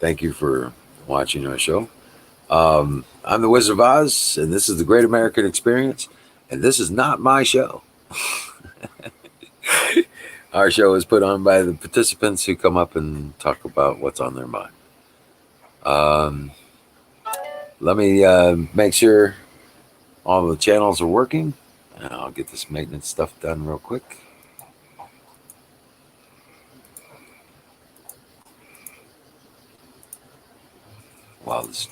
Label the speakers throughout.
Speaker 1: Thank you for watching our show. I'm the Wizard of Oz, and this is the Great American Experience, and this is not my show. Our show is put on by the participants who come up and talk about what's on their mind. Um, Let me make sure all the channels are working, and I'll get this maintenance stuff done real quick. While this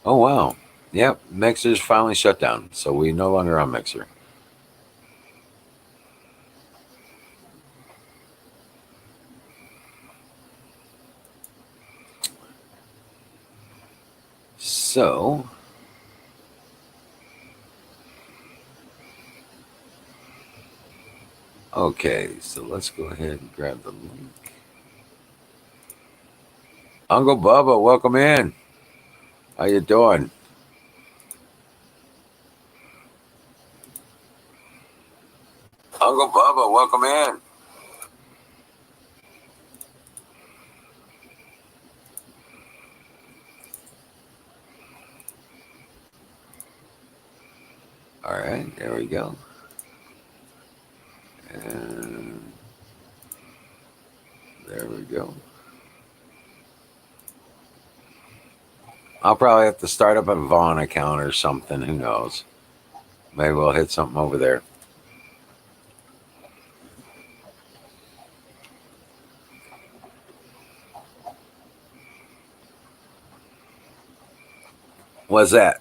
Speaker 1: Oh wow. Yep, Mixer's finally shut down, so we no longer on Mixer. So okay, so let's go ahead and grab the link. Uncle Bubba, welcome in. How you doing? Uncle Bubba, welcome in. All right, there we go. And there we go. I'll probably have to start up a Vaughn account or something. Who knows? Maybe we'll hit something over there. What's that?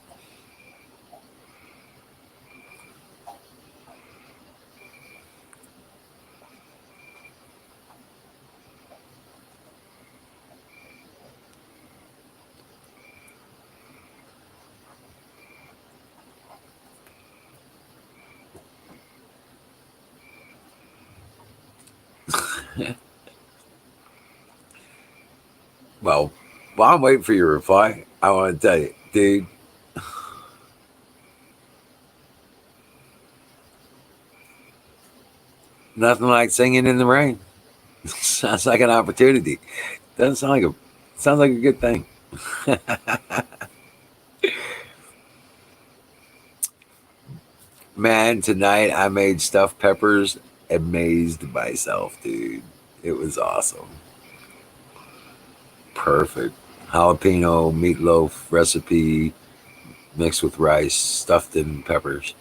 Speaker 1: Well, while I'm waiting for your reply, I want to tell you, dude, nothing like singing in the rain. Sounds like an opportunity. Doesn't sounds like a good thing. Man, tonight I made stuffed peppers. Amazed myself, dude. It was awesome. Perfect. Jalapeno meatloaf recipe mixed with rice, stuffed in peppers.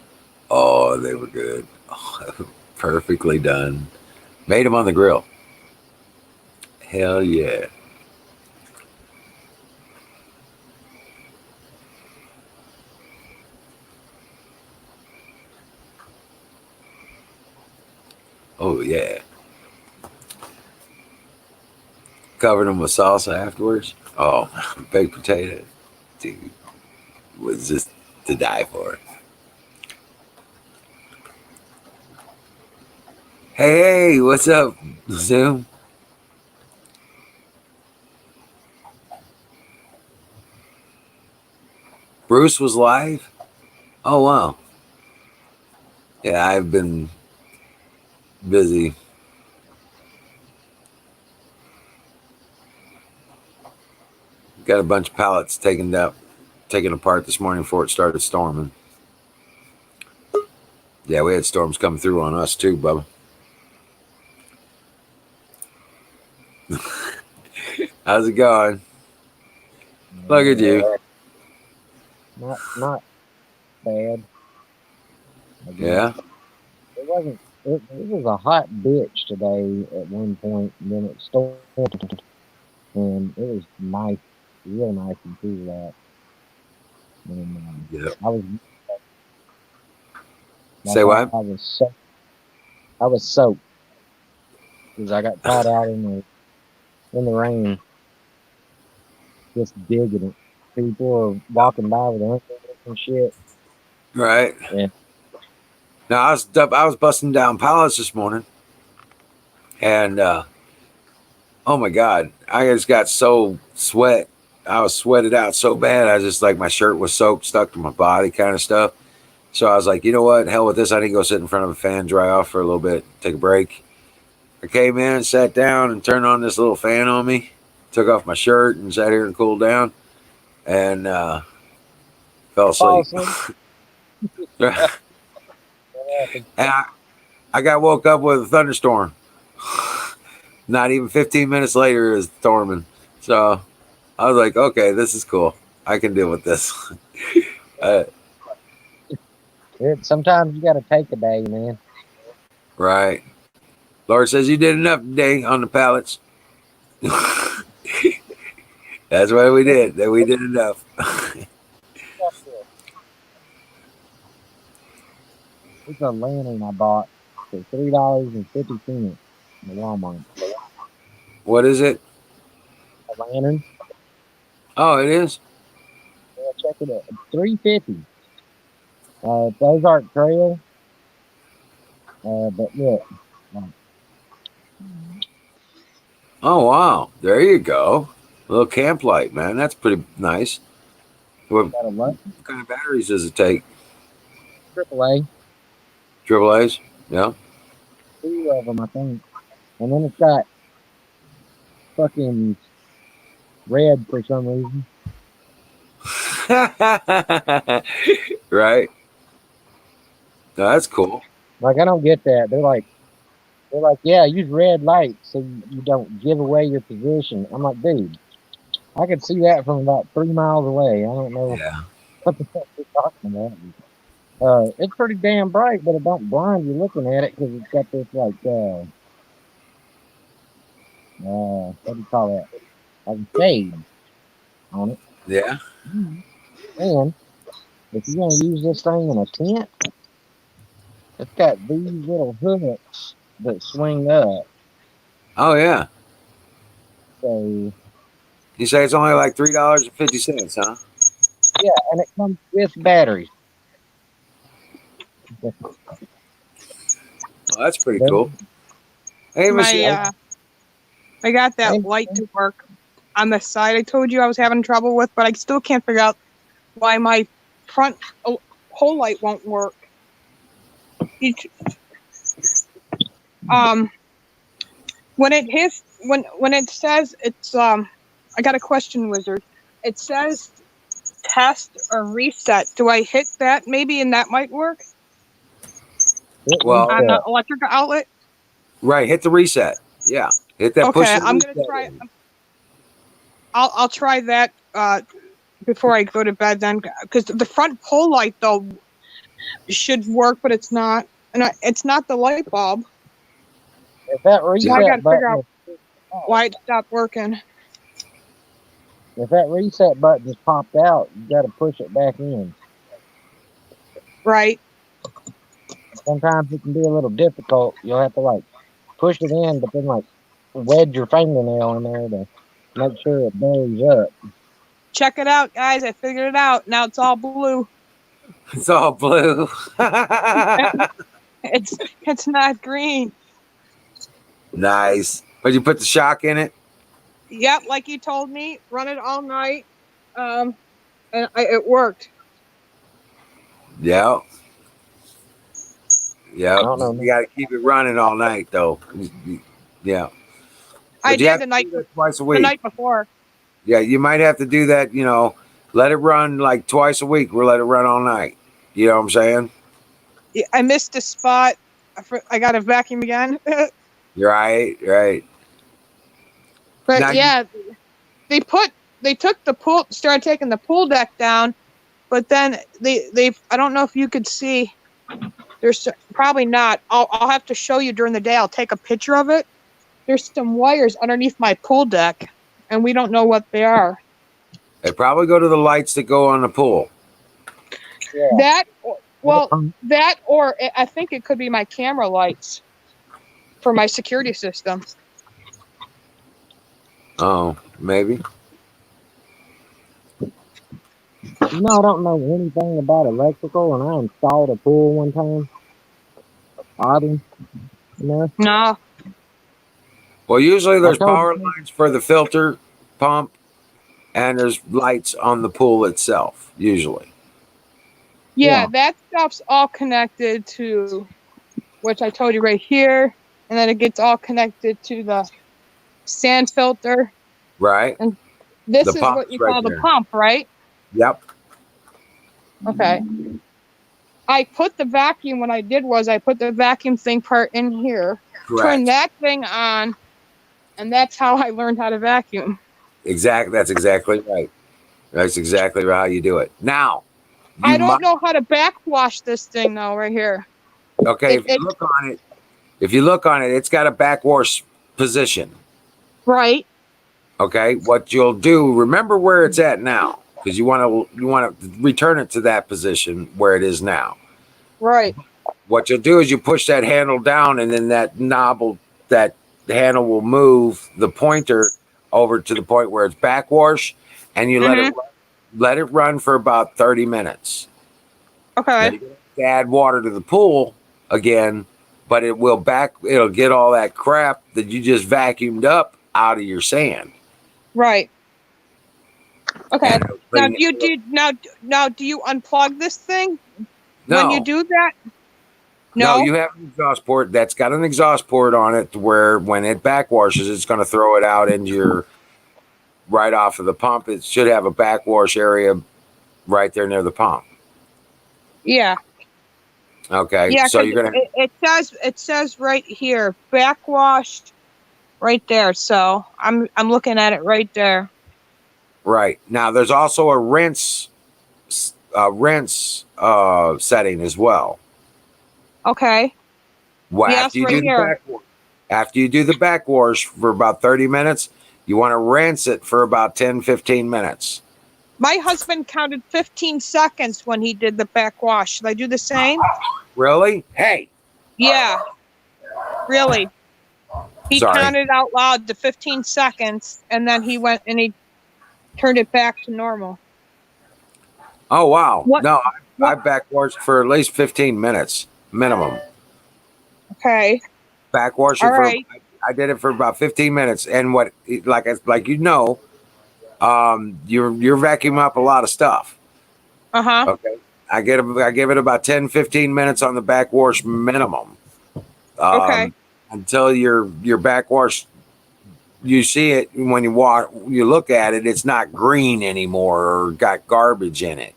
Speaker 1: Oh, they were good. Oh, perfectly done. Made them on the grill. Hell yeah. Oh yeah. Covered them with salsa afterwards. Oh, baked potato, dude, was just to die for. Hey, what's up, Zoom? Bruce was live. Oh wow. Yeah, I've been busy. Got a bunch of pallets taken apart this morning before it started storming. Yeah, we had storms coming through on us too, Bubba. How's it going? Look at you.
Speaker 2: Not bad. I guess.
Speaker 1: Yeah.
Speaker 2: It wasn't. It was a hot bitch today at one point, and then it stormed, and it was nice, real nice and cool out. And
Speaker 1: Yeah.
Speaker 2: I was like,
Speaker 1: Say what?
Speaker 2: I was soaked because I got caught out in the rain, just digging it. People were walking by with umbrellas and shit,
Speaker 1: Right.
Speaker 2: and
Speaker 1: Now I was busting down pallets this morning, and Oh my god, I just got so sweat. I was sweated out so bad. I just like my shirt was soaked, stuck to my body, kind of stuff. So I was like, you know what? Hell with this. I need to go sit in front of a fan, dry off for a little bit, take a break. I came in, sat down, and turned on this little fan on me. Took off my shirt and sat here and cooled down, and fell
Speaker 2: Fall
Speaker 1: asleep.
Speaker 2: asleep.
Speaker 1: and
Speaker 2: Yeah, yeah,
Speaker 1: I got woke up with a thunderstorm. Not even 15 minutes later, it was storming. So I was like, okay, this is cool. I can deal with this. uh,
Speaker 2: sometimes you got to take a day, man.
Speaker 1: right. Lord says you did enough today on the pallets. That's what we did. That we did enough.
Speaker 2: It's a lantern I bought for $3.50 at Walmart.
Speaker 1: What is it?
Speaker 2: A lantern.
Speaker 1: Oh, it is.
Speaker 2: Yeah, check it out. It's $3.50. Ozark Trail. But look, like,
Speaker 1: Oh, wow. There you go. A little camp light, man. That's pretty nice. What
Speaker 2: got a what?
Speaker 1: kind of batteries does it take?
Speaker 2: AAA.
Speaker 1: Triple A's? Yeah.
Speaker 2: Two of them, I think. And then it's got fucking red for some reason.
Speaker 1: right. No, that's cool.
Speaker 2: Like I don't get that. They're like, yeah, use red light so you don't give away your position. I'm like, dude, I could see that from about 3 miles away. I don't know
Speaker 1: Yeah.
Speaker 2: what the fuck you're talking about. It's pretty damn bright, but it don't blind you looking at it because it's got this like what do you call that? Like a shade on it.
Speaker 1: Yeah.
Speaker 2: And if you're gonna use this thing in a tent, it's got these little hooks that swing up.
Speaker 1: Oh, yeah.
Speaker 2: So
Speaker 1: You say it's only like $3.50, huh?
Speaker 2: yeah, and it comes with batteries.
Speaker 1: Well, that's pretty
Speaker 2: They,
Speaker 1: cool. Hey, Michelle.
Speaker 3: I got that
Speaker 2: they,
Speaker 3: light to work on the side I told you I was having trouble with, but I still can't figure out why my front whole light won't work. Each, when it hits when it says it's I got a question, Wizard. It says test or reset. Do I hit that maybe and that might work
Speaker 2: it
Speaker 1: Well,
Speaker 3: on the
Speaker 2: reset.
Speaker 3: electrical outlet?
Speaker 1: right. Hit the reset. Yeah. Hit that push
Speaker 3: Okay,
Speaker 1: the
Speaker 3: I'm gonna
Speaker 1: reset.
Speaker 3: try. I'll try that before I go to bed then, because the front pole light though should work, but it's not, and it's not the light bulb.
Speaker 2: If that
Speaker 3: So I got
Speaker 2: reset
Speaker 3: to figure
Speaker 2: button
Speaker 3: out
Speaker 2: is
Speaker 3: why it stopped working.
Speaker 2: if that reset button is popped out, you got to push it back in.
Speaker 3: Right.
Speaker 2: Sometimes it can be a little difficult. You'll have to like push it in, but then like wedge your fingernail in there to make sure it buries up.
Speaker 3: Check it out, guys. I figured it out. Now it's all blue.
Speaker 1: It's all blue.
Speaker 3: It's not green.
Speaker 1: Nice. But you put the shock in it?
Speaker 3: Yep, like you told me, run it all night. And it worked.
Speaker 1: Yeah.
Speaker 2: I
Speaker 1: Yeah.
Speaker 2: don't know.
Speaker 1: You got to keep it running all night, though. Yeah.
Speaker 3: I
Speaker 1: But you
Speaker 3: did
Speaker 1: have to do that twice a
Speaker 3: the
Speaker 1: week.
Speaker 3: night before.
Speaker 1: Yeah. You might have to do that, let it run like twice a week. We'll let it run all night. You know what I'm saying?
Speaker 3: Yeah, I missed a spot. I got to vacuum again.
Speaker 1: Right. Right.
Speaker 3: But
Speaker 1: Now,
Speaker 3: yeah, they took the pool, started taking the pool deck down, but then they I don't know if you could see. There's probably not. I'll have to show you during the day. I'll take a picture of it. There's some wires underneath my pool deck, and we don't know what they are.
Speaker 1: they probably go to the lights that go on the pool.
Speaker 2: Yeah.
Speaker 3: That well,
Speaker 2: Um,
Speaker 3: that or I think it could be my camera lights for my security system.
Speaker 1: Oh, maybe.
Speaker 2: I don't know anything about electrical, and I installed a pool one time. Oddly enough,
Speaker 3: No,
Speaker 1: Well, usually
Speaker 2: I
Speaker 1: there's
Speaker 2: told
Speaker 1: power
Speaker 2: you.
Speaker 1: lines for the filter pump, and there's lights on the pool itself. Usually,
Speaker 3: Yeah,
Speaker 2: Yeah.
Speaker 3: that stuff's all connected to, which I told you right here, and then it gets all connected to the sand filter.
Speaker 1: right?
Speaker 3: And
Speaker 1: The
Speaker 3: this is what
Speaker 1: pump's
Speaker 3: you
Speaker 1: right
Speaker 3: call the
Speaker 1: there.
Speaker 3: pump, right?
Speaker 1: Yep,
Speaker 3: Okay. I put the vacuum, what I did was I put the vacuum thing part in here, turned
Speaker 1: correct.
Speaker 3: that thing on, and that's how I learned how to vacuum.
Speaker 1: That's exactly right. That's exactly how you do it. Now, you
Speaker 3: I don't
Speaker 1: might
Speaker 3: know how to backwash this thing though, right here.
Speaker 1: okay
Speaker 3: It,
Speaker 1: if you
Speaker 3: it
Speaker 1: look on it. If you look on it, it's got a backwash position.
Speaker 3: right,
Speaker 1: Okay, what you'll do, remember where it's at now, because you want to return it to that position where it is now.
Speaker 3: right.
Speaker 1: What you'll do is you push that handle down, and then that handle will move the pointer over to the point where it's backwash, and you
Speaker 3: Mm-hmm.
Speaker 1: let it run for about 30 minutes. Then
Speaker 3: Okay.
Speaker 1: you have to add water to the pool again, but it'll get all that crap that you just vacuumed up out of your sand,
Speaker 3: Right. Okay.
Speaker 1: and it'll
Speaker 3: Now
Speaker 1: clean
Speaker 3: do
Speaker 1: it.
Speaker 3: you do now do you unplug this thing when you
Speaker 1: No,
Speaker 3: do that?
Speaker 1: no,
Speaker 3: No?
Speaker 1: you have an exhaust port that's got an exhaust port on it where when it backwashes, it's going to throw it out into your right off of the pump. It should have a backwash area right there near the pump.
Speaker 3: Yeah.
Speaker 1: Okay,
Speaker 3: Yeah,
Speaker 1: so
Speaker 3: because
Speaker 1: you're gonna
Speaker 3: it says right here, backwash right there. So I'm looking at it right there.
Speaker 1: right now. There's also a rinse setting as well.
Speaker 3: Okay.
Speaker 1: Well,
Speaker 3: Yes, right here.
Speaker 1: after you do the backwash for about 30 minutes, you want to rinse it for about 10-15 minutes.
Speaker 3: My husband counted 15 seconds when he did the backwash. Should I do the same?
Speaker 1: Really? Hey,
Speaker 3: Yeah, really. He
Speaker 1: sorry.
Speaker 3: counted out loud to 15 seconds and then he went and he turned it back to normal.
Speaker 1: Oh wow.
Speaker 3: What
Speaker 1: No, I
Speaker 3: what
Speaker 1: backwashed for at least 15 minutes minimum.
Speaker 3: okay.
Speaker 1: Backwash
Speaker 3: All
Speaker 1: it for
Speaker 3: right.
Speaker 1: I did it for about 15 minutes, and like you're vacuuming up a lot of stuff.
Speaker 3: Uh-huh.
Speaker 1: Okay, I give it about 10-15 minutes on the backwash minimum.
Speaker 3: Okay.
Speaker 1: Um, until your backwash, you see it when you look at it, it's not green anymore or got garbage in it.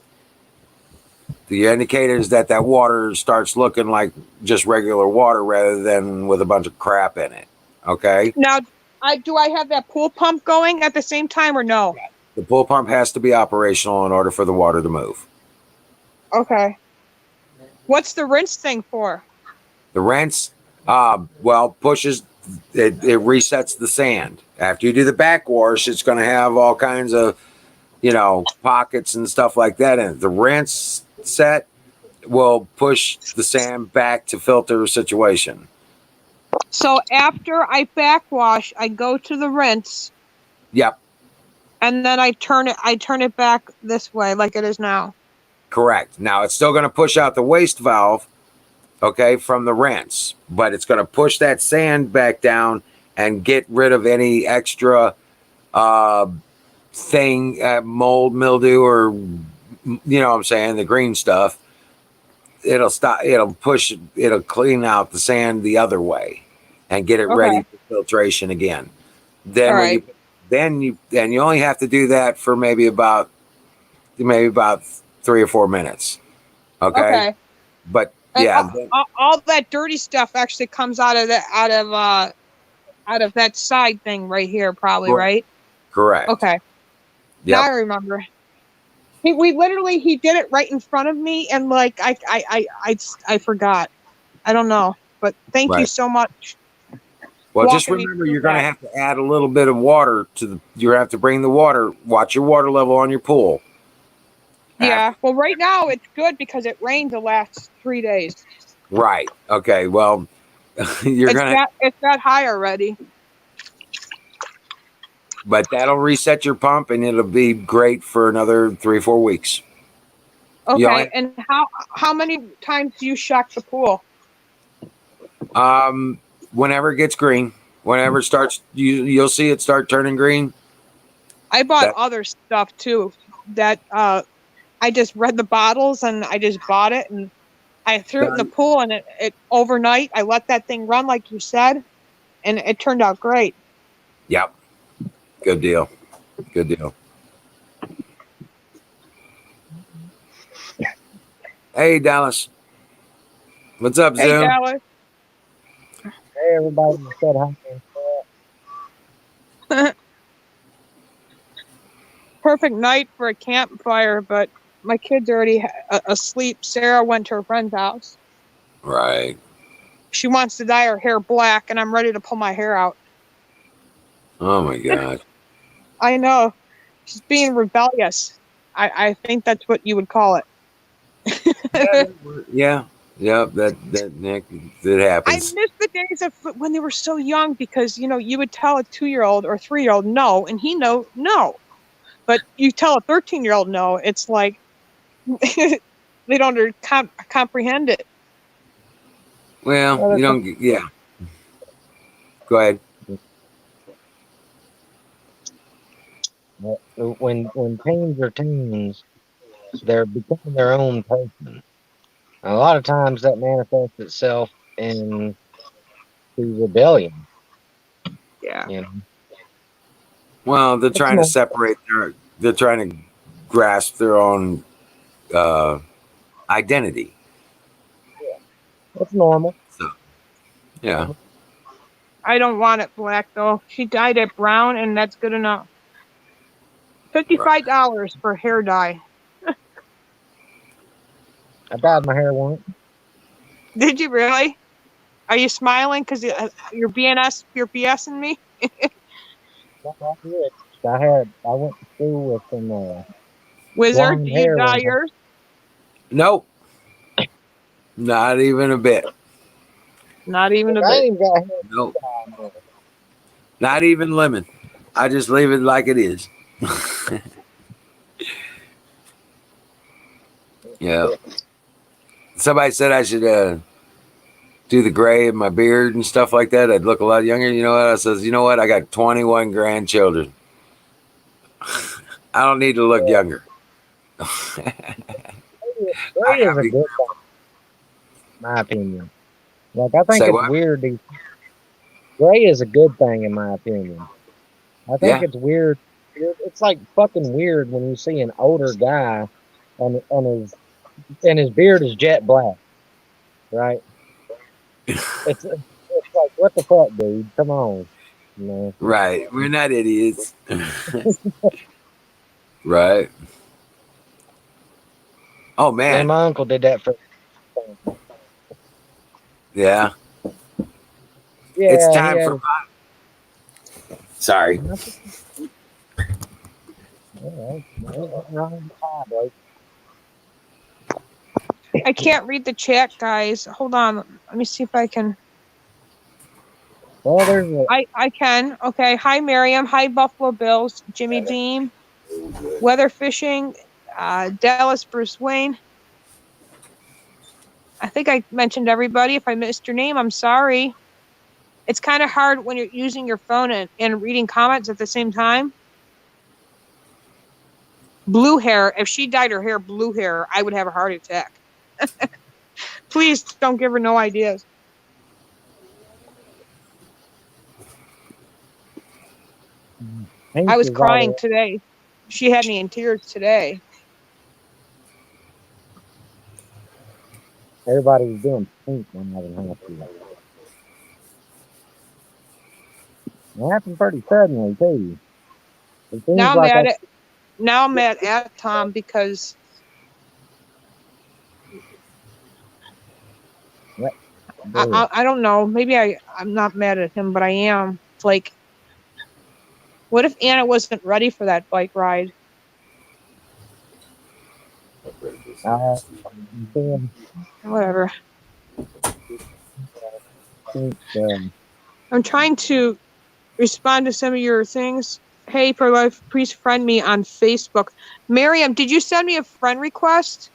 Speaker 1: The indicator is that water starts looking like just regular water rather than with a bunch of crap in it. Okay,
Speaker 3: Now I have that pool pump going at the same time or no?
Speaker 1: the pool pump has to be operational in order for the water to move.
Speaker 3: Okay. What's the rinse thing for?
Speaker 1: The rinse, pushes it resets the sand. After you do the backwash, it's going to have all kinds of pockets and stuff like that in it. The rinse set will push the sand back to filter situation.
Speaker 3: So after I backwash, I go to the rinse
Speaker 1: Yep,
Speaker 3: and then I turn it back this way like it is now.
Speaker 1: correct. Now it's still going to push out the waste valve, okay, from the rinse, but it's going to push that sand back down and get rid of any extra uh, mold, mildew, or what I'm saying, the green stuff. It'll clean out the sand the other way and get it ready
Speaker 3: Okay.
Speaker 1: for filtration again.
Speaker 3: All
Speaker 1: Then when
Speaker 3: right.
Speaker 1: you only have to do that for maybe about 3 or 4 minutes. Okay.
Speaker 3: Okay.
Speaker 1: But
Speaker 3: And
Speaker 1: yeah,
Speaker 3: all that dirty stuff actually comes out of that side thing right here, probably, right?
Speaker 1: correct.
Speaker 3: Okay. Now I
Speaker 1: Yep.
Speaker 3: remember. He did it right in front of me, and like I forgot. I don't know, but thank you
Speaker 1: Right.
Speaker 3: so much
Speaker 1: Well, just
Speaker 3: walking me
Speaker 1: remember
Speaker 3: through
Speaker 1: you're going to
Speaker 3: that.
Speaker 1: have to add a little bit of water you have to bring the water. Watch your water level on your pool.
Speaker 3: Yeah.
Speaker 1: After,
Speaker 3: Well, right now it's good because it rained the last 3 days.
Speaker 1: right. Okay. Well, you're
Speaker 3: It's
Speaker 1: going to,
Speaker 3: got it's got high already.
Speaker 1: but that'll reset your pump and it'll be great for another 3 or 4 weeks. You
Speaker 3: Okay.
Speaker 1: only,
Speaker 3: And how many times do you shock the pool?
Speaker 1: um, whenever it gets green. Whenever it starts, you'll see it start turning green.
Speaker 3: I bought
Speaker 1: That
Speaker 3: other stuff too. That I just read the bottles and I just bought it and I threw it in the pool and it overnight I let that thing run like you said, and it turned out great.
Speaker 1: Yep. Good deal. Good deal. Hey, Dallas. What's up,
Speaker 3: Hey
Speaker 1: Zoom?
Speaker 3: Dallas.
Speaker 2: Hey, everybody said hi.
Speaker 3: Perfect night for a campfire, but my kid's already asleep. Sarah went to her friend's house.
Speaker 1: Right.
Speaker 3: She wants to dye her hair black, and I'm ready to pull my hair out.
Speaker 1: Oh my God.
Speaker 3: I know. She's being rebellious. I think that's what you would call
Speaker 1: Yeah.
Speaker 3: it.
Speaker 1: Yeah. Yeah. That Nick. That
Speaker 3: I
Speaker 1: happens.
Speaker 3: miss the days of when they were so young because, you would tell a 2-year-old or 3-year-old no, and he know no. But you tell a 13-year-old no, it's like they don't comprehend it.
Speaker 1: Well,
Speaker 2: Well,
Speaker 1: you don't. Yeah. Go ahead.
Speaker 2: when teens are teens, they're becoming their own person. A lot of times that manifests itself in the rebellion.
Speaker 3: Yeah.
Speaker 2: You know,
Speaker 1: Well, they're
Speaker 2: that's
Speaker 1: trying to
Speaker 2: normal.
Speaker 1: separate their. They're trying to grasp their own uh, identity.
Speaker 2: That's normal.
Speaker 1: So yeah.
Speaker 3: I don't want it black though. She dyed it brown, and that's good enough.
Speaker 1: Right.
Speaker 3: $55 for hair dye.
Speaker 2: I dyed my hair once.
Speaker 3: Did you really? Are you smiling because you're BSing me?
Speaker 2: That's what I did. I went to school with some
Speaker 3: Wizard,
Speaker 2: blonde
Speaker 3: did you
Speaker 2: hair
Speaker 3: dye
Speaker 2: one time.
Speaker 3: yours?
Speaker 1: Nope. Not even a bit.
Speaker 3: Not even a
Speaker 2: I
Speaker 3: bit.
Speaker 2: ain't even got hair
Speaker 1: Nope.
Speaker 2: dye.
Speaker 1: Not even lemon. I just leave it like it is. Yeah. Somebody said I should do the gray in my beard and stuff like that. I'd look a lot younger. You know what? I says, you know what? I got 21 grandchildren. I don't need to look younger.
Speaker 2: Gray
Speaker 1: I
Speaker 2: is
Speaker 1: gotta
Speaker 2: a
Speaker 1: be.
Speaker 2: good thing, in my opinion. Like I think
Speaker 1: Say
Speaker 2: it's
Speaker 1: what?
Speaker 2: weird. Gray is a good thing in my opinion. I think
Speaker 1: Yeah.
Speaker 2: it's weird. It's like fucking weird when you see an older guy and his beard is jet black, right? It's like what the fuck, dude? Come on, you know.
Speaker 1: Right. We're not idiots. Right. Oh
Speaker 2: Man,
Speaker 1: man.
Speaker 2: my uncle did that for.
Speaker 1: Yeah. It's
Speaker 2: Yeah, he
Speaker 1: time
Speaker 2: had.
Speaker 1: for. Sorry.
Speaker 3: I can't read the chat, guys. Hold on. Let me see if I can.
Speaker 2: Well, there's a
Speaker 3: I can. Okay. Hi, Miriam. Hi, Buffalo Bills. Jimmy Dean. Weather Fishing. Dallas Bruce Wayne. I think I mentioned everybody. If I missed your name, I'm sorry. It's kind of hard when you're using your phone and reading comments at the same time. Blue hair. If she dyed her hair blue hair, I would have a heart attack. Please don't give her no ideas.
Speaker 2: pink
Speaker 3: I was
Speaker 2: is all
Speaker 3: crying today. She had me in tears today.
Speaker 2: everybody was doing pink when I was in high school. It happened pretty suddenly too. It seems
Speaker 3: Now I'm
Speaker 2: like
Speaker 3: at it. Now I'm mad at Tom because I don't know. Maybe I'm not mad at him, but I am. It's like, what if Anna wasn't ready for that bike ride?
Speaker 2: I think,
Speaker 3: Whatever.
Speaker 2: um,
Speaker 3: I'm trying to respond to some of your things. Hey, pro life, please friend me on Facebook. Miriam, did you send me a friend request?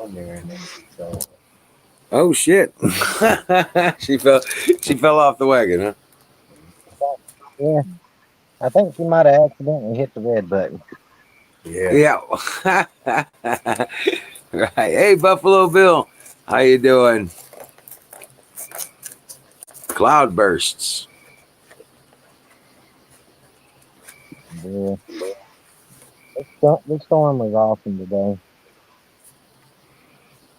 Speaker 2: on there, and then so
Speaker 1: Oh shit! she fell off the wagon, huh?
Speaker 2: yeah, I think she might have accidentally hit the red button.
Speaker 1: Yeah. Right. Hey, Buffalo Bill, how you doing? Cloud bursts.
Speaker 2: Yeah, the storm was awesome today.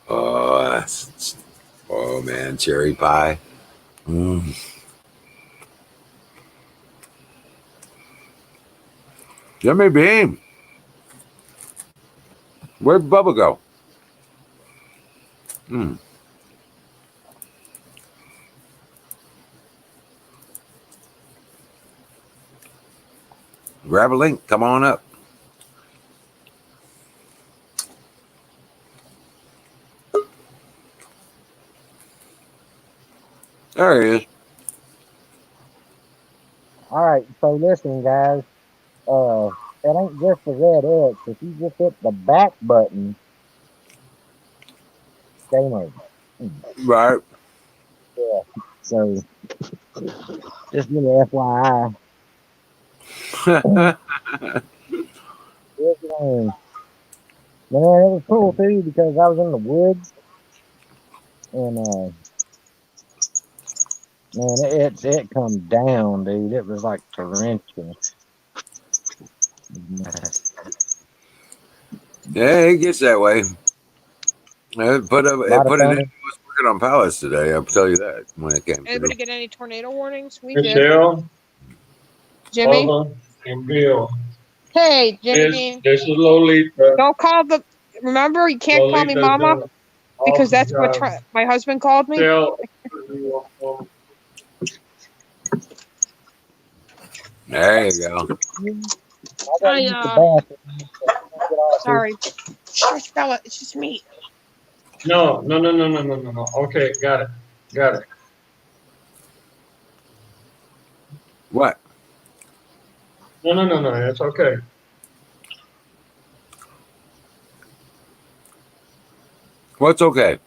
Speaker 1: Oh, oh man, cherry pie. Mm. Jimmy Beam, where'd Bubba go? Mm. Grab a link. Come on up. There he is.
Speaker 2: All right, so listen, guys. It ain't just the red X. If you just hit the back button, game over. Mm,
Speaker 1: Right.
Speaker 2: yeah. So just give me FYI. Yes, man. Man, it was cool too because I was in the woods and man, it come down, dude. It was like torrential.
Speaker 1: Yeah, it gets that way. It put
Speaker 2: A lot of
Speaker 1: it in.
Speaker 2: thunder.
Speaker 1: I was working on pallets today. I'll tell you that when it came through.
Speaker 3: Anybody get any tornado warnings? We did.
Speaker 4: Michelle,
Speaker 3: Jimmy.
Speaker 4: Bubba, and Bill.
Speaker 3: Hey, Jimmy
Speaker 4: This
Speaker 3: Bean.
Speaker 4: this is Lolita.
Speaker 3: Don't call the. Remember, you can't call me
Speaker 4: Lolita's
Speaker 3: Mama
Speaker 4: doing an
Speaker 3: because
Speaker 4: awesome
Speaker 3: that's what
Speaker 4: job.
Speaker 3: my husband called me.
Speaker 4: Michelle,
Speaker 1: There you go.
Speaker 2: I gotta use the bathroom. So get off here.
Speaker 3: Sorry. Shush, Bella. It's just me.
Speaker 4: no. Okay, got it.
Speaker 1: What?
Speaker 4: No. It's okay.
Speaker 1: What's okay?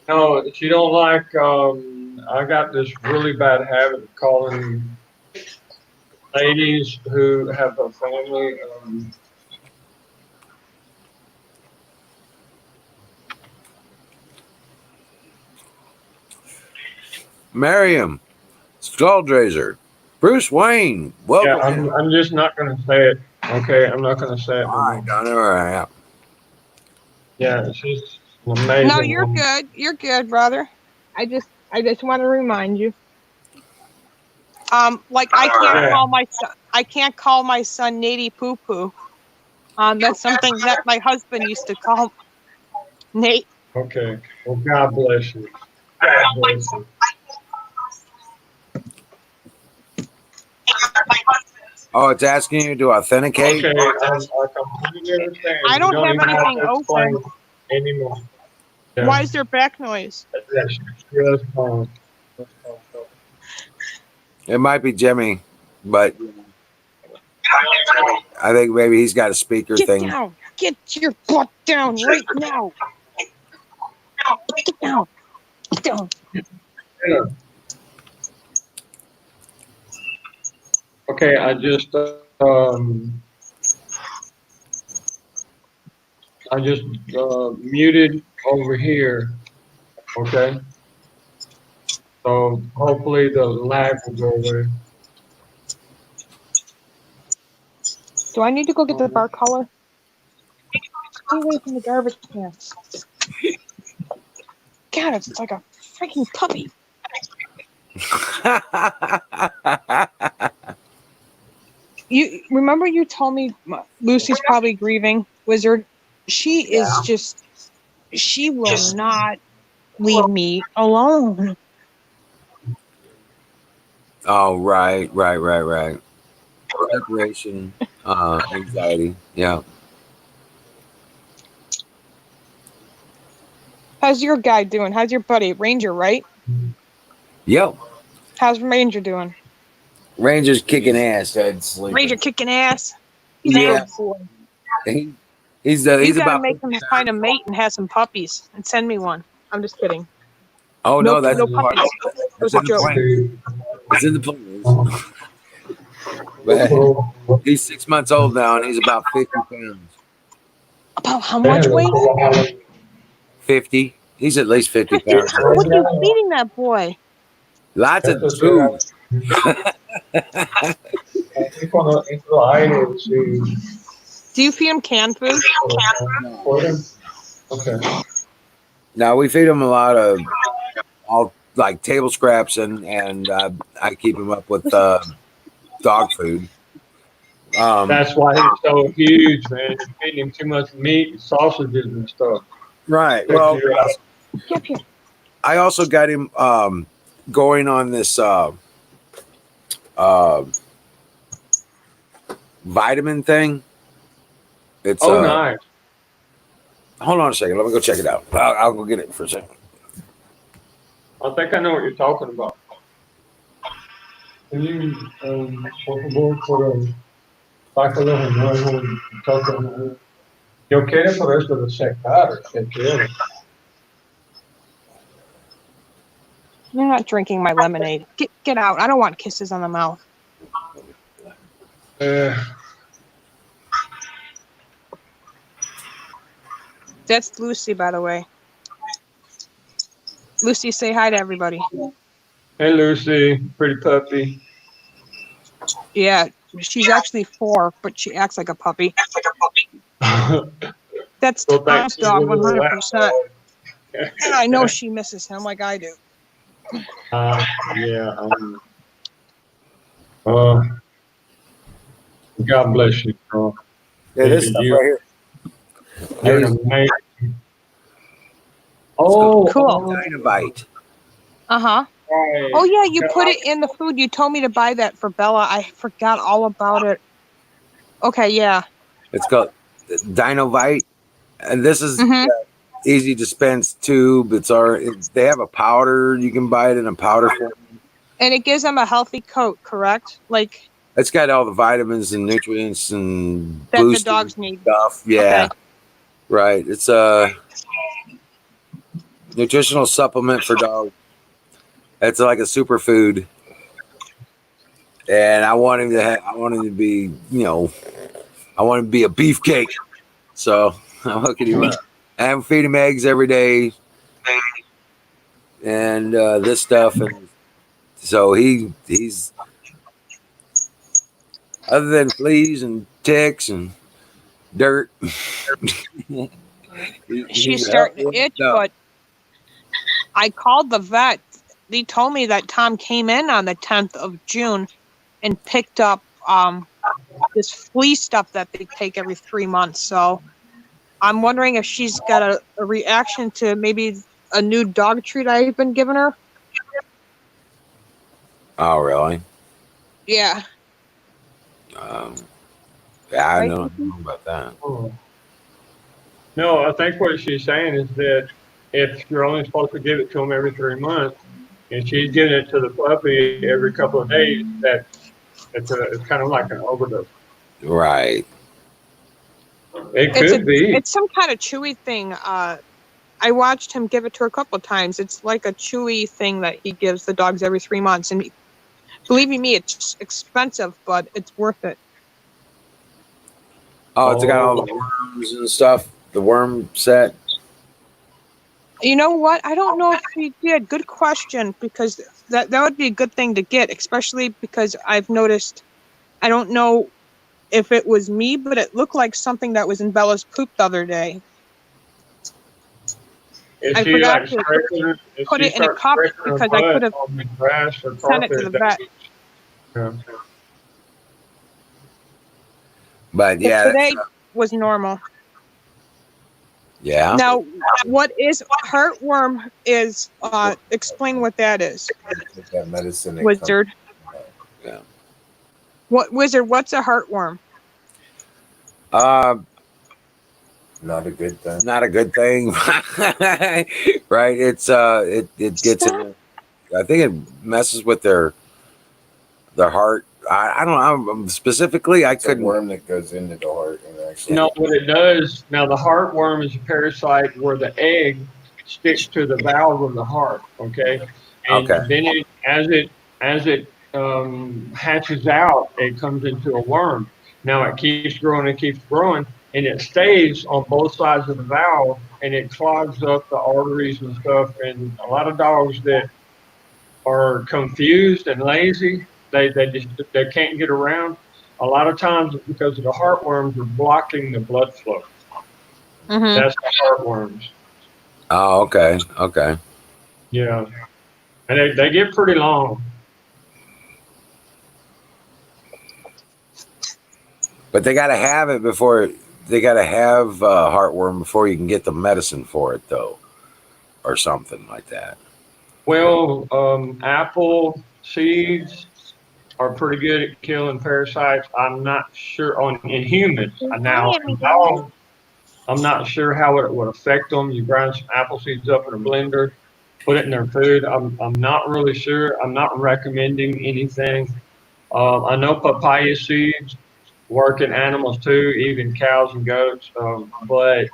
Speaker 4: No, she don't like. I got this really bad habit of calling ladies who have a family.
Speaker 1: Miriam, Skulldrazer, Bruce Wayne.
Speaker 4: Yeah,
Speaker 1: Welcome.
Speaker 4: I'm just not gonna say it. Okay, I'm not gonna say it.
Speaker 1: All right, done it right.
Speaker 4: Yeah, she's an amazing.
Speaker 3: No, you're
Speaker 4: woman.
Speaker 3: good. You're good, brother. I just want to remind you. Like I can't call my son Nady Poo Poo. That's something that my husband used to call Nate.
Speaker 4: Okay. Well, God bless you. God bless you.
Speaker 1: Oh, it's asking you to authenticate.
Speaker 4: Okay, I completely understand.
Speaker 3: I don't have
Speaker 4: even
Speaker 3: anything
Speaker 4: to explain
Speaker 3: open.
Speaker 4: anymore. Yeah.
Speaker 3: Why is there back noise?
Speaker 4: Yes, yes, fine.
Speaker 1: It might be Jimmy, but I think maybe he's got a speaker
Speaker 3: Get
Speaker 1: thing.
Speaker 3: down. Get your butt down right now. Get down. Get down.
Speaker 4: Yeah. Okay, I just muted over here. Okay, so hopefully the lag will go away.
Speaker 3: Do I need to go get the bar color? Stay away from the garbage can. God, it's like a freaking puppy. You remember you told me Lucy's probably grieving, Wizard. She is just. She will not leave me alone.
Speaker 1: Oh, right. Separation, anxiety. Yeah.
Speaker 3: How's your guy doing? How's your buddy Ranger? Right?
Speaker 1: Yep.
Speaker 3: How's Ranger doing?
Speaker 1: Ranger's kicking ass.
Speaker 3: Ranger kicking ass. He's
Speaker 1: Yeah.
Speaker 3: a good boy.
Speaker 1: He's
Speaker 3: You gotta
Speaker 1: about
Speaker 3: make him
Speaker 1: 50
Speaker 3: find a
Speaker 1: pounds.
Speaker 3: mate and have some puppies and send me one. I'm just kidding.
Speaker 1: Oh
Speaker 3: No,
Speaker 1: no, that's
Speaker 3: no
Speaker 1: part.
Speaker 3: puppies. It
Speaker 1: It's
Speaker 3: was a
Speaker 1: in the
Speaker 3: joke.
Speaker 1: plan. It's in the plans. But he's 6 months old now, and he's about 50 pounds.
Speaker 3: About how much weight?
Speaker 1: 50. He's at least 50
Speaker 3: 50.
Speaker 1: pounds.
Speaker 3: What are you feeding that boy?
Speaker 1: Lots of food.
Speaker 3: Do you feed him canned food?
Speaker 4: Okay.
Speaker 1: Now we feed him a lot of all like table scraps, and I keep him up with dog food.
Speaker 4: That's why he's so huge, man. You're feeding him too much meat and sausages and stuff.
Speaker 1: Right.
Speaker 4: Check
Speaker 1: Well,
Speaker 4: you out.
Speaker 3: Get up here.
Speaker 1: I also got him going on this uh, vitamin thing. It's
Speaker 4: Oh, nice.
Speaker 1: hold on a second. Let me go check it out. I'll go get it for a second.
Speaker 4: I think I know what you're talking about. Can you, por favor, sácalo de nuevo y tócalo? Yo quiero por esto de secar, que quiero.
Speaker 3: You're not drinking my lemonade. Get out. I don't want kisses on the mouth. That's Lucy, by the way. Lucy, say hi to everybody.
Speaker 4: Hey, Lucy, pretty puppy.
Speaker 3: Yeah, she's actually 4, but she acts like a puppy. That's
Speaker 4: Well,
Speaker 3: Tom's
Speaker 4: thanks.
Speaker 3: dog, 100%. And I know she misses him like I do.
Speaker 4: Yeah. God bless you, Carl.
Speaker 1: Yeah, this stuff right here.
Speaker 4: You're an amazing. Oh,
Speaker 3: Cool.
Speaker 1: Dynamite.
Speaker 3: Uh-huh.
Speaker 4: right.
Speaker 3: Oh, yeah, you put it in the food. You told me to buy that for Bella. I forgot all about it. Okay, yeah.
Speaker 1: It's called Dinovite, and this is
Speaker 3: Mhm.
Speaker 1: easy dispense tube. They have a powder. You can buy it in a powder form.
Speaker 3: And it gives them a healthy coat, correct? Like
Speaker 1: It's got all the vitamins and nutrients and
Speaker 3: that the
Speaker 1: boosting
Speaker 3: dogs need.
Speaker 1: stuff. Yeah,
Speaker 3: Okay.
Speaker 1: right. It's a nutritional supplement for dogs. It's like a superfood, and I want him to be, I want him to be a beefcake. So I'm hooking him up. I feed him eggs every day, and this stuff, and so he's other than fleas and ticks and dirt.
Speaker 3: She's starting to itch, but I called the vet. They told me that Tom came in on the 10th of June and picked up this flea stuff that they take every 3 months. So I'm wondering if she's got a reaction to maybe a new dog treat I've been giving her.
Speaker 1: Oh, really?
Speaker 3: Yeah.
Speaker 1: Yeah, I
Speaker 3: Right,
Speaker 1: know about that.
Speaker 4: No, I think what she's saying is that if you're only supposed to give it to them every 3 months, and she's giving it to the puppy every couple of days, it's kind of like an overdose.
Speaker 1: Right.
Speaker 4: It could be.
Speaker 3: It's some kind of chewy thing. I watched him give it to her a couple of times. It's like a chewy thing that he gives the dogs every 3 months. And believe me, it's expensive, but it's worth it.
Speaker 1: Oh, it's got all the worms and stuff. The worm set.
Speaker 3: You know what? I don't know if he did. Good question, because that would be a good thing to get, especially because I've noticed, I don't know if it was me, but it looked like something that was in Bella's poop the other day. I forgot to put it in a cup because I could have sent it to the vet.
Speaker 4: Yeah.
Speaker 1: But yeah,
Speaker 3: today was normal.
Speaker 1: Yeah.
Speaker 3: Now, what is heartworm is, explain what that is.
Speaker 5: That medicine.
Speaker 3: Wizard.
Speaker 1: Yeah.
Speaker 3: Wizard, what's a heartworm?
Speaker 5: Not a good thing.
Speaker 1: Not a good thing. Right. It's it gets in, I think it messes with their heart. I don't know specifically.
Speaker 5: It's a worm that goes into the heart and
Speaker 1: actually.
Speaker 4: No, what it does now, the heartworm is a parasite where the egg sticks to the valve of the heart. Okay, and
Speaker 1: Okay.
Speaker 4: then as it hatches out, it comes into a worm. Now it keeps growing and keeps growing, and it stays on both sides of the valve, and it clogs up the arteries and stuff. And a lot of dogs that are confused and lazy. They can't get around. A lot of times it's because of the heartworms are blocking the blood flow.
Speaker 3: Mm-hmm.
Speaker 4: That's the heartworms.
Speaker 1: Oh, okay. Okay.
Speaker 4: Yeah. And they get pretty long.
Speaker 1: But they got to have it before they got to have heartworm before you can get the medicine for it, though, or something like that.
Speaker 4: Well, apple seeds are pretty good at killing parasites. I'm not sure on in humans. Now, in dogs, I'm not sure how it would affect them. You grind some apple seeds up in a blender, put it in their food. I'm not really sure. I'm not recommending anything. I know papaya seeds work in animals too, even cows and goats. But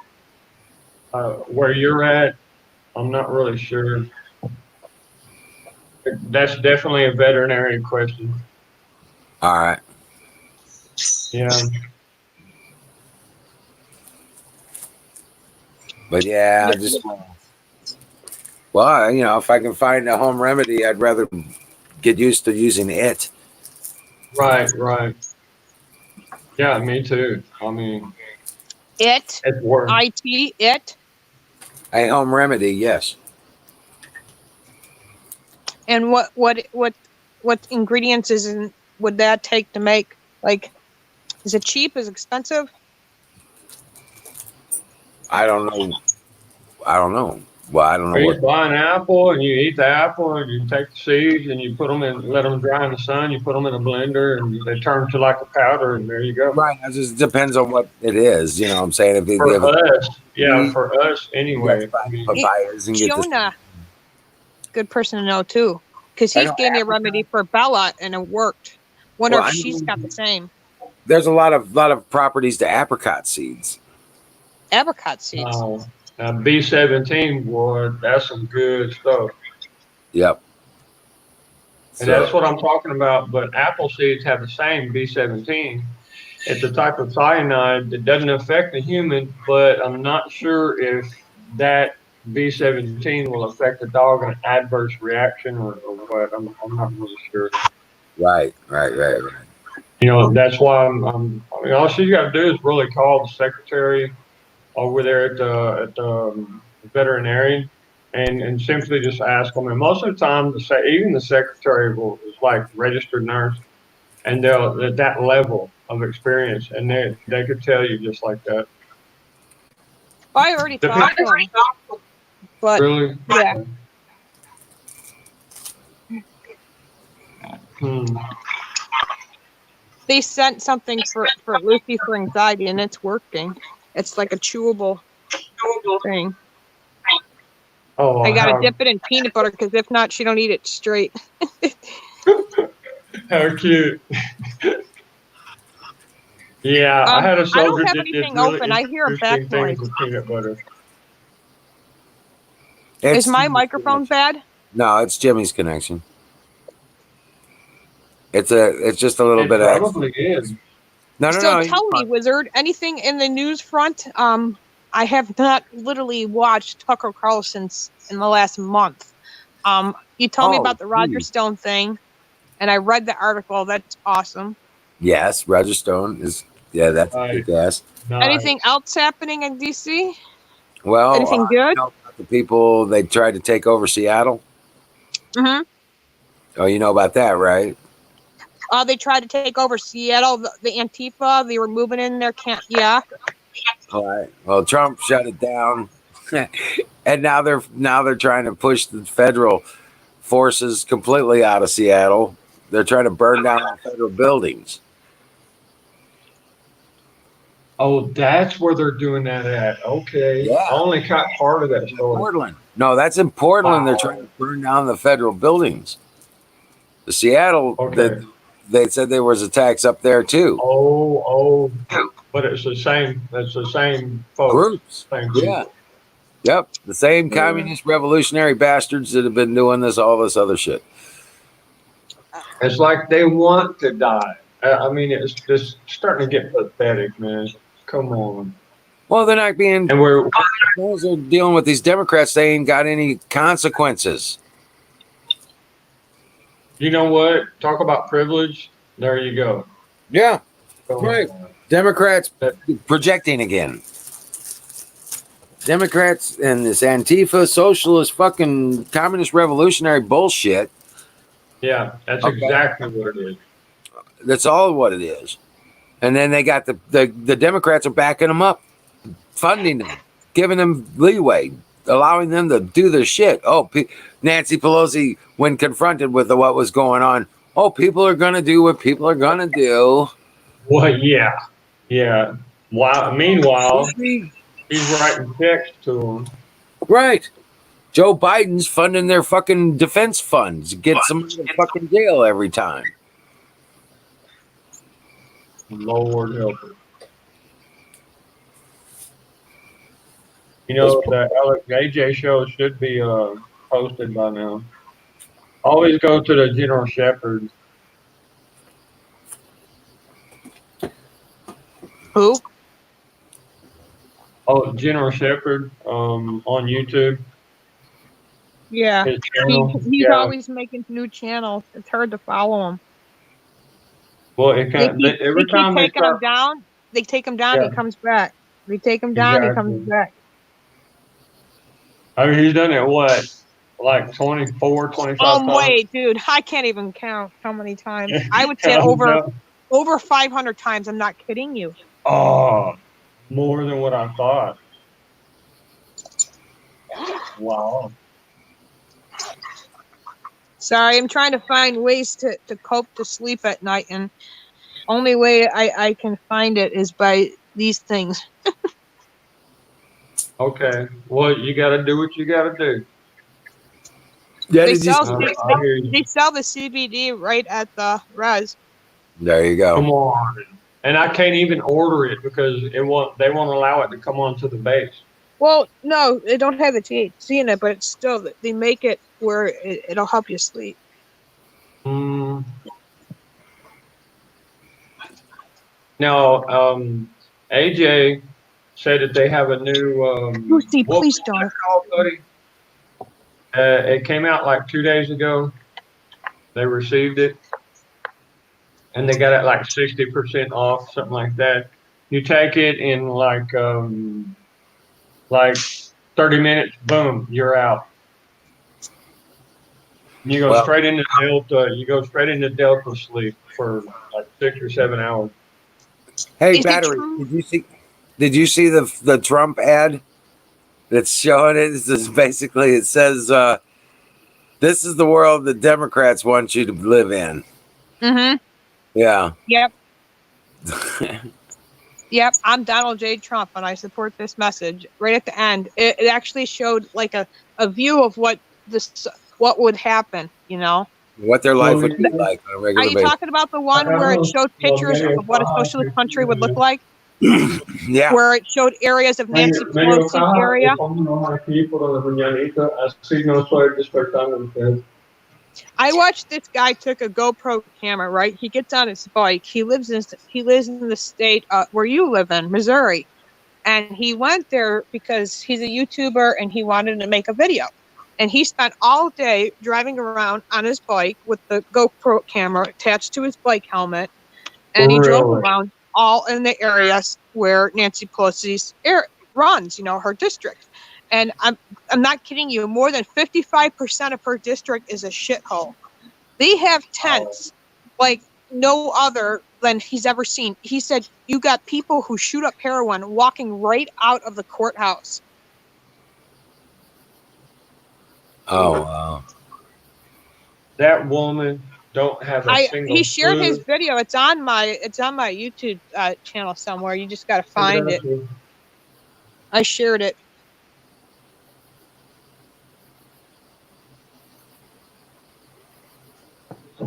Speaker 4: where you're at, I'm not really sure. That's definitely a veterinary question.
Speaker 1: All right.
Speaker 4: Yeah.
Speaker 1: But yeah, I just well, if I can find a home remedy, I'd rather get used to using it.
Speaker 4: Right. Right. Yeah. Me too. I mean,
Speaker 3: It,
Speaker 4: it's work.
Speaker 3: it.
Speaker 1: A home remedy, yes.
Speaker 3: And what ingredients would that take to make? Like, is it cheap? Is it expensive?
Speaker 1: I don't know. I don't know. Well, I don't know
Speaker 4: Or you
Speaker 1: what.
Speaker 4: buy an apple and you eat the apple and you take the seeds and you put them in, let them dry in the sun. You put them in a blender and they turn to like a powder and there you go.
Speaker 1: Right. It just depends on what it is. You know what I'm saying? If you have
Speaker 4: For us, yeah,
Speaker 1: you
Speaker 4: for us
Speaker 1: got to
Speaker 4: anyway. I
Speaker 1: buy
Speaker 4: mean,
Speaker 1: papayas and get this.
Speaker 3: Jonah, good person to know too, because
Speaker 1: I
Speaker 3: he
Speaker 1: know
Speaker 3: gave me a
Speaker 1: apricot.
Speaker 3: remedy for Bella and it worked. Wonder
Speaker 1: Well,
Speaker 3: if
Speaker 1: I
Speaker 3: she's
Speaker 1: know
Speaker 3: got the same
Speaker 1: there's a lot of properties to apricot seeds.
Speaker 3: apricot seeds.
Speaker 4: B17, boy, that's some good stuff.
Speaker 1: Yep.
Speaker 4: And that's
Speaker 1: So
Speaker 4: what I'm talking about. But apple seeds have the same B17. It's a type of cyanide that doesn't affect the human, but I'm not sure if that B17 will affect the dog in an adverse reaction or what. I'm not really sure.
Speaker 1: right.
Speaker 4: That's why I mean, all she's got to do is really call the secretary over there at the veterinarian and simply just ask them. And most of the time, even the secretary is like registered nurse, and they'll at that level of experience, and they could tell you just like that.
Speaker 3: Well, I already talked to him, but
Speaker 4: Really?
Speaker 3: yeah,
Speaker 4: Hmm.
Speaker 3: they sent something for Lucy for anxiety, and it's working. It's like a chewable thing.
Speaker 4: Oh,
Speaker 3: I gotta dip it in peanut butter because if not, she don't eat it straight.
Speaker 4: how cute. Yeah, I had a
Speaker 3: I don't
Speaker 4: soldier
Speaker 3: have
Speaker 4: that did
Speaker 3: anything
Speaker 4: really
Speaker 3: open. I hear a back
Speaker 4: interesting
Speaker 3: noise.
Speaker 4: things with peanut butter.
Speaker 3: Is
Speaker 1: it's
Speaker 3: my microphone bad?
Speaker 1: no, it's Jimmy's connection. It's just a little
Speaker 4: It
Speaker 1: bit of extra.
Speaker 4: probably is.
Speaker 3: So
Speaker 1: No.
Speaker 3: tell me, Wizard, anything in the news front? I have not literally watched Tucker Carlson's in the last month. You told me
Speaker 1: Oh,
Speaker 3: about the Roger
Speaker 1: geez.
Speaker 3: Stone thing, and I read the article. That's awesome.
Speaker 1: Yes, Roger Stone is. Yeah, that's a
Speaker 4: Nice,
Speaker 1: kick ass.
Speaker 3: Anything
Speaker 4: nice.
Speaker 3: else happening in DC?
Speaker 1: Well,
Speaker 3: Anything good?
Speaker 1: about the people they tried to take over Seattle.
Speaker 3: Mm-hmm.
Speaker 1: Oh, you know about that, right?
Speaker 3: They tried to take over Seattle. The Antifa. They were moving in there. Can't. Yeah.
Speaker 1: All right. Well, Trump shut it down, and now they're trying to push the federal forces completely out of Seattle. They're trying to burn down all federal buildings.
Speaker 4: Oh, that's where they're doing that at. Okay, I
Speaker 1: Yeah,
Speaker 4: only caught part of that
Speaker 1: in
Speaker 4: story.
Speaker 1: Portland. No, that's in Portland. They're trying
Speaker 4: Wow.
Speaker 1: to burn down the federal buildings. The Seattle,
Speaker 4: Okay.
Speaker 1: they said there was attacks up there too.
Speaker 4: Oh, but it's the same. It's the same folks,
Speaker 1: Groups.
Speaker 4: same
Speaker 1: Yeah.
Speaker 4: people.
Speaker 1: Yep. The same
Speaker 4: Yeah.
Speaker 1: communist revolutionary bastards that have been doing all this other shit.
Speaker 4: It's like they want to die. I mean, it's just starting to get pathetic, man. Come on.
Speaker 1: Well, they're not being,
Speaker 4: And we're
Speaker 1: those are dealing with these Democrats. They ain't got any consequences.
Speaker 4: You know what? Talk about privilege. There you go.
Speaker 1: Yeah.
Speaker 4: Come
Speaker 1: Right.
Speaker 4: on.
Speaker 1: Democrats
Speaker 4: That-
Speaker 1: projecting again. Democrats and this Antifa socialist fucking communist revolutionary bullshit.
Speaker 4: Yeah, that's
Speaker 1: Okay.
Speaker 4: exactly what it is.
Speaker 1: That's all what it is. And then they got the Democrats are backing them up, funding them, giving them leeway, allowing them to do their shit. Oh, Nancy Pelosi, when confronted with what was going on, oh, people are going to do what people are going to do.
Speaker 4: Well, yeah, yeah. Wow. Meanwhile,
Speaker 1: See?
Speaker 4: he's writing checks to them.
Speaker 1: Right. Joe Biden's funding their fucking defense funds, gets them out of fucking jail every time.
Speaker 4: Lord help us. You know, the Alex AJ show should be posted by now. Always go to the General Shepherd.
Speaker 3: Who?
Speaker 4: Oh, General Shepherd on YouTube.
Speaker 3: Yeah.
Speaker 4: His
Speaker 3: He,
Speaker 4: channel.
Speaker 3: he's
Speaker 4: Yeah.
Speaker 3: always making new channels. It's hard to follow him.
Speaker 4: Well, it
Speaker 3: They
Speaker 4: can,
Speaker 3: keep,
Speaker 4: every
Speaker 3: they keep
Speaker 4: time they
Speaker 3: taking him
Speaker 4: start.
Speaker 3: down. They take him down.
Speaker 4: Yeah,
Speaker 3: He comes back. They take him down. He comes
Speaker 4: exactly.
Speaker 3: back.
Speaker 4: I mean, he's done it what, like 24, 25 times?
Speaker 3: Wait, dude. I can't even count how many times. I would say
Speaker 4: I
Speaker 3: over
Speaker 4: know.
Speaker 3: 500 times. I'm not kidding you.
Speaker 4: Oh, more than what I thought. Wow.
Speaker 3: Sorry, I'm trying to find ways to cope to sleep at night, and only way I can find it is by these things.
Speaker 4: Okay. Well, you got to do what you got to do.
Speaker 1: Yeah,
Speaker 3: They
Speaker 1: did you
Speaker 3: sell
Speaker 1: see that?
Speaker 4: I hear you.
Speaker 3: they sell the CBD right at the res.
Speaker 1: There you go.
Speaker 4: Come on. And I can't even order it because they won't allow it to come onto the base.
Speaker 3: Well, no, they don't have the THC in it, but it's still they make it where it'll help you sleep.
Speaker 4: Mm. Now, AJ said that they have a new
Speaker 3: Lucy,
Speaker 4: what
Speaker 3: please
Speaker 4: was
Speaker 3: don't.
Speaker 4: that called, buddy? It came out like 2 days ago. They received it, and they got it like 60% off, something like that. You take it in like 30 minutes, boom, you're out. You go
Speaker 1: Well,
Speaker 4: straight into Delta. You go straight into Delta sleep for like 6 or 7 hours.
Speaker 1: hey,
Speaker 3: Is it
Speaker 1: Battery,
Speaker 3: true?
Speaker 1: did you see the Trump ad that's showing it? This is basically, it says, this is the world the Democrats want you to live in.
Speaker 3: Mm-hmm.
Speaker 1: Yeah.
Speaker 3: Yep. Yep. I'm Donald J. Trump, and I support this message. Right at the end, it actually showed like a view of what would happen. You know.
Speaker 1: What their life
Speaker 4: Well,
Speaker 1: would be like on a
Speaker 3: Are
Speaker 1: regular
Speaker 3: you
Speaker 1: basis.
Speaker 3: talking about the one where it showed pictures of what a socialist country would look like?
Speaker 1: Yeah.
Speaker 3: Where it showed areas of Nancy
Speaker 4: medio
Speaker 3: Pelosi's
Speaker 4: caja,
Speaker 3: area?
Speaker 4: estamos aquí por la mañanita, así no estoy despertando ustedes.
Speaker 3: I watched this guy took a GoPro camera, right? He gets on his bike. He lives in the state where you live in, Missouri. And he went there because he's a YouTuber and he wanted to make a video. And he spent all day driving around on his bike with the GoPro camera attached to his bike helmet. And he drove
Speaker 4: Really?
Speaker 3: around all in the areas where Nancy Pelosi's runs, her district. And I'm not kidding you, more than 55% of her district is a shithole. They have tents like no other than he's ever seen. He said, you got people who shoot up heroin walking right out of the courthouse.
Speaker 1: Oh, wow.
Speaker 4: That woman don't have a single
Speaker 3: He shared his
Speaker 4: clue.
Speaker 3: video. It's on my YouTube channel somewhere. You just got to find it. I shared it.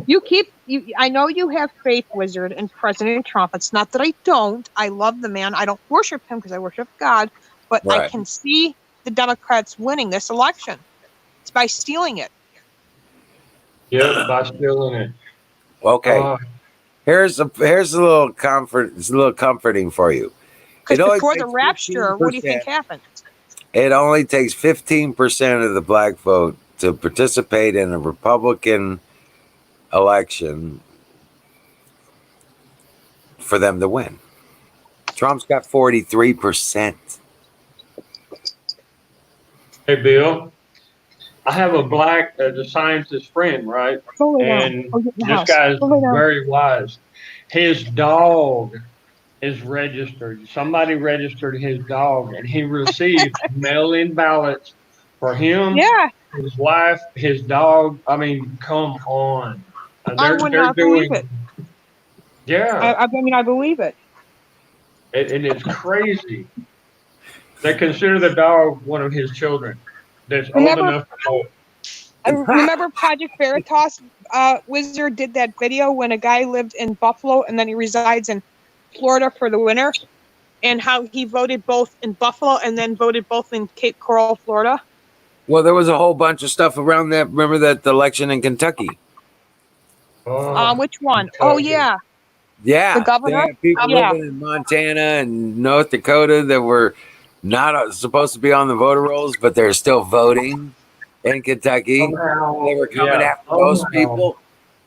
Speaker 3: I know you have faith, Wizard, in President Trump. It's not that I don't. I love the man. I don't worship him because I worship God, but I
Speaker 1: Right.
Speaker 3: can see the Democrats winning this election. It's by stealing it.
Speaker 4: Yep, by stealing it.
Speaker 1: Okay.
Speaker 4: Uh,
Speaker 1: Here's a little comfort. It's a little comforting for you.
Speaker 3: Because
Speaker 1: It only
Speaker 3: before the
Speaker 1: takes
Speaker 3: rapture, what do you
Speaker 1: 15%.
Speaker 3: think happened?
Speaker 1: It only takes 15% of the black vote to participate in a Republican election for them to win. Trump's got 43%.
Speaker 4: hey, Bill, I have a the scientist friend, right?
Speaker 3: Go lay down.
Speaker 4: And
Speaker 3: Go get in the
Speaker 4: this
Speaker 3: house.
Speaker 4: guy's
Speaker 3: Go lay down.
Speaker 4: very wise. His dog is registered. Somebody registered his dog, and he received mail-in ballots for him,
Speaker 3: Yeah,
Speaker 4: his wife, his dog. I mean, come on.
Speaker 3: I would
Speaker 4: They're
Speaker 3: not believe it.
Speaker 4: doing, yeah,
Speaker 3: I mean, I believe it.
Speaker 4: it is crazy. They consider the dog one of his children that's old
Speaker 3: Remember,
Speaker 4: enough to vote.
Speaker 3: I remember Project Veritas Wizard did that video when a guy lived in Buffalo and then he resides in Florida for the winter, and how he voted both in Buffalo and then voted both in Cape Coral, Florida.
Speaker 1: Well, there was a whole bunch of stuff around that. Remember that election in Kentucky?
Speaker 4: Oh,
Speaker 3: Which one? Oh yeah,
Speaker 1: Yeah.
Speaker 3: the governor.
Speaker 1: They had people
Speaker 3: Yeah,
Speaker 1: living in Montana and North Dakota that were not supposed to be on the voter rolls, but they're still voting in Kentucky.
Speaker 4: somehow,
Speaker 1: They were coming
Speaker 4: yeah,
Speaker 1: after those
Speaker 4: somehow.
Speaker 1: people.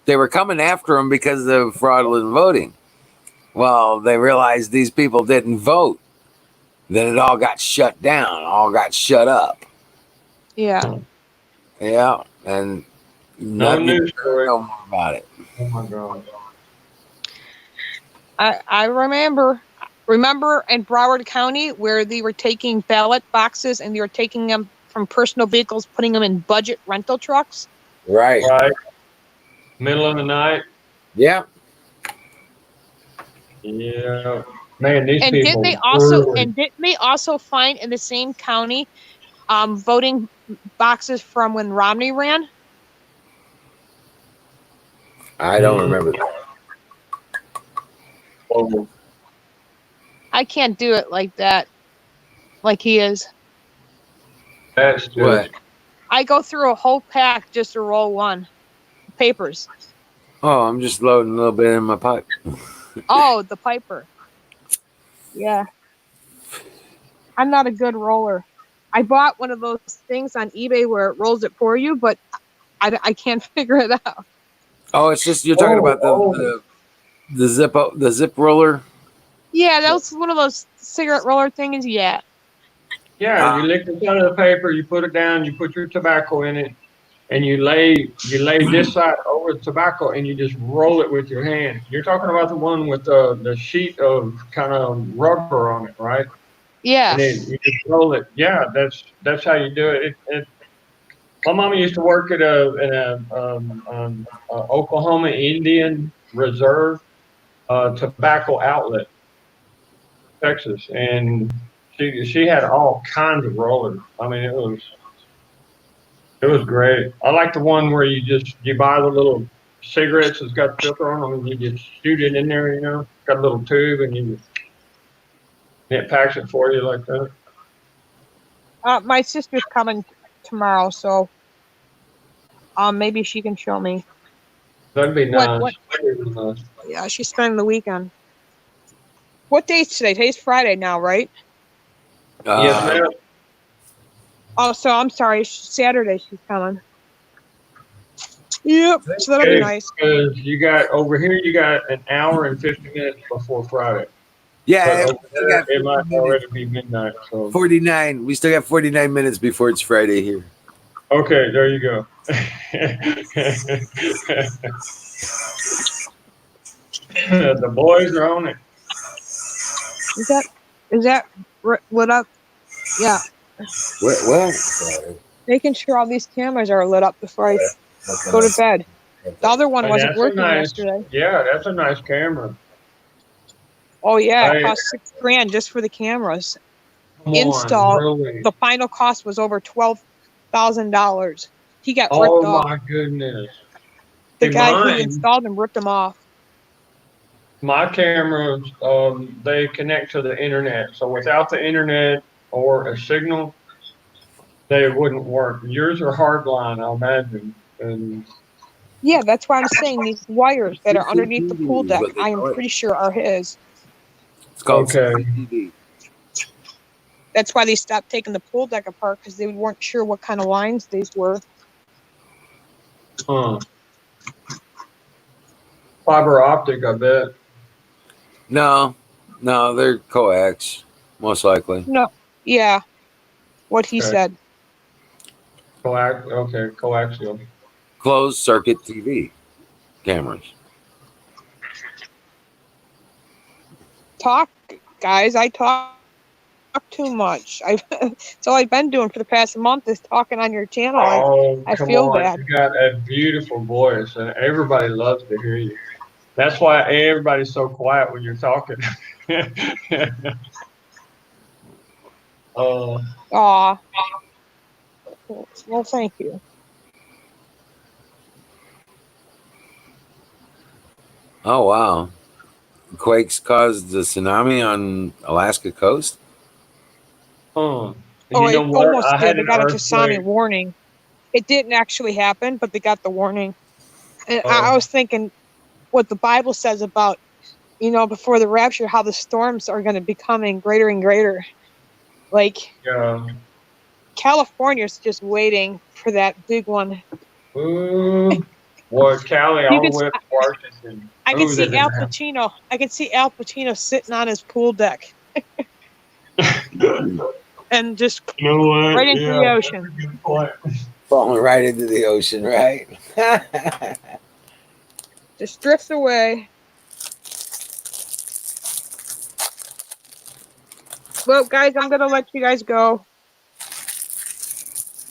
Speaker 1: They were coming after them because of fraudulent voting. Well, they realized these people didn't vote. Then it all got shut down, all got shut up.
Speaker 3: yeah.
Speaker 1: Yeah, and
Speaker 4: No
Speaker 1: nothing
Speaker 4: news story.
Speaker 1: no more about it.
Speaker 4: Oh my God.
Speaker 3: I remember in Broward County where they were taking ballot boxes and they were taking them from personal vehicles, putting them in budget rental trucks.
Speaker 1: Right.
Speaker 4: Right. Middle of the night.
Speaker 1: Yeah.
Speaker 4: Yeah. Man, these
Speaker 3: And
Speaker 4: people.
Speaker 3: didn't they also find in the same county voting boxes from when Romney ran?
Speaker 1: I don't remember that.
Speaker 4: Oh,
Speaker 3: I can't do it like that, like he is.
Speaker 4: that's just.
Speaker 1: What?
Speaker 3: I go through a whole pack just to roll one papers.
Speaker 1: Oh, I'm just loading a little bit in my pipe.
Speaker 3: Oh, the Piper. Yeah. I'm not a good roller. I bought one of those things on eBay where it rolls it for you, but I can't figure it out.
Speaker 1: Oh, it's just you're talking about the zip roller.
Speaker 3: Yeah, that was one of those cigarette roller things. Yeah.
Speaker 4: Yeah, you lick the side of the paper, you put it down, you put your tobacco in it, and you lay this side over the tobacco, and you just roll it with your hand. You're talking about the one with the sheet of kind of rubber on it, right?
Speaker 3: Yeah.
Speaker 4: And then you just roll it. Yeah, that's how you do it. My mama used to work at a Oklahoma Indian Reserve tobacco outlet, Texas, and she had all kinds of rollers. I mean, it was great. I like the one where you buy the little cigarettes that's got filter on them, and you just shoot it in there. You know, got a little tube, and it packs it for you like that.
Speaker 3: My sister's coming tomorrow, so maybe she can show me.
Speaker 4: That'd be nice.
Speaker 3: What?
Speaker 4: That'd be nice.
Speaker 3: Yeah, she's spending the weekend. What day's today? Today's Friday now, right?
Speaker 4: Yes, ma'am.
Speaker 3: Oh, so I'm sorry. Saturday she's coming. Yep, so that'll be nice.
Speaker 4: Because over here, you got an hour and 50 minutes before Friday.
Speaker 1: Yeah,
Speaker 4: But over there, it might already be midnight. So
Speaker 1: 49. We still got 49 minutes before it's Friday here.
Speaker 4: okay, there you go. The boys are on it.
Speaker 3: Is that lit up? Yeah.
Speaker 1: Well,
Speaker 3: Making sure all these cameras are lit up before I go to bed. The other one
Speaker 4: And
Speaker 3: wasn't
Speaker 4: that's
Speaker 3: working
Speaker 4: nice,
Speaker 3: yesterday.
Speaker 4: Yeah, that's a nice camera.
Speaker 3: Oh yeah, it cost $6,000 just for the cameras.
Speaker 4: Come
Speaker 3: Install.
Speaker 4: on, really?
Speaker 3: The final cost was over $12,000. He got ripped off.
Speaker 4: Oh my goodness.
Speaker 3: The
Speaker 4: See,
Speaker 3: guy who
Speaker 4: mine,
Speaker 3: installed them ripped them off.
Speaker 4: my cameras, they connect to the internet. So without the internet or a signal, they wouldn't work. Yours are hardline, I imagine. And
Speaker 3: Yeah, that's why I'm saying these wires that are underneath the pool
Speaker 1: CCTV is
Speaker 3: deck,
Speaker 1: what they
Speaker 3: I am
Speaker 1: call it.
Speaker 3: pretty sure are his.
Speaker 1: It's called
Speaker 4: okay,
Speaker 1: CCTV.
Speaker 3: That's why they stopped taking the pool deck apart, because they weren't sure what kind of lines these were.
Speaker 4: huh? Fiber optic, I bet.
Speaker 1: No, they're coax, most likely.
Speaker 3: No. Yeah, what he
Speaker 4: Okay,
Speaker 3: said.
Speaker 4: coaxial.
Speaker 1: Closed circuit TV cameras.
Speaker 3: Talk, guys. I talk too much. That's all I've been doing for the past month is talking on your channel.
Speaker 4: Oh,
Speaker 3: I
Speaker 4: come
Speaker 3: feel
Speaker 4: on.
Speaker 3: bad.
Speaker 4: You got a beautiful voice, and everybody loves to hear you. That's why everybody's so quiet when you're talking. uh,
Speaker 3: Aw. Well, thank you.
Speaker 1: Oh wow! Quakes caused the tsunami on Alaska coast.
Speaker 4: huh.
Speaker 3: Oh,
Speaker 4: You know
Speaker 3: it
Speaker 4: what?
Speaker 3: almost
Speaker 4: I
Speaker 3: did.
Speaker 4: had
Speaker 3: They
Speaker 4: an
Speaker 3: got a
Speaker 4: earthquake.
Speaker 3: tsunami warning. It didn't actually happen, but they got the warning. And I
Speaker 4: Oh,
Speaker 3: was thinking what the Bible says about, before the rapture, how the storms are going to be coming greater and greater. Like,
Speaker 4: yeah.
Speaker 3: California's just waiting for that big one.
Speaker 4: Ooh, boy, Cali
Speaker 3: You
Speaker 4: all
Speaker 3: could,
Speaker 4: the way up to Washington.
Speaker 3: I could
Speaker 4: Ooh, they're
Speaker 3: see Al
Speaker 4: gonna
Speaker 3: Pacino. I could see Al Pacino sitting on his pool deck
Speaker 4: have.
Speaker 3: and just
Speaker 4: You know
Speaker 3: right
Speaker 4: what?
Speaker 3: into the
Speaker 4: Yeah, that's
Speaker 3: ocean.
Speaker 4: a good point.
Speaker 1: Falling right into the ocean, right?
Speaker 3: Just drifts away. Well, guys, I'm going to let you guys go.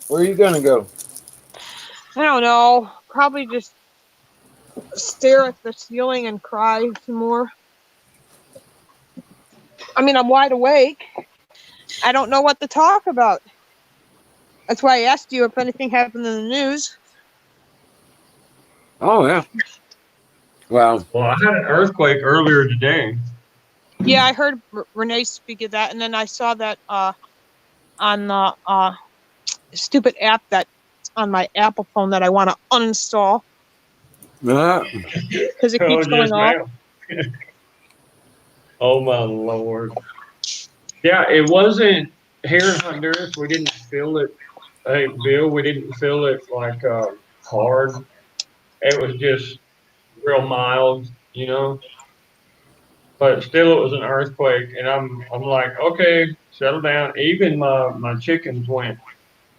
Speaker 1: Where are you gonna go?
Speaker 3: I don't know. Probably just stare at the ceiling and cry some more. I mean, I'm wide awake. I don't know what to talk about. That's why I asked you if anything happened in the news.
Speaker 1: Oh yeah. Well,
Speaker 4: Well, I had an earthquake earlier today.
Speaker 3: Yeah, I heard Renee speak of that, and then I saw that on the stupid app that's on my Apple phone that I want to uninstall
Speaker 1: uh,
Speaker 3: because it
Speaker 4: Oh,
Speaker 3: keeps going
Speaker 4: just
Speaker 3: off.
Speaker 4: now. Oh my lord. Yeah, it wasn't here in Honduras. We didn't feel it. Hey, Bill, we didn't feel it like hard. It was just real mild, you know. But still, it was an earthquake, and I'm like, okay, settle down. Even my chickens went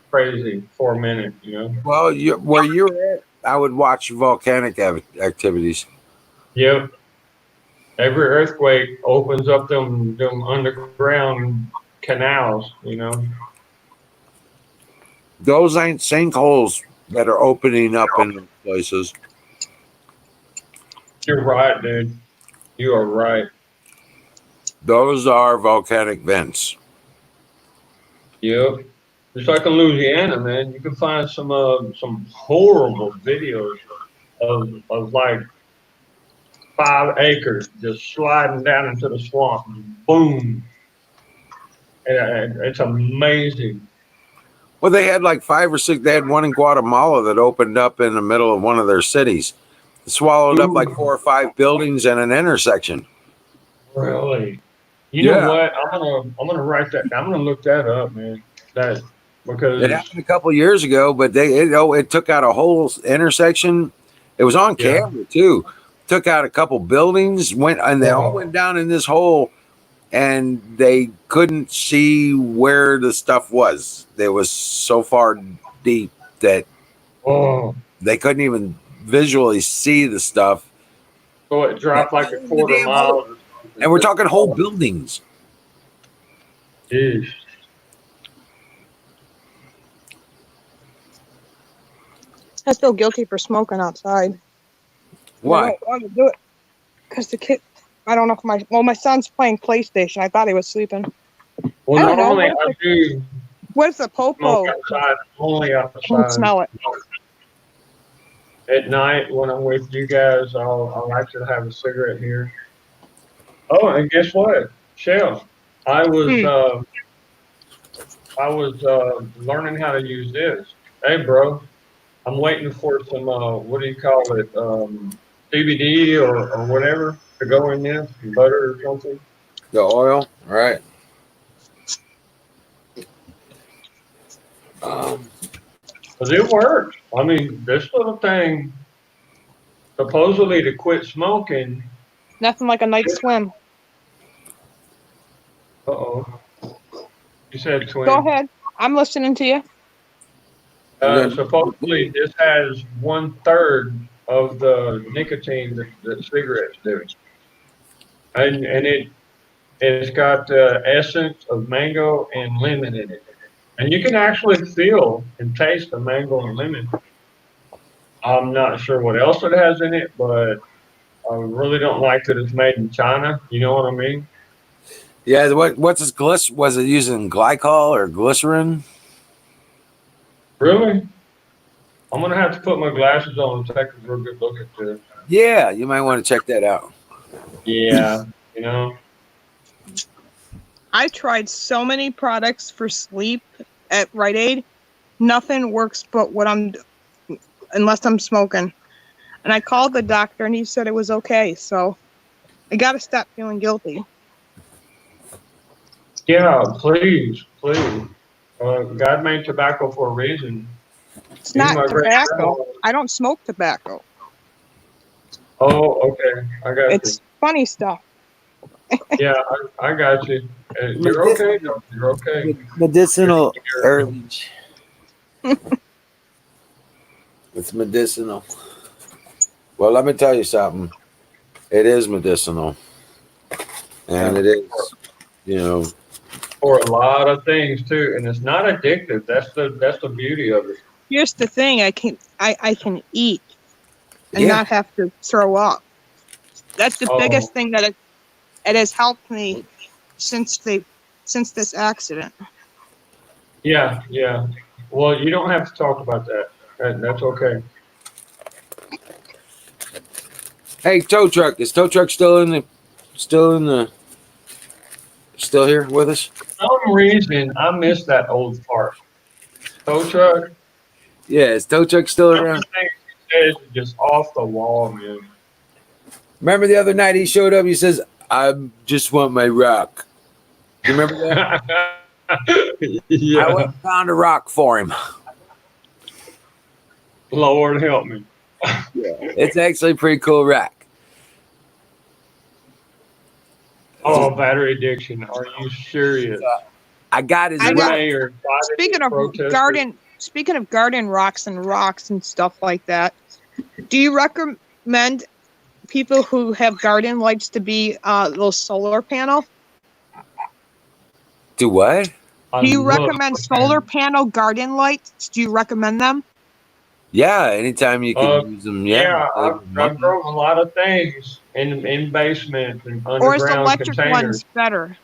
Speaker 4: crazy for a minute, you know.
Speaker 1: well, where you're at, I would watch volcanic activities.
Speaker 4: Yep. Every earthquake opens up them underground canals, you know.
Speaker 1: Those ain't sinkholes that are opening up in those places.
Speaker 4: You're right, dude. You are right.
Speaker 1: Those are volcanic vents.
Speaker 4: Yep. Just like in Louisiana, man, you can find some horrible videos of like 5 acres just sliding down into the swamp. Boom. And it's amazing.
Speaker 1: Well, they had like 5 or 6. They had one in Guatemala that opened up in the middle of one of their cities. It swallowed up like
Speaker 4: Ooh,
Speaker 1: 4 or 5 buildings and an intersection.
Speaker 4: really? You know
Speaker 1: Yeah,
Speaker 4: what? I'm gonna write that. I'm gonna look that up, man. That
Speaker 1: it
Speaker 4: because
Speaker 1: happened a couple years ago, but it took out a whole intersection. It was on
Speaker 4: yeah.
Speaker 1: camera too. Took out a couple buildings, they all
Speaker 4: Oh,
Speaker 1: went down in this hole, and they couldn't see where the stuff was. It was so far deep that
Speaker 4: oh.
Speaker 1: they couldn't even visually see the stuff.
Speaker 4: So it
Speaker 1: That
Speaker 4: dropped like
Speaker 1: fell
Speaker 4: a
Speaker 1: in the
Speaker 4: quarter
Speaker 1: damn hole.
Speaker 4: mile or
Speaker 1: And
Speaker 4: something.
Speaker 1: we're
Speaker 4: Just
Speaker 1: talking whole buildings.
Speaker 4: Jeez.
Speaker 3: I feel guilty for smoking outside. And I
Speaker 1: Why?
Speaker 3: don't want to do it because the kid. I don't know if my son's playing PlayStation. I thought he was sleeping.
Speaker 4: Well,
Speaker 3: I don't know.
Speaker 4: normally I do
Speaker 3: What if the
Speaker 4: smoke
Speaker 3: popo
Speaker 4: outside, only
Speaker 3: won't
Speaker 4: outside.
Speaker 3: smell it?
Speaker 4: at night when I'm with you guys, I'll actually have a cigarette here. Oh, and guess what, Shell? I was
Speaker 3: Hmm.
Speaker 4: uh, I was learning how to use this. Hey, bro, I'm waiting for some what do you call it? CBD or whatever to go in this, butter or something.
Speaker 1: The oil, right? Um,
Speaker 4: Cause it works. I mean, this little thing supposedly to quit smoking.
Speaker 3: Nothing like a night swim.
Speaker 4: Uh-oh. You said
Speaker 3: Go
Speaker 4: twin.
Speaker 3: ahead. I'm listening to you.
Speaker 4: Supposedly this has 1/3 of the nicotine that cigarettes do. And it's got essence of mango and lemon in it. And you can actually feel and taste the mango and lemon. I'm not sure what else it has in it, but I really don't like that it's made in China. You know what I mean?
Speaker 1: yeah. What's this was it using glycol or glycerin?
Speaker 4: Really? I'm gonna have to put my glasses on and take a real good look at this.
Speaker 1: Yeah, you might want to check that out.
Speaker 4: Yeah, you know.
Speaker 3: I tried so many products for sleep at Rite Aid. Nothing works but unless I'm smoking. And I called the doctor and he said it was okay. So I got to stop feeling guilty.
Speaker 4: Yeah, please, please. God made tobacco for a reason.
Speaker 3: It's
Speaker 4: Even
Speaker 3: not
Speaker 4: my great
Speaker 3: tobacco.
Speaker 4: grandma.
Speaker 3: I don't smoke tobacco.
Speaker 4: Oh, okay. I got you.
Speaker 3: It's funny stuff.
Speaker 4: Yeah, I got you. You're okay, though. You're okay.
Speaker 1: Medicinal
Speaker 4: You're-
Speaker 1: herbage. It's medicinal. Well, let me tell you something. It is medicinal, and
Speaker 4: yeah.
Speaker 1: it is, you know,
Speaker 4: For a lot of things too, and it's not addictive. That's the beauty of it.
Speaker 3: Here's the thing: I can eat and
Speaker 1: yeah.
Speaker 3: not have to throw up. That's the
Speaker 4: Oh,
Speaker 3: biggest thing that it has helped me since this accident.
Speaker 4: yeah, yeah. Well, you don't have to talk about that. That's okay.
Speaker 1: Hey, tow truck. Is tow truck still here with us?
Speaker 4: For some reason, I miss that old part. Tow truck.
Speaker 1: Yeah, is tow truck still
Speaker 4: Some of the
Speaker 1: around?
Speaker 4: things he says are just off the wall, man.
Speaker 1: Remember the other night he showed up. He says, "I just want my rock." You remember that? I went
Speaker 4: Yeah.
Speaker 1: and found a rock for him.
Speaker 4: Lord help me.
Speaker 1: It's actually a pretty cool rock.
Speaker 4: Oh, battery addiction. Are you serious?
Speaker 1: I got his
Speaker 3: I
Speaker 4: Your
Speaker 3: got
Speaker 1: rock.
Speaker 4: mayor fighting
Speaker 3: speaking
Speaker 4: these
Speaker 3: of
Speaker 4: protesters.
Speaker 3: garden rocks and stuff like that. Do you recommend people who have garden lights to be little solar panel?
Speaker 1: Do what?
Speaker 4: I
Speaker 3: Do you
Speaker 4: love
Speaker 3: recommend
Speaker 4: solar
Speaker 3: solar
Speaker 4: panels.
Speaker 3: panel garden lights? Do you recommend them?
Speaker 1: Yeah, anytime you can
Speaker 4: Uh,
Speaker 1: use them. Yeah,
Speaker 4: yeah,
Speaker 1: save
Speaker 4: I've
Speaker 1: money.
Speaker 4: grown a lot of things in basements and
Speaker 3: Or is
Speaker 4: underground
Speaker 3: electric
Speaker 4: containers.
Speaker 3: ones better?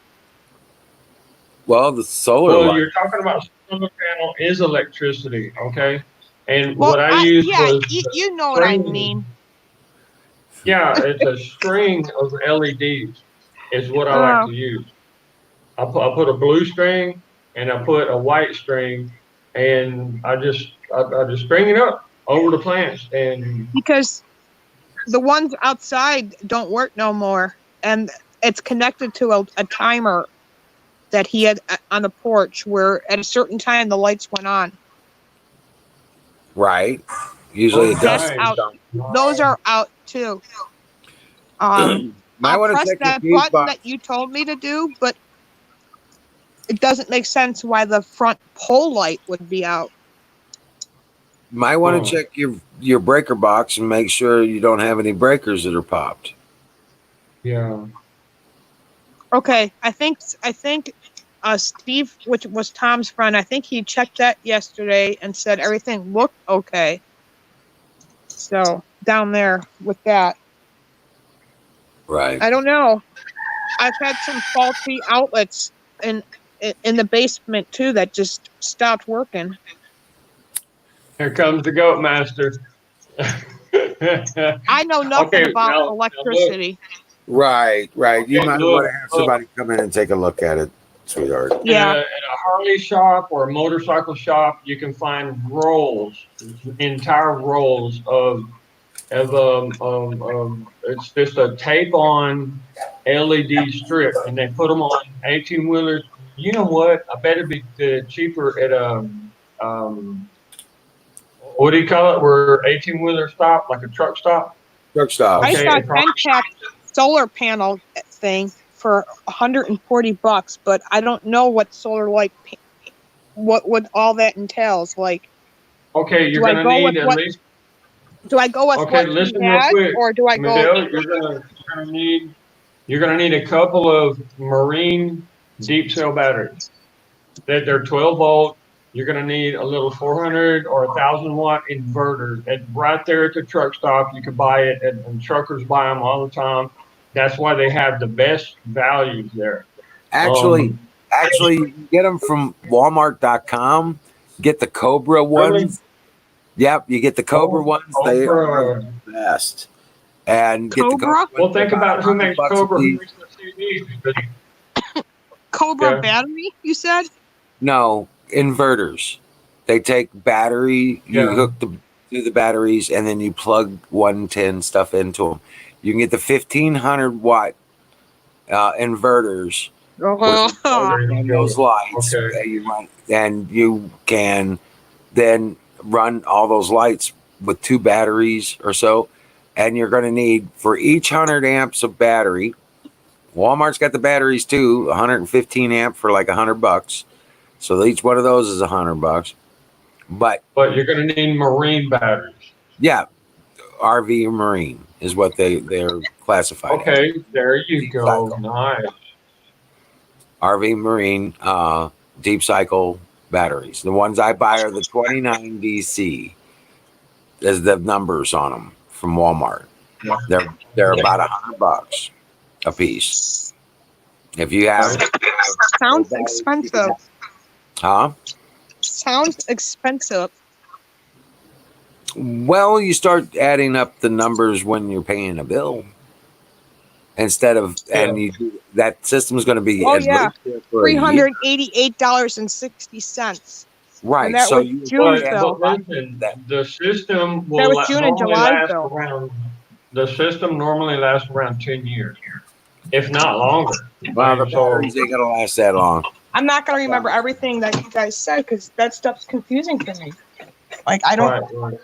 Speaker 1: Well, the solar
Speaker 4: Well,
Speaker 1: light.
Speaker 4: you're talking about solar panel is electricity, okay? And
Speaker 3: Well,
Speaker 4: what I used
Speaker 3: yeah,
Speaker 4: was the
Speaker 3: you know what I
Speaker 4: string.
Speaker 3: mean.
Speaker 4: Yeah, it's a string of LEDs is what I like
Speaker 3: Oh,
Speaker 4: to use. I put a blue string and I put a white string and I just string it up over the plants and
Speaker 3: because the ones outside don't work no more, and it's connected to a timer that he had on the porch where at a certain time the lights went on.
Speaker 1: Right. Usually
Speaker 4: oh
Speaker 1: it
Speaker 3: That's
Speaker 1: does.
Speaker 4: nice.
Speaker 3: out. Those
Speaker 4: Nice.
Speaker 3: are out too. Um,
Speaker 1: Might
Speaker 3: I'll
Speaker 1: want to
Speaker 3: press
Speaker 1: check your
Speaker 3: that
Speaker 1: fuse
Speaker 3: button
Speaker 1: box.
Speaker 3: that you told me to do, but it doesn't make sense why the front pole light would be out.
Speaker 1: Might want to
Speaker 4: Huh.
Speaker 1: check your breaker box and make sure you don't have any breakers that are popped.
Speaker 4: Yeah.
Speaker 3: Okay, I think Steve, which was Tom's friend, I think he checked that yesterday and said everything looked okay. So down there with that,
Speaker 1: Right.
Speaker 3: I don't know. I've had some faulty outlets in in the basement too that just stopped working.
Speaker 4: Here comes the goat master.
Speaker 3: I know nothing
Speaker 4: Okay,
Speaker 3: about
Speaker 4: now look.
Speaker 3: electricity.
Speaker 1: Right. You
Speaker 4: Okay,
Speaker 1: might want to have somebody come in and take a look at it, sweetheart.
Speaker 3: Yeah.
Speaker 4: In a Harley shop or a motorcycle shop, you can find rolls, entire rolls of it's just a tape-on LED strip, and they put them on 18-wheelers. You know what? I bet it'd be cheaper at um, what do you call it? Where 18-wheeler stop, like a truck stop.
Speaker 1: Truck stops.
Speaker 3: I
Speaker 4: Okay,
Speaker 3: saw
Speaker 4: it probably
Speaker 3: 10-pack solar panel thing for $140, but I don't know what solar what all that entails. Like,
Speaker 4: okay. You're
Speaker 3: do I
Speaker 4: gonna
Speaker 3: go with
Speaker 4: need at
Speaker 3: what
Speaker 4: least.
Speaker 3: do I go with
Speaker 4: Okay,
Speaker 3: what he
Speaker 4: listen real
Speaker 3: has,
Speaker 4: quick,
Speaker 3: or do I go?
Speaker 4: Miguel. You're gonna need a couple of marine deep cell batteries. They're 12 volt. You're going to need a little 400 or 1,000 watt inverter. And right there at the truck stop, you can buy it, and truckers buy them all the time. That's why they have the best values there.
Speaker 1: Actually,
Speaker 4: Um,
Speaker 1: you can get them from Walmart.com. Get the Cobra
Speaker 4: really?
Speaker 1: ones. Yep, you get the Cobra ones. They are
Speaker 4: Cobra.
Speaker 1: the best. And get the Cobra
Speaker 3: Cobra?
Speaker 1: ones.
Speaker 4: Well,
Speaker 1: They're
Speaker 4: think
Speaker 1: about
Speaker 4: about who makes
Speaker 1: $100 a
Speaker 4: Cobra, who
Speaker 1: piece.
Speaker 4: makes the CDs.
Speaker 3: Cobra
Speaker 4: Yeah.
Speaker 3: battery? You said?
Speaker 1: No, inverters. They take battery, you
Speaker 4: Yeah.
Speaker 1: hook to the batteries, and then you plug 110 stuff into them. You can get the 1,500 watt inverters with
Speaker 4: Oh, there you
Speaker 1: and those
Speaker 4: go.
Speaker 1: lights
Speaker 4: Okay.
Speaker 1: that you run, and you can then run all those lights with 2 batteries or so. And you're going to need for each 100 amps of battery. Walmart's got the batteries too, 115 amp for like $100. So each one of those is $100. But
Speaker 4: But you're going to need marine batteries.
Speaker 1: yeah, RV or marine is what they're classified as.
Speaker 4: Okay. There you
Speaker 1: Deep
Speaker 4: go.
Speaker 1: cycle.
Speaker 4: Nice.
Speaker 1: RV marine deep cycle batteries. The ones I buy are the 29 DC. There's the numbers on them from Walmart. They're about $100 a piece. If you have,
Speaker 4: Right.
Speaker 3: Sounds expensive.
Speaker 1: huh?
Speaker 3: Sounds expensive.
Speaker 1: Well, you start adding up the numbers when you're paying a bill instead of,
Speaker 4: Yeah.
Speaker 1: and you do, that system's going to be
Speaker 3: Oh
Speaker 1: at
Speaker 3: yeah,
Speaker 1: least there for a year.
Speaker 3: $388.60, and
Speaker 1: Right.
Speaker 3: that
Speaker 1: So
Speaker 3: was
Speaker 1: you
Speaker 3: June's
Speaker 1: already have
Speaker 3: bill.
Speaker 4: Listen,
Speaker 1: that.
Speaker 4: the system
Speaker 3: That
Speaker 4: will
Speaker 3: was June and
Speaker 4: normally
Speaker 3: July's
Speaker 4: last
Speaker 3: bill.
Speaker 4: around. The system normally lasts around 10 years, if not longer.
Speaker 1: Well, the
Speaker 4: Okay, so
Speaker 1: batteries ain't going to last that long.
Speaker 3: I'm not gonna remember everything that you guys said because that stuff's confusing to me. Like I don't.
Speaker 4: right.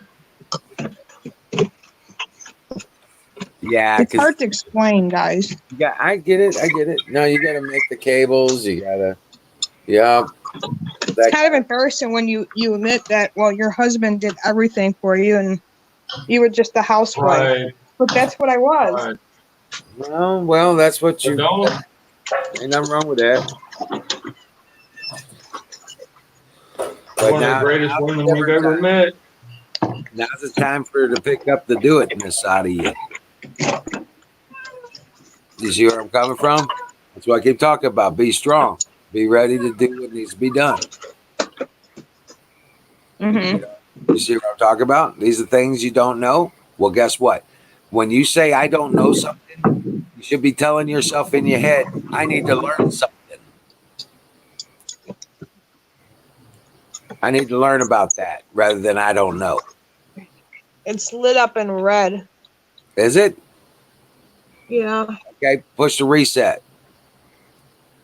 Speaker 1: Yeah,
Speaker 3: It's
Speaker 1: because
Speaker 3: hard to explain, guys.
Speaker 1: yeah, I get it. No, you got to make the cables. You got to, yeah.
Speaker 3: It's kind of embarrassing when you admit that. Well, your husband did everything for you, and you were just the housewife.
Speaker 4: Right,
Speaker 3: But that's what I was.
Speaker 4: right.
Speaker 1: Well, that's what
Speaker 4: But
Speaker 1: you.
Speaker 4: don't.
Speaker 1: Ain't nothing wrong with that. But
Speaker 4: One of the greatest women you've ever met.
Speaker 1: now's the time for her to pick up the do itness out of you. You see where I'm coming from? That's what I keep talking about. Be strong. Be ready to do what needs to be done.
Speaker 3: Mm-hmm.
Speaker 1: You see what I'm talking about? These are things you don't know. Well, guess what? When you say I don't know something, you should be telling yourself in your head, I need to learn something. I need to learn about that rather than I don't know.
Speaker 3: It's lit up in red.
Speaker 1: Is it?
Speaker 3: Yeah.
Speaker 1: Okay, push the reset.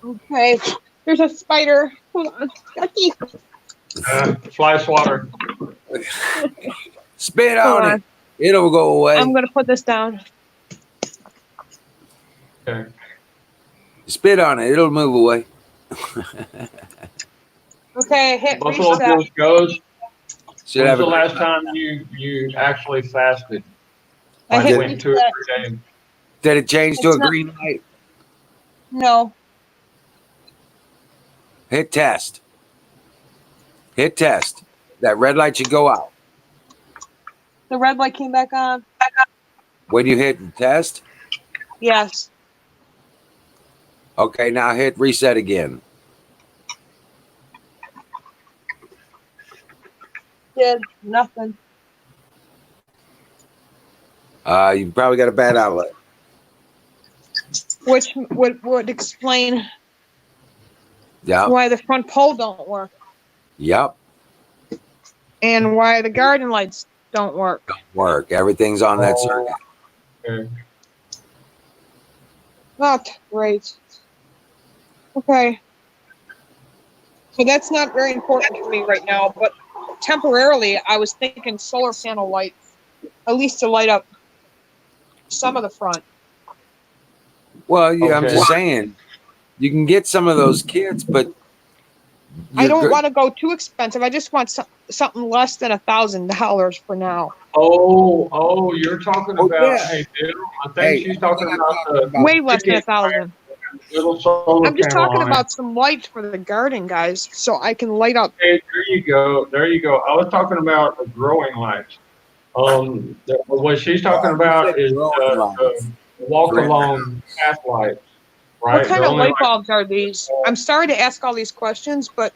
Speaker 3: Okay. There's a spider. Hold on. Ducky.
Speaker 4: Fly swatter.
Speaker 1: Spit
Speaker 3: Hold
Speaker 1: on
Speaker 3: on.
Speaker 1: it. It'll go away.
Speaker 3: I'm gonna put this down.
Speaker 4: Okay.
Speaker 1: Spit on it. It'll move away.
Speaker 3: Okay, hit
Speaker 4: Buffalo
Speaker 3: reset.
Speaker 4: Bills goes.
Speaker 1: Should
Speaker 4: When's
Speaker 1: have
Speaker 4: the
Speaker 1: a
Speaker 4: last time you actually fasted?
Speaker 3: I
Speaker 4: Like
Speaker 3: hit
Speaker 4: went 2 or
Speaker 3: reset.
Speaker 4: 3 days.
Speaker 1: Did it change to
Speaker 3: It's
Speaker 1: a
Speaker 3: not-
Speaker 1: green light?
Speaker 3: No.
Speaker 1: Hit test. Hit test. That red light should go out.
Speaker 3: The red light came back on.
Speaker 1: When you hit test,
Speaker 3: Yes.
Speaker 1: okay, now hit reset again.
Speaker 3: Did nothing.
Speaker 1: You probably got a bad outlet.
Speaker 3: which would explain
Speaker 1: Yep.
Speaker 3: why the front pole don't work
Speaker 1: Yep.
Speaker 3: and why the garden lights don't work.
Speaker 1: Work. Everything's on that circuit.
Speaker 4: Okay.
Speaker 3: Not great. Okay. So that's not very important to me right now, but temporarily I was thinking solar panel lights, at least to light up some of the front.
Speaker 1: Well, yeah, I'm
Speaker 4: Okay.
Speaker 1: just saying, you can get some of those kits, but
Speaker 3: I don't want to go too expensive. I just want something less than $1,000 for now.
Speaker 4: Oh, you're talking
Speaker 1: Oh,
Speaker 4: about,
Speaker 1: yeah.
Speaker 4: hey, Bill, I think
Speaker 1: Hey,
Speaker 4: she's talking about the
Speaker 3: Way less than
Speaker 4: ticket
Speaker 3: 1,000.
Speaker 4: little solar
Speaker 3: I'm just
Speaker 4: panel
Speaker 3: talking
Speaker 4: on it.
Speaker 3: about some lights for the garden, guys, so I can light up.
Speaker 4: Hey, there you go. There you go. I was talking about the growing lights. What she's talking about is the walk along path lights,
Speaker 3: What
Speaker 4: right?
Speaker 3: kind
Speaker 4: The
Speaker 3: of
Speaker 4: only
Speaker 3: light bulbs are these? I'm sorry to ask all these questions, but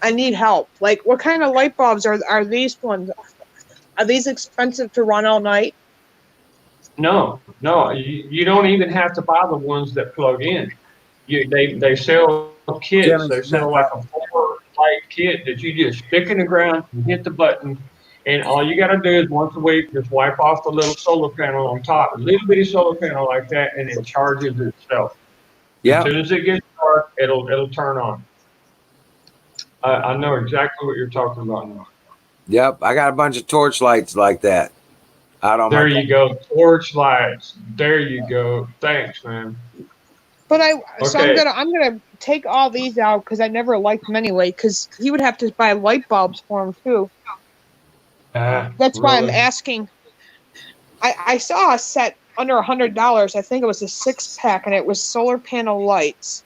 Speaker 3: I need help. Like, what kind of light bulbs are these ones? Are these expensive to run all night?
Speaker 4: no, you don't even have to buy the ones that plug in. They sell kits. They sell like a 4 light kit that you just stick in the ground and hit the button. And all you got to do is once a week, just wipe off the little solar panel on top, a little bitty solar panel like that, and it charges itself. As
Speaker 1: Yeah.
Speaker 4: soon as it gets dark, it'll turn on. I know exactly what you're talking about now.
Speaker 1: Yep. I got a bunch of torch lights like that out on my.
Speaker 4: There you go, torch lights. There you go. Thanks, man.
Speaker 3: But so
Speaker 4: Okay.
Speaker 3: I'm gonna take all these out because I never liked them anyway. Because he would have to buy light bulbs for them too. That's why I'm
Speaker 4: Really?
Speaker 3: asking. I saw a set under $100. I think it was a 6-pack, and it was solar panel lights.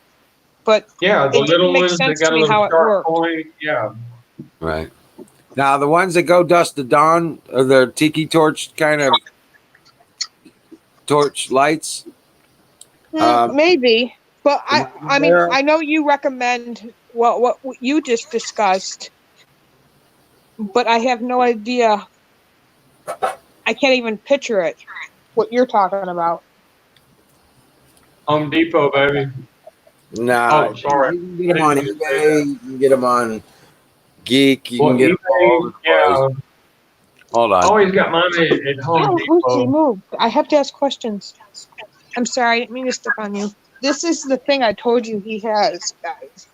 Speaker 3: But
Speaker 4: Yeah, the
Speaker 3: it didn't
Speaker 4: little
Speaker 3: make
Speaker 4: ones that
Speaker 3: sense
Speaker 4: got
Speaker 3: to
Speaker 4: a
Speaker 3: me
Speaker 4: little
Speaker 3: how it
Speaker 4: sharp
Speaker 3: worked.
Speaker 4: point. Yeah.
Speaker 1: Right. Now, the ones that go dusk to dawn are the tiki torch kind of torch lights.
Speaker 3: Maybe, but I mean,
Speaker 1: They're-
Speaker 3: I know you recommend what you just discussed, but I have no idea. I can't even picture it. What you're talking about?
Speaker 4: Home Depot, baby.
Speaker 1: Nah,
Speaker 4: Oh, sorry.
Speaker 1: you can get
Speaker 4: I
Speaker 1: them
Speaker 4: didn't
Speaker 1: on
Speaker 4: mean to say
Speaker 1: eBay.
Speaker 4: that.
Speaker 1: You can get them on Geek. You
Speaker 4: Well,
Speaker 1: can get them all over
Speaker 4: eBay,
Speaker 1: the place.
Speaker 4: yeah.
Speaker 1: Hold on.
Speaker 4: Always got mine at Home
Speaker 3: Oh, Lucy,
Speaker 4: Depot.
Speaker 3: move! I have to ask questions. I'm sorry, I didn't mean to step on you. This is the thing I told you he has, guys.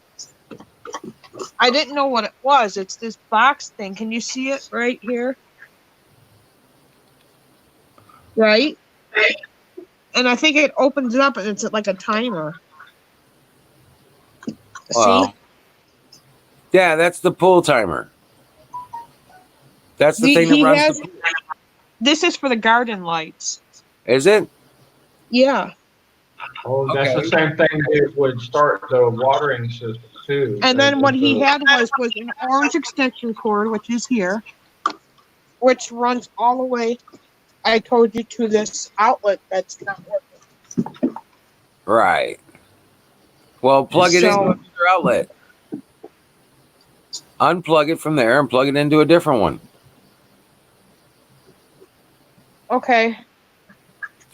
Speaker 3: I didn't know what it was. It's this box thing. Can you see it right here? Right? And I think it opens up and it's like a timer.
Speaker 1: Well,
Speaker 3: See?
Speaker 1: yeah, that's the pull timer. That's the thing that
Speaker 3: He
Speaker 1: runs
Speaker 3: has.
Speaker 1: the pool.
Speaker 3: This is for the garden lights.
Speaker 1: Is it?
Speaker 3: Yeah.
Speaker 4: Oh, that's the
Speaker 1: Okay.
Speaker 4: same thing that would start the watering system too.
Speaker 3: And then what he
Speaker 4: The-
Speaker 3: had was an orange extension cord, which is here, which runs all the way, I told you, to this outlet that's not working.
Speaker 1: Right. Well, plug it into another outlet. Unplug it from there and plug it into a different one.
Speaker 3: Okay.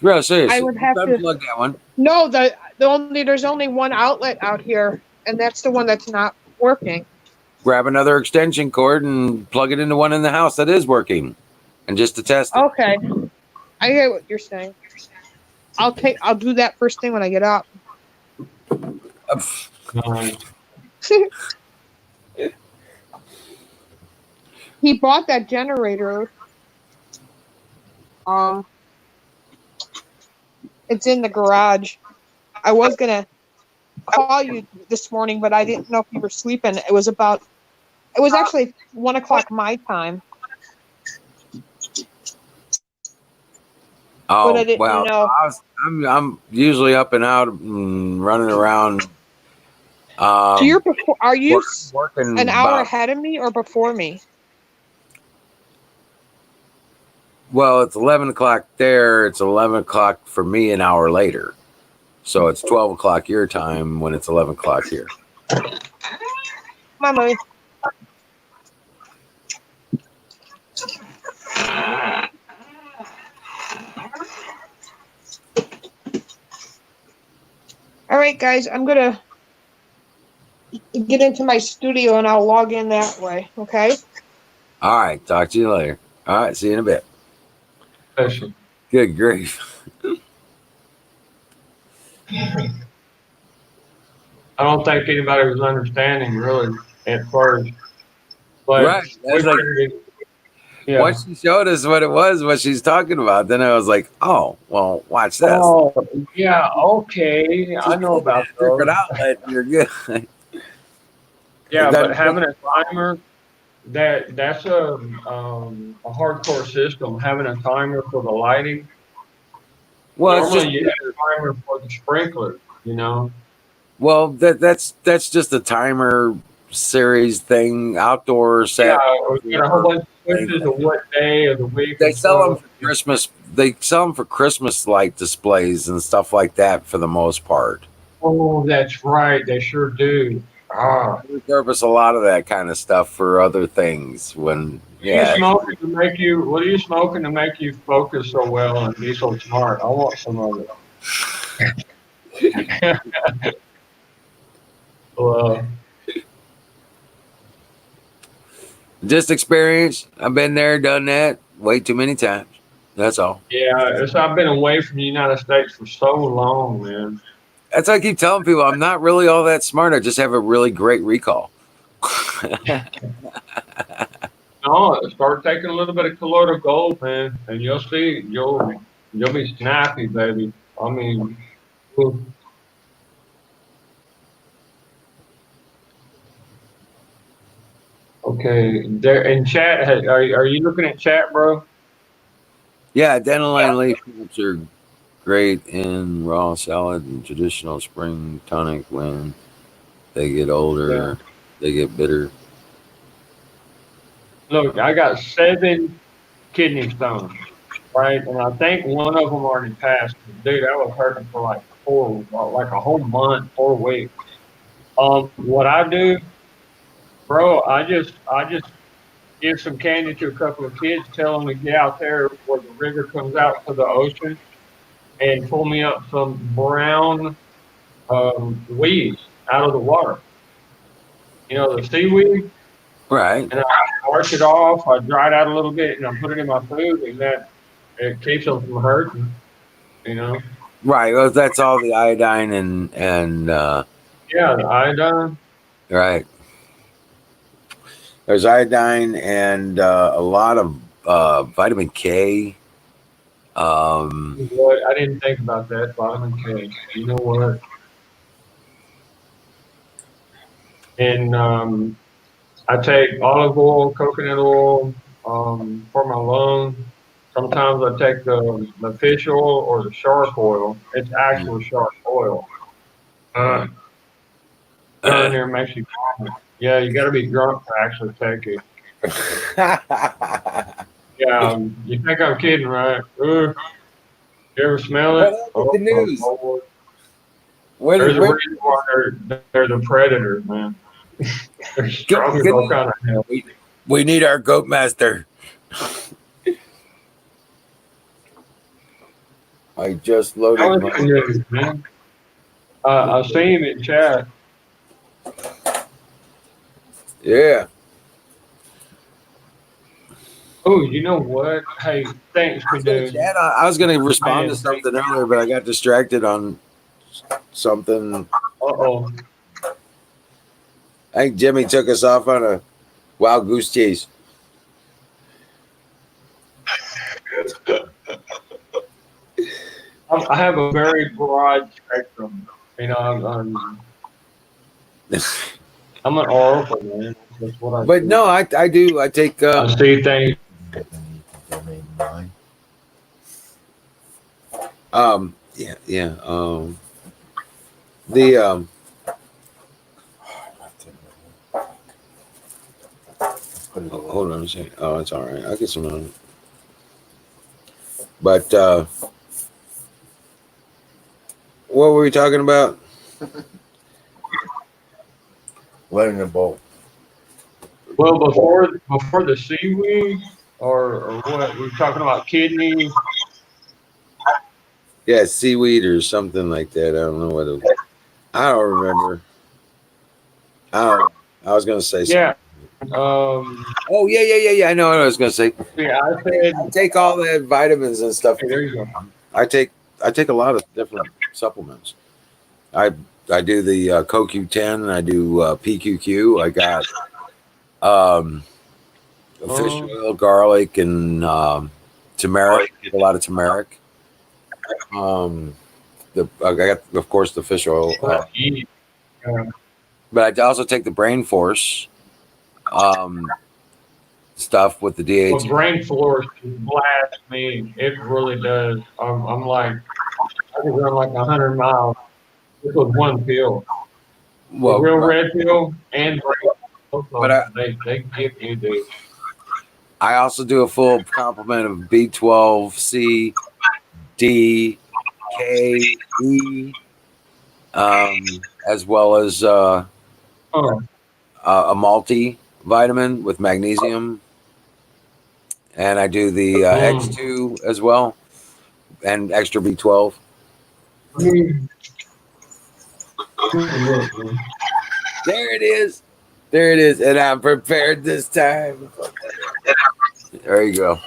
Speaker 1: Real seriously.
Speaker 3: I would have to.
Speaker 1: Unplug that one.
Speaker 3: No, there's only one outlet out here, and that's the one that's not working.
Speaker 1: Grab another extension cord and plug it into one in the house that is working, and just to test it.
Speaker 3: Okay. I hear what you're saying. I'll do that first thing when I get up. He bought that generator. It's in the garage. I was gonna call you this morning, but I didn't know if you were sleeping. It was actually 1:00 my time.
Speaker 1: Oh,
Speaker 3: But I didn't know.
Speaker 1: I'm usually up and out and running around.
Speaker 3: So you're before? Are you
Speaker 1: working
Speaker 3: an hour ahead of me or before me?
Speaker 1: Well, it's 11 o'clock there. It's 11 o'clock for me an hour later. So it's 12 o'clock your time when it's 11 o'clock here.
Speaker 3: Come on, Louie. right, guys. I'm gonna get into my studio and I'll log in that way. Okay.
Speaker 1: All right. Talk to you later. All right. See you in a bit.
Speaker 4: Listen,
Speaker 1: Good grief.
Speaker 4: I don't think anybody was understanding really at first, but
Speaker 1: Right.
Speaker 4: we
Speaker 1: That's like
Speaker 4: figured it. Yeah.
Speaker 1: once she showed us what it was, what she's talking about, then I was like, oh, well, watch this.
Speaker 4: Oh, yeah. Okay, I
Speaker 1: Just
Speaker 4: know
Speaker 1: put it in
Speaker 4: about
Speaker 1: a
Speaker 4: those.
Speaker 1: different outlet and you're good.
Speaker 4: Yeah,
Speaker 1: That-
Speaker 4: but having a timer that's a hardcore system. Having a timer for the lighting.
Speaker 1: well, it's just
Speaker 4: Normally, you have a timer for the sprinkler. You know.
Speaker 1: well that's just a timer series thing, outdoor
Speaker 4: Yeah,
Speaker 1: set.
Speaker 4: or get a whole bunch of switches of what day of the week
Speaker 1: They
Speaker 4: and
Speaker 1: sell them
Speaker 4: stuff.
Speaker 1: for Christmas. They sell them for Christmas light displays and stuff like that for the most part.
Speaker 4: Oh, that's right. They sure do. Ah.
Speaker 1: We repurpose a lot of that kind of stuff for other things. When
Speaker 4: What are you
Speaker 1: yeah,
Speaker 4: smoking to make you? What are you smoking to make you focus so well and be so smart? I want some of it. Well,
Speaker 1: just experience. I've been there, done that, way too many times. That's all.
Speaker 4: yeah, I've been away from the United States for so long, man.
Speaker 1: That's why I keep telling people I'm not really all that smart. I just have a really great recall.
Speaker 4: No, start taking a little bit of colloidal gold, man, and you'll see you'll be snappy, baby. I mean, ooh. Okay, there in chat. Are you looking at chat, bro?
Speaker 1: Yeah, dandelion leaf plants are great in raw salad and traditional spring tonic. When they get older, they get bitter.
Speaker 4: Look, I got 7 kidney stones, right? And I think one of them already passed. Dude, I was hurting for like a whole month, 4 weeks. What I do, bro, I just give some candy to a couple of kids, tell them to get out there where the river comes out to the ocean and pull me up some brown weeds out of the water. You know, the seaweed,
Speaker 1: Right,
Speaker 4: and I wash it off. I dry it out a little bit, and I put it in my food, and that it keeps them from hurting. You know.
Speaker 1: right. Well, that's all the iodine and
Speaker 4: Yeah, the iodine.
Speaker 1: right. There's iodine and a lot of vitamin K.
Speaker 4: What? I didn't think about that. Vitamin K. You know what? And I take olive oil, coconut oil for my lungs. Sometimes I take the fish oil or the shark oil. It's actual shark oil. Uh, Go in there and makes you vomit. Yeah, you got to be drunk to actually take it. Yeah, you think I'm kidding, right? You ever smell
Speaker 1: What
Speaker 4: it?
Speaker 1: up with the news?
Speaker 4: Lord.
Speaker 1: Where,
Speaker 4: There's a
Speaker 1: where,
Speaker 4: reason why they're the predators, man. They're strong as all kind of hell.
Speaker 1: we need our goat master. I just
Speaker 4: That
Speaker 1: loaded
Speaker 4: was
Speaker 1: my.
Speaker 4: the news, man. I see him in chat.
Speaker 1: Yeah.
Speaker 4: Oh, you know what? Hey, thanks, Canoe.
Speaker 1: Chad, I was going to respond to
Speaker 4: Man.
Speaker 1: something earlier, but I got distracted on something.
Speaker 4: Uh-oh.
Speaker 1: I think Jimmy took us off on a wild goose chase.
Speaker 4: I have a very broad spectrum. You know, I'm an oracle, man. That's what I
Speaker 1: But
Speaker 4: do.
Speaker 1: no, I do. I take.
Speaker 4: I see things.
Speaker 1: Yeah. The hold on a second. Oh, it's all right. I'll get some on it. But what were we talking about?
Speaker 5: Letting the bolt.
Speaker 4: Well, before the seaweed, or what? We're talking about kidney.
Speaker 1: Yeah, seaweed or something like that. I don't know what it was. I don't remember. I was going to say something.
Speaker 4: Yeah.
Speaker 1: Oh yeah. I know what I was going to say.
Speaker 4: Yeah, I said,
Speaker 1: I take all the vitamins and stuff.
Speaker 4: hey, there you go.
Speaker 1: I take a lot of different supplements. I I do the CoQ10. I do PQQ. I got fish oil, garlic, and turmeric. I take a lot of turmeric. I got, of course, the fish oil,
Speaker 4: Eat.
Speaker 1: but I also take the Brain Force stuff with the
Speaker 4: Well,
Speaker 1: DHA.
Speaker 4: brain force blasts me. It really does. I'm like, I could run like 100 miles just with one pill. The
Speaker 1: Well,
Speaker 4: real red pill and brain force,
Speaker 1: but
Speaker 4: they get me, dude.
Speaker 1: I also do a full complement of B12, C, D, K, E, as well as
Speaker 4: Oh,
Speaker 1: a multivitamin with magnesium, and I do the X2 as well, and extra B12.
Speaker 4: mm. Look, man.
Speaker 1: There it is. There it is. And I'm prepared this time. There you go.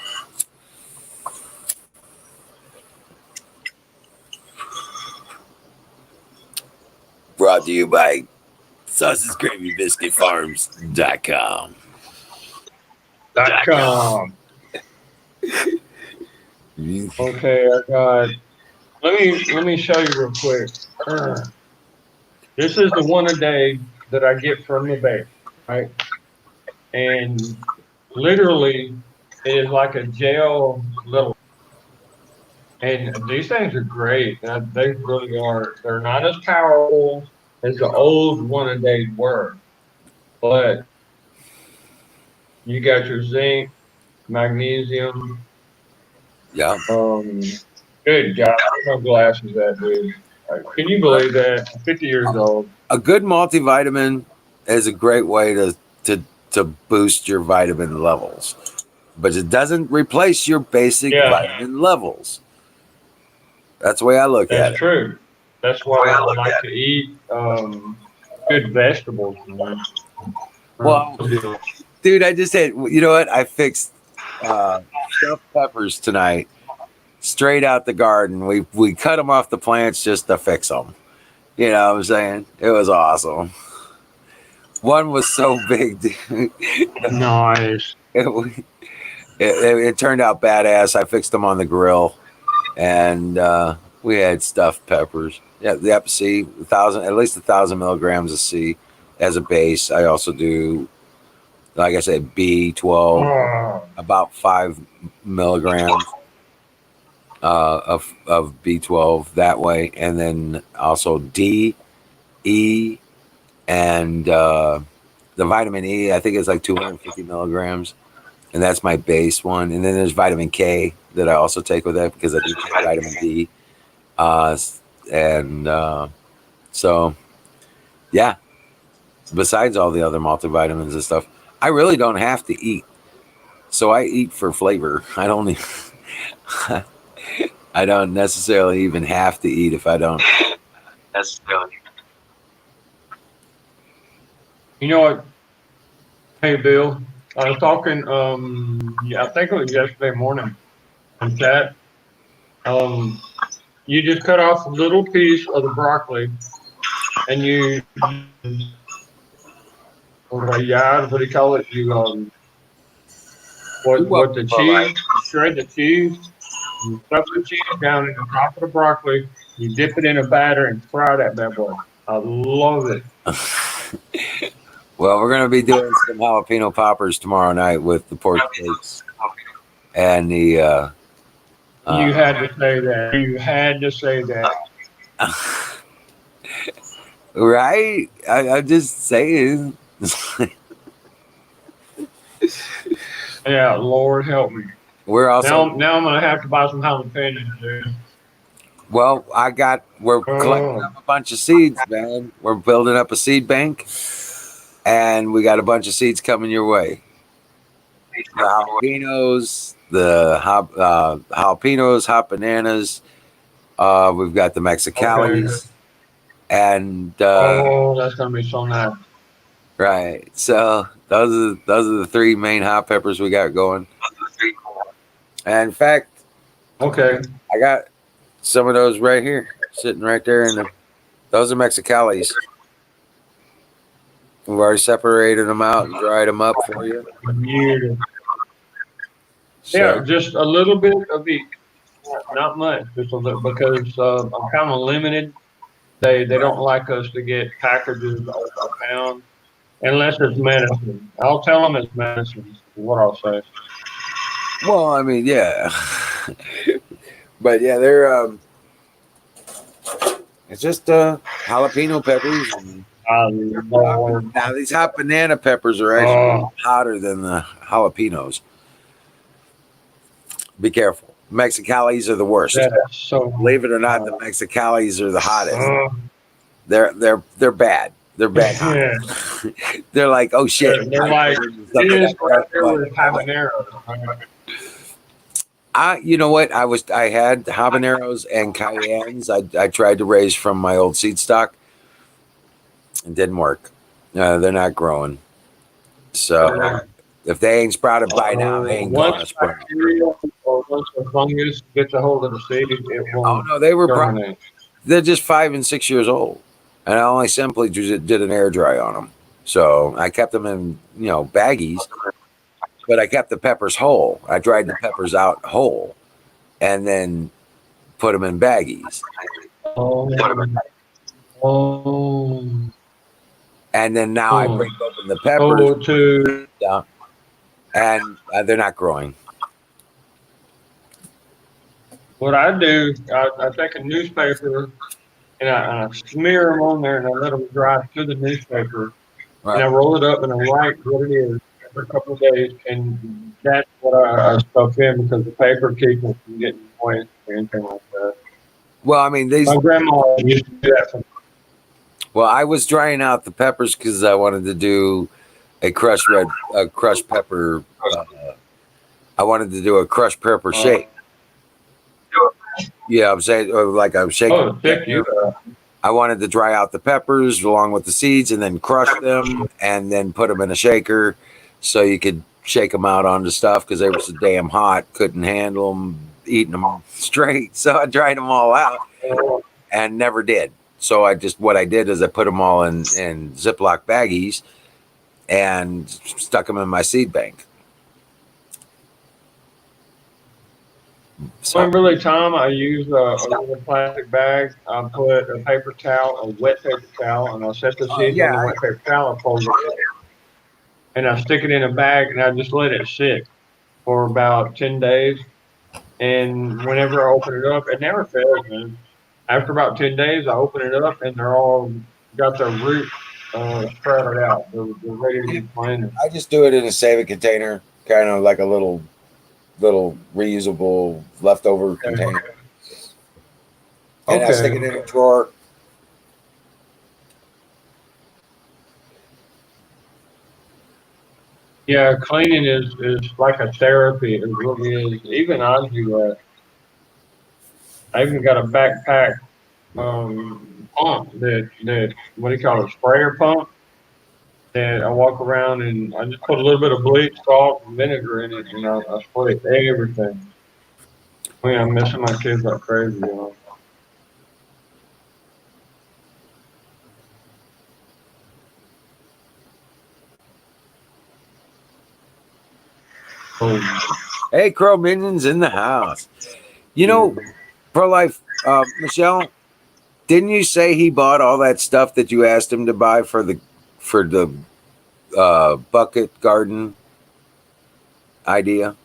Speaker 1: Brought to you by sausagegravybiscuitfarms.com.
Speaker 4: .com. Okay, I got. Let me show you real quick. This is the one a day that I get from the base, right? And literally, it is like a gel little. And these things are great. They really are. They're not as powerful as the old one a days were, but you got your zinc, magnesium.
Speaker 1: Yeah.
Speaker 4: Good God, no glasses that dude. Like, can you believe that? I'm 50 years old.
Speaker 1: A good multivitamin is a great way to boost your vitamin levels, but it doesn't replace your basic
Speaker 4: Yeah,
Speaker 1: vitamin levels. That's the way I look at
Speaker 4: that's
Speaker 1: it.
Speaker 4: true. That's why I like to eat good vegetables.
Speaker 1: Well, dude, I just said, you know what? I fixed stuffed peppers tonight, straight out the garden. We cut them off the plants just to fix them. You know what I'm saying? It was awesome. One was so big, dude.
Speaker 4: Nice.
Speaker 1: It turned out badass. I fixed them on the grill, and we had stuffed peppers. Yeah, yep. C, 1,000, at least 1,000 milligrams of C as a base. I also do, like I said, B12,
Speaker 4: Oh,
Speaker 1: about 5 milligrams of B12 that way, and then also D, E, and the vitamin E. I think it's like 250 milligrams, and that's my base one. And then there's vitamin K that I also take with that because I do take vitamin D. Uh, and so, yeah. Besides all the other multivitamins and stuff, I really don't have to eat. So I eat for flavor. I don't. I don't necessarily even have to eat if I don't necessarily.
Speaker 4: you know what? Hey, Bill. I was talking. Yeah, I think it was yesterday morning in chat. Um, you just cut off a little piece of the broccoli, and you rayar. What do you call it? You what the cheese? You shred the cheese. You stuff the cheese down in the top of the broccoli. You dip it in a batter and fry that bad boy. I love it.
Speaker 1: Well, we're gonna be doing some jalapeno poppers tomorrow night with the pork steaks and the.
Speaker 4: You had to say that. You had to say that.
Speaker 1: Right? I'm just saying.
Speaker 4: Yeah, Lord help me.
Speaker 1: We're also
Speaker 4: Now I'm gonna have to buy some jalapenos, dude.
Speaker 1: well. We're collecting
Speaker 4: Oh,
Speaker 1: up a bunch of seeds, man. We're building up a seed bank, and we got a bunch of seeds coming your way. The jalapenos, the jalapenos, hot bananas. We've got the
Speaker 4: okay.
Speaker 1: Mexicalis. And
Speaker 4: Oh, that's gonna be so nice.
Speaker 1: right, so those are the three main hot peppers we got going. And in fact,
Speaker 4: Okay.
Speaker 1: I got some of those right here, sitting right there, and those are Mexicali's. We've already separated them out and dried them up for you.
Speaker 4: Yeah.
Speaker 1: So
Speaker 4: Yeah, just a little bit of each. Not much, just a little, because I'm kind of limited. They don't like us to get packages over a pound unless it's medicine. I'll tell them it's medicine. Is what I'll say.
Speaker 1: well, I mean, yeah, but yeah, they're it's just jalapeno peppers. And,
Speaker 4: Lord.
Speaker 1: now these hot banana peppers are actually
Speaker 4: Oh,
Speaker 1: hotter than the jalapenos. Be careful. Mexicalis are the worst.
Speaker 4: that's so.
Speaker 1: Believe it or not, the Mexicalis are the hottest.
Speaker 4: Uh,
Speaker 1: They're bad. They're bad hot.
Speaker 4: yeah,
Speaker 1: They're like, oh shit.
Speaker 4: they're like this right there with habanero.
Speaker 1: You know what? I had habaneros and cayennes. I tried to raise from my old seed stock. It didn't work. They're not growing. So if they ain't sprouted by now, they ain't gonna
Speaker 4: Once
Speaker 1: sprout.
Speaker 4: bacteria or once the fungus gets a hold of the seed, it
Speaker 1: Oh
Speaker 4: will
Speaker 1: no, they were
Speaker 4: germinate.
Speaker 1: they're just 5 and 6 years old, and I only simply did an air dry on them. So I kept them in baggies, but I kept the peppers whole. I dried the peppers out whole, and then put them in baggies.
Speaker 4: Oh, oh,
Speaker 1: And then now I break open the peppers,
Speaker 4: oh, to
Speaker 1: and they're not growing.
Speaker 4: what I do, I take a newspaper and I smear them on there and I let them dry to the newspaper and I
Speaker 1: Right.
Speaker 4: roll it up and I write what it is for a couple of days and that's what I stuff in because the paper keeps it from getting moist or anything like that.
Speaker 1: Well, I mean, these.
Speaker 4: My grandma used to do that for me.
Speaker 1: Well, I was drying out the peppers because I wanted to do a crushed pepper. I wanted to do a crushed pepper shake. Yeah, I'm saying, or like I'm shaking.
Speaker 4: Oh, thick you.
Speaker 1: I wanted to dry out the peppers along with the seeds and then crush them and then put them in a shaker so you could shake them out onto stuff because they were so damn hot, couldn't handle them, eating them straight. So I dried them all out and never did. So what I did is I put them all in Ziploc baggies and stuck them in my seed bank.
Speaker 4: So really, Tom, I use a little plastic bag. I put a paper towel, a wet paper towel, and I'll set the seeds on the wet paper towel and fold it up. And I stick it in a bag and I just let it sit for about 10 days. And whenever I open it up, it never fails, man. After about 10 days, I open it up and they're all got their roots sprouted out. They're ready to be planted.
Speaker 1: I just do it in a save it container, kind of like a little reusable leftover container. And I stick it in a drawer.
Speaker 4: Yeah, cleaning is like a therapy. It really is. Even I do that. I even got a backpack pump that what do you call it, sprayer pump that I walk around and I just put a little bit of bleach, salt, and vinegar in it, and I spray everything. I mean, I'm missing my kids like crazy.
Speaker 1: Hey, Crow Minions in the house. Pro Life, Michelle, didn't you say he bought all that stuff that you asked him to buy for the bucket garden idea?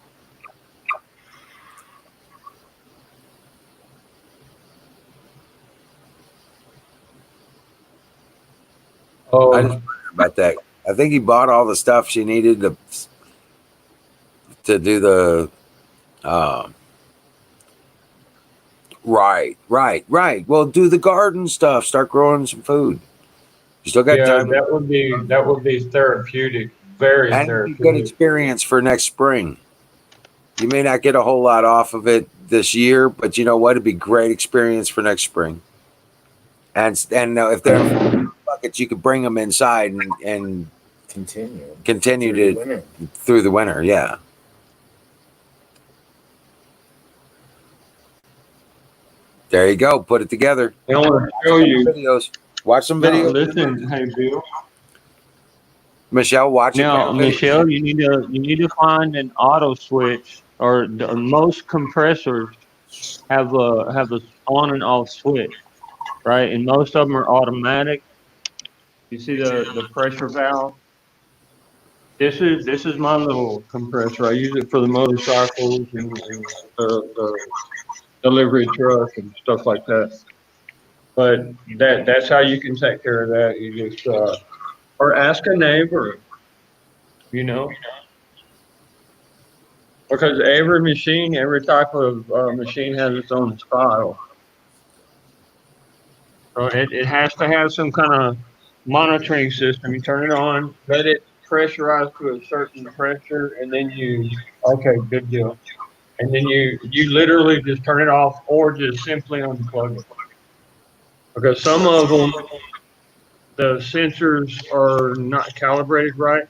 Speaker 1: I just wondered about that. I think he bought all the stuff she needed to do the right. Well, do the garden stuff. Start growing some food. You still got time.
Speaker 4: that would be therapeutic. Very
Speaker 1: And
Speaker 4: therapeutic.
Speaker 1: good experience for next spring. You may not get a whole lot off of it this year, but you know what? It'd be great experience for next spring. and if they're in buckets, you could bring them inside and
Speaker 5: Continue.
Speaker 1: continue
Speaker 5: Through the
Speaker 1: to
Speaker 5: winter.
Speaker 1: through the winter. Yeah. There you go. Put it together.
Speaker 4: I want to
Speaker 1: Watch
Speaker 4: show
Speaker 1: a couple
Speaker 4: you.
Speaker 1: videos. Watch some
Speaker 4: Now,
Speaker 1: videos.
Speaker 4: listen, hey Bill.
Speaker 1: Michelle, watch a
Speaker 4: Now,
Speaker 1: couple videos.
Speaker 4: Michelle, you need to find an auto switch, or most compressors have a on and off switch, right? And most of them are automatic. You see the pressure valve. This is my little compressor. I use it for the motorcycles and the delivery truck and stuff like that. But that's how you can take care of that. You just or ask a neighbor, you know, because every machine, every type of machine has its own style. So it has to have some kind of monitoring system. You turn it on, let it pressurize to a certain pressure, and then okay, good deal. And then you literally just turn it off or just simply unplug it. Because some of them, the sensors are not calibrated right,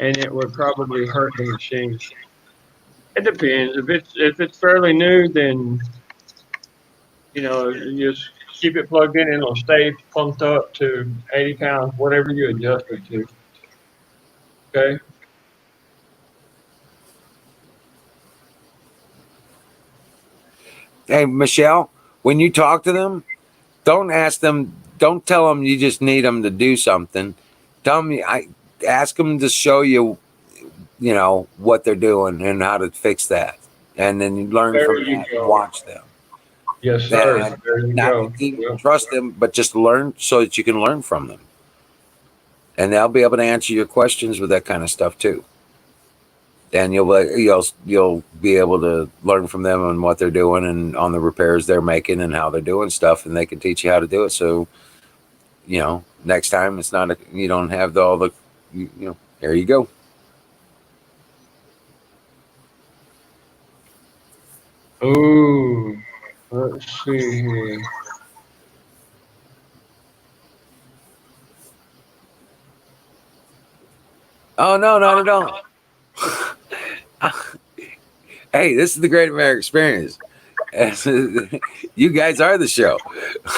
Speaker 4: and it would probably hurt the machine. It depends. If it's fairly new, then you just keep it plugged in and it'll stay pumped up to 80 pounds, whatever you adjust it to. Okay.
Speaker 1: Hey, Michelle, when you talk to them, don't tell them you just need them to do something. Tell them, ask them to show you, what they're doing and how to fix that. And then you learn
Speaker 4: There
Speaker 1: from
Speaker 4: you
Speaker 1: that and
Speaker 4: go.
Speaker 1: watch them.
Speaker 4: Yes, sir.
Speaker 1: And
Speaker 4: There you
Speaker 1: not
Speaker 4: go.
Speaker 1: that you
Speaker 4: Yeah.
Speaker 1: trust them, but just learn so that you can learn from them. And they'll be able to answer your questions with that kind of stuff too. And you'll be able to learn from them on what they're doing and on the repairs they're making and how they're doing stuff, and they can teach you how to do it. So next time it's not you don't have all the there you go.
Speaker 4: Ooh, let's see here.
Speaker 1: Oh no, not at all. Hey, this is the Great American Experience. You guys are the show.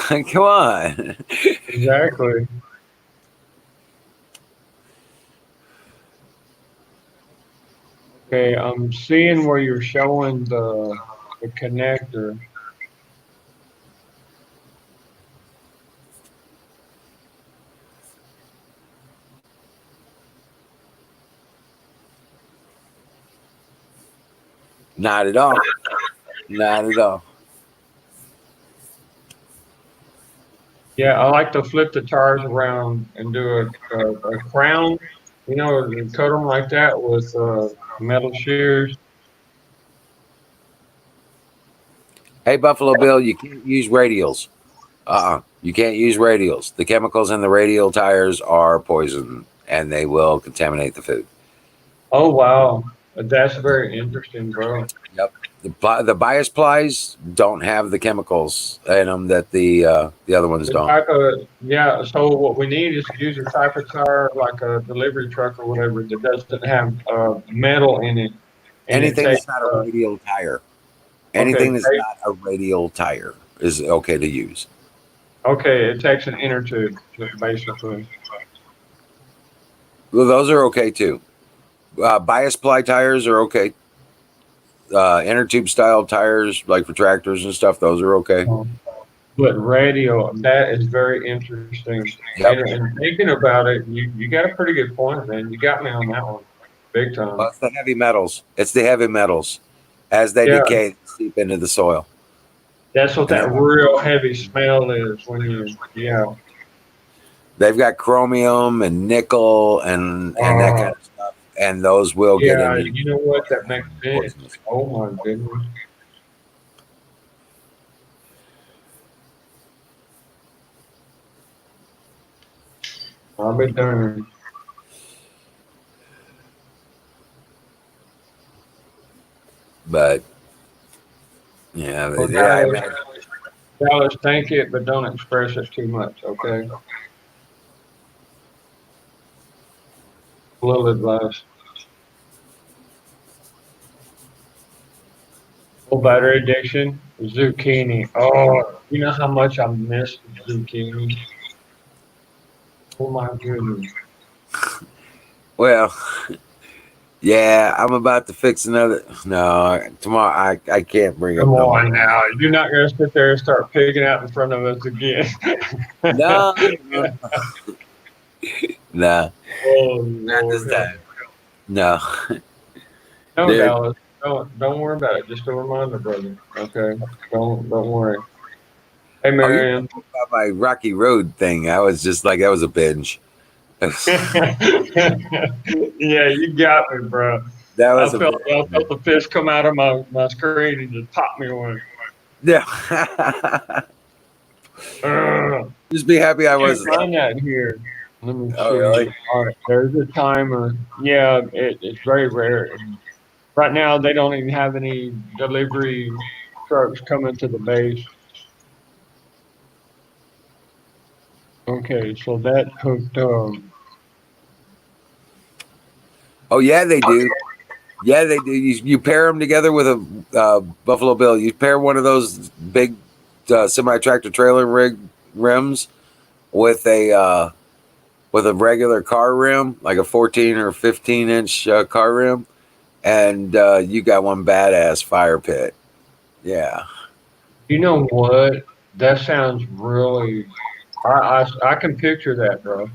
Speaker 1: Come on.
Speaker 4: Exactly. Okay, I'm seeing where you're showing the connector.
Speaker 1: Not at all. Not at all.
Speaker 4: Yeah, I like to flip the tires around and do a crown, and cut them like that with metal shears.
Speaker 1: Hey, Buffalo Bill, you can't use radials. You can't use radials. The chemicals in the radial tires are poison and they will contaminate the food.
Speaker 4: Oh wow, that's very interesting, bro.
Speaker 1: Yep. The bias plies don't have the chemicals in them that the other ones
Speaker 4: The
Speaker 1: don't.
Speaker 4: type of yeah. So what we need is to use a type of tire like a delivery truck or whatever that doesn't have metal in it, and it
Speaker 1: Anything
Speaker 4: takes
Speaker 1: that's not a radial tire.
Speaker 4: okay,
Speaker 1: Anything that's not a radial tire is okay to use.
Speaker 4: okay, it takes an inner tube basically.
Speaker 1: Well, those are okay too. Bias ply tires are okay. Inner tube style tires, like for tractors and stuff, those are okay.
Speaker 4: But radio, that is very interesting.
Speaker 1: Yep.
Speaker 4: And thinking about it, you got a pretty good point, man. You got me on that one, big
Speaker 1: Well,
Speaker 4: time.
Speaker 1: it's the heavy metals. It's the heavy metals. As they
Speaker 4: Yeah,
Speaker 1: decay, they seep into the soil.
Speaker 4: that's what
Speaker 1: And
Speaker 4: that real heavy smell is when yeah.
Speaker 1: they've got chromium and nickel and that kind
Speaker 4: Uh,
Speaker 1: of stuff. And those will get
Speaker 4: yeah,
Speaker 1: into
Speaker 4: you know what? That makes sense.
Speaker 1: poisonous.
Speaker 4: Oh my goodness. I'll be darned.
Speaker 1: But yeah,
Speaker 4: Well,
Speaker 1: yeah, I
Speaker 4: guys,
Speaker 1: imagine.
Speaker 4: Dallas, thank it, but don't express it too much, okay? A little advice. Oh, battery addiction, zucchini. Oh, you know how much I miss zucchini? Oh my goodness.
Speaker 1: Well, yeah, I'm about to fix another. No, tomorrow I can't bring up
Speaker 4: Come
Speaker 1: no more.
Speaker 4: on now. You're not going to sit there and start pigging out in front of us again.
Speaker 1: No, no, no,
Speaker 4: Oh,
Speaker 1: not this
Speaker 4: Lord.
Speaker 1: time. No,
Speaker 4: No,
Speaker 1: dude.
Speaker 4: Dallas. Don't worry about it. Just a reminder, brother. Okay. Don't worry. Hey,
Speaker 1: Oh, you're
Speaker 4: Marion.
Speaker 1: talking about my Rocky Road thing. I was just like, that was a binge.
Speaker 4: Yeah, you got me, bro.
Speaker 1: That
Speaker 4: I
Speaker 1: was a
Speaker 4: felt
Speaker 1: binge.
Speaker 4: I felt the fist come out of my screen and just pop me one.
Speaker 1: Yeah.
Speaker 4: Ugh.
Speaker 1: Just be happy I
Speaker 4: Can't
Speaker 1: was.
Speaker 4: find that here. Let me
Speaker 1: Oh,
Speaker 4: see.
Speaker 1: really?
Speaker 4: All right, there's a timer. Yeah, it's very rare. And right now, they don't even have any delivery trucks coming to the base. Okay, so that cooked.
Speaker 1: Oh, yeah, they do. Yeah, they do. You pair them together with a Buffalo Bill. You pair one of those big semi tractor trailer rig rims with a regular car rim, like a 14 or 15-inch car rim, and you got one badass fire pit. Yeah,
Speaker 4: You know what? That sounds really. I can picture that, bro.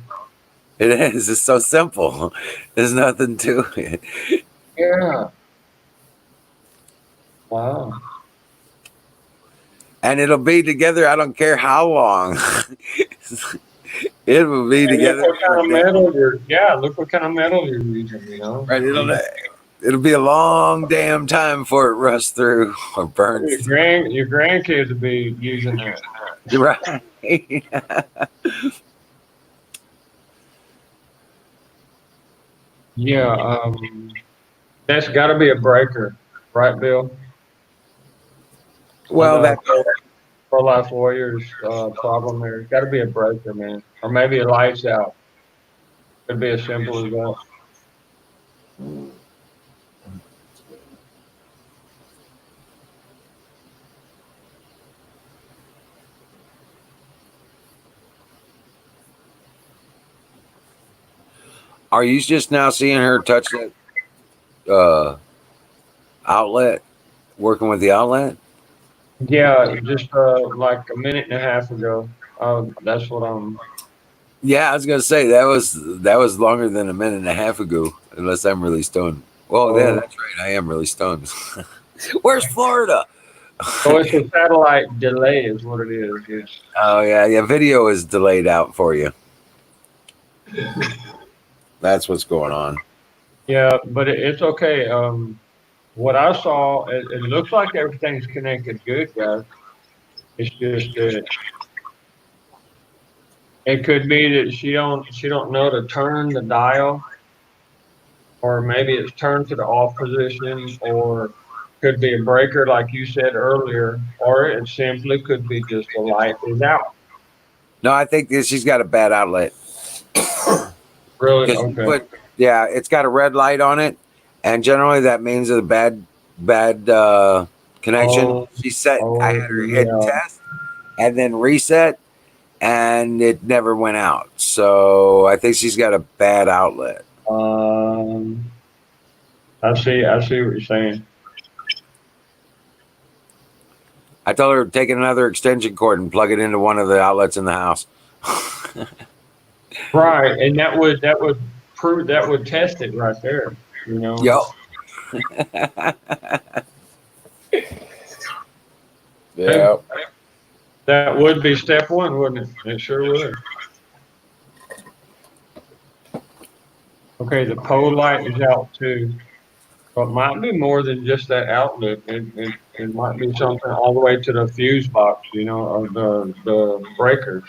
Speaker 1: it is. It's so simple. There's nothing to it,
Speaker 4: Yeah. Wow.
Speaker 1: and it'll be together. I don't care how long. It will be
Speaker 4: And look
Speaker 1: together
Speaker 4: what
Speaker 1: for
Speaker 4: kind of
Speaker 1: damn.
Speaker 4: metal you're. Yeah, look what kind of metal you're using. You know.
Speaker 1: Right. It'll be a long damn time before it rusts through or burns through.
Speaker 4: Your grandkids will be using that.
Speaker 1: You're right.
Speaker 4: Yeah. That's got to be a breaker, right, Bill? On
Speaker 1: Well,
Speaker 4: the
Speaker 1: that
Speaker 4: pro life warriors problem there, it's got to be a breaker, man, or maybe a lights out. Could be as simple as that.
Speaker 1: are you just now seeing her touch that uh, outlet, working with the outlet?
Speaker 4: Yeah, just like a minute and a half ago. That's what I'm.
Speaker 1: Yeah, I was gonna say that was longer than a minute and a half ago, unless I'm really stoned. Well, yeah,
Speaker 4: Oh,
Speaker 1: that's right. I am really stoned. Where's Florida?
Speaker 4: so it's a satellite delay, is what it is. It's
Speaker 1: Oh yeah, yeah. Video is delayed out for you. That's what's going on.
Speaker 4: yeah, but it's okay. What I saw, it looks like everything's connected good, guys. It's just that it could be that she don't know to turn the dial, or maybe it's turned to the off position, or could be a breaker like you said earlier, or it simply could be just the light is out.
Speaker 1: No, I think that she's got a bad outlet
Speaker 4: Really?
Speaker 1: because you
Speaker 4: Okay.
Speaker 1: put yeah, it's got a red light on it, and generally that means a bad connection.
Speaker 4: Oh,
Speaker 1: She set. I
Speaker 4: oh
Speaker 1: had her hit
Speaker 4: yeah.
Speaker 1: test and then reset, and it never went out. So I think she's got a bad outlet.
Speaker 4: Um, I see what you're saying.
Speaker 1: I told her to take another extension cord and plug it into one of the outlets in the house.
Speaker 4: Right, and that would test it right there. You know.
Speaker 1: Yo.
Speaker 4: Hey,
Speaker 5: Yeah.
Speaker 4: that would be step one, wouldn't it? It sure would. Okay, the pole light is out too. So it might be more than just that outlet. It might be something all the way to the fuse box, of the breakers.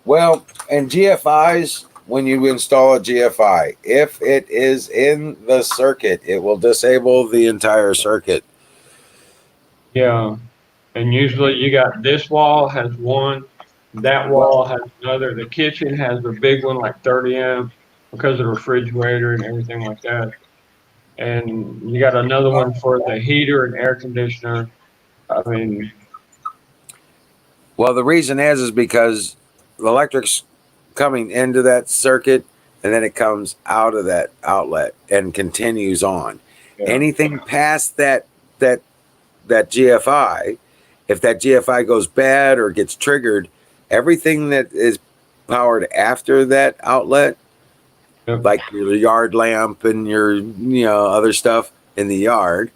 Speaker 1: Well, and GFIs, when you install a GFI, if it is in the circuit, it will disable the entire circuit.
Speaker 4: Yeah. And usually you got this wall has one, that wall has another. The kitchen has a big one, like 30 amp, because of the refrigerator and everything like that. And you got another one for the heater and air conditioner. I mean,
Speaker 1: Well, the reason is because the electric's coming into that circuit and then it comes out of that outlet and continues on.
Speaker 4: yeah,
Speaker 1: Anything past that that GFI, if that GFI goes bad or gets triggered, everything that is powered after that outlet,
Speaker 4: yep.
Speaker 1: like your yard lamp and your other stuff in the yard,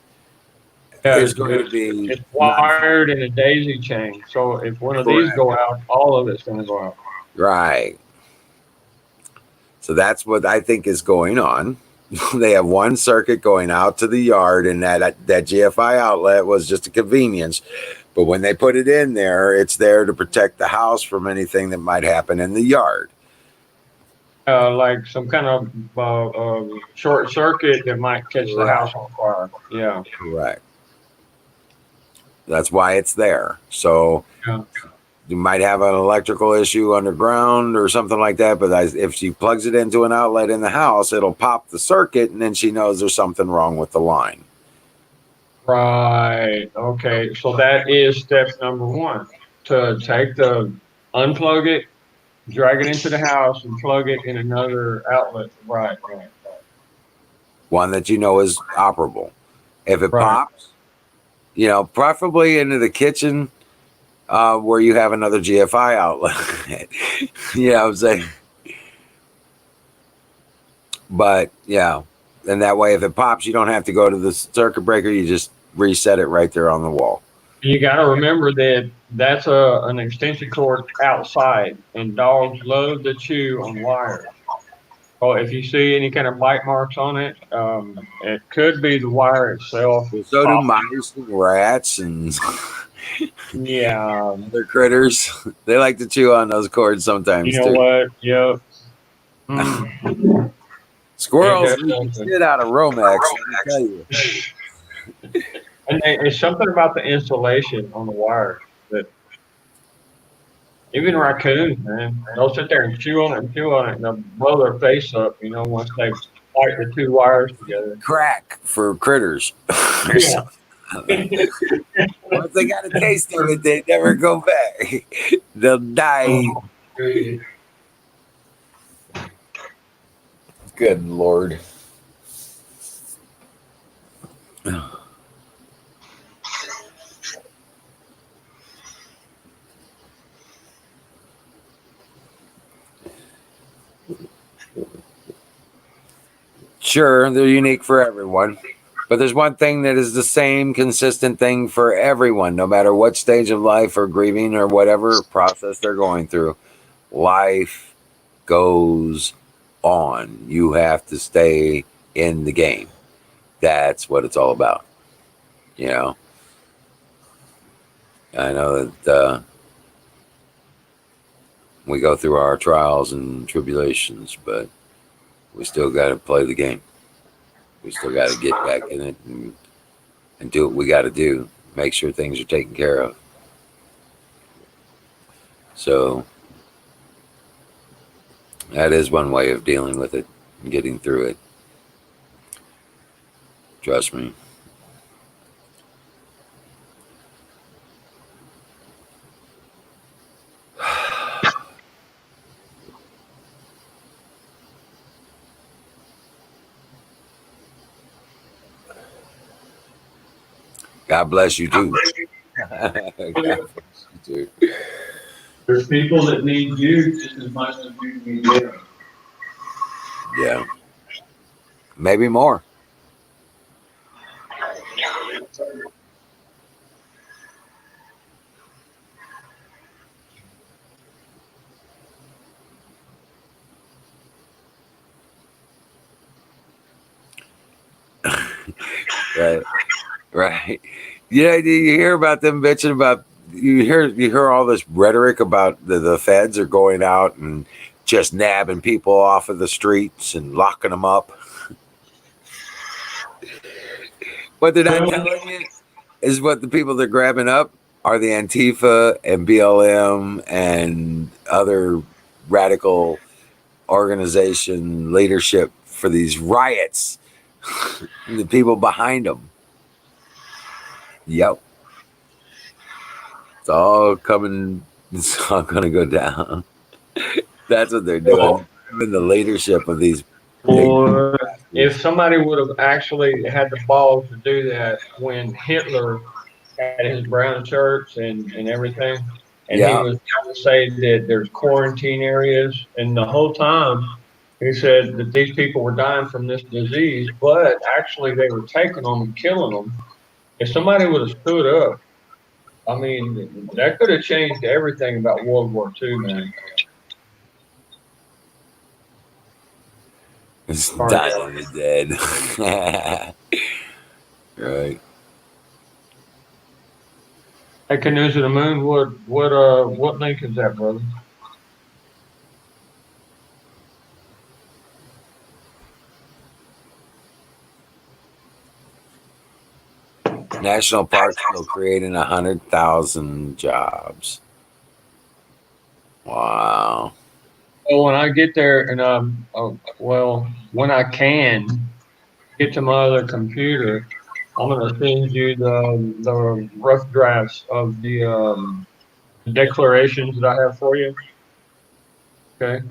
Speaker 4: Yeah,
Speaker 1: is going to be
Speaker 4: it's
Speaker 1: non
Speaker 4: wired in a daisy chain. So if one of these
Speaker 1: correct.
Speaker 4: go out, all of it's going to go out.
Speaker 1: Right. So that's what I think is going on. They have one circuit going out to the yard, and that GFI outlet was just a convenience. But when they put it in there, it's there to protect the house from anything that might happen in the yard.
Speaker 4: Like some kind of short circuit that might catch the
Speaker 1: Correct.
Speaker 4: house on fire. Yeah,
Speaker 1: Correct. That's why it's there. So
Speaker 4: yeah.
Speaker 1: you might have an electrical issue underground or something like that. But if she plugs it into an outlet in the house, it'll pop the circuit, and then she knows there's something wrong with the line.
Speaker 4: Right. Okay. So that is step number one, to take unplug it, drag it into the house, and plug it in another outlet. Right. Right.
Speaker 1: One that you know is operable. If it
Speaker 4: Right.
Speaker 1: pops, preferably into the kitchen where you have another GFI outlet. You know what I'm saying? But yeah, and that way, if it pops, you don't have to go to the circuit breaker. You just reset it right there on the wall.
Speaker 4: You got to remember that that's an extension cord outside, and dogs love to chew on wires. So if you see any kind of bite marks on it, it could be the wire itself.
Speaker 1: Well, so do
Speaker 4: Popping.
Speaker 1: mice and rats and
Speaker 4: Yeah.
Speaker 1: other critters. They like to chew on those cords
Speaker 4: You
Speaker 1: sometimes
Speaker 4: know
Speaker 1: too.
Speaker 4: what? Yep. Mm. It
Speaker 1: Squirrels
Speaker 4: does
Speaker 1: eat the
Speaker 4: something.
Speaker 1: shit out of Romex. Let me tell you.
Speaker 4: And it's something about the insulation on the wire that even raccoons, man, they'll sit there and chew on it, and they'll blow their face up, once they bite the two wires together.
Speaker 1: Crack for critters. Or
Speaker 4: Yeah.
Speaker 1: something. Once they got a taste of it, they never go back. They'll die.
Speaker 4: Oh, goodness.
Speaker 1: Good Lord. Sure, they're unique for everyone. But there's one thing that is the same consistent thing for everyone, no matter what stage of life or grieving or whatever process they're going through. Life goes on. You have to stay in the game. That's what it's all about. You know, I know that we go through our trials and tribulations, but we still got to play the game. We still got to get back in it and do what we got to do. Make sure things are taken care of. So that is one way of dealing with it and getting through it. Trust me. God bless you too. God bless you too.
Speaker 4: There's people that need you just as much as you need them.
Speaker 1: Yeah. Maybe more. Right. Right. Yeah, you hear about them bitching about you hear all this rhetoric about the feds are going out and just nabbing people off of the streets and locking them up. What they're not telling you is what the people they're grabbing up are the Antifa and BLM and other radical organization leadership for these riots. The people behind them. Yep. It's all coming. It's all going to go down. That's what they're doing. In the leadership of these big.
Speaker 4: Or if somebody would have actually had the balls to do that when Hitler had his brown shirts and everything, and he
Speaker 1: Yeah.
Speaker 4: was trying to say that there's quarantine areas, and the whole time he said that these people were dying from this disease, but actually they were taking them and killing them. If somebody would have stood up, I mean, that could have changed everything about World War II, man.
Speaker 1: It's
Speaker 4: Or-
Speaker 1: dying of the dead. Right.
Speaker 4: Hey, Canoes of the Moon, what link is that, brother?
Speaker 1: National parks will creating 100,000 jobs. Wow.
Speaker 4: Well, when I get there, and when I can get to my other computer, I'm gonna send you the rough drafts of the declarations that I have for you. Okay,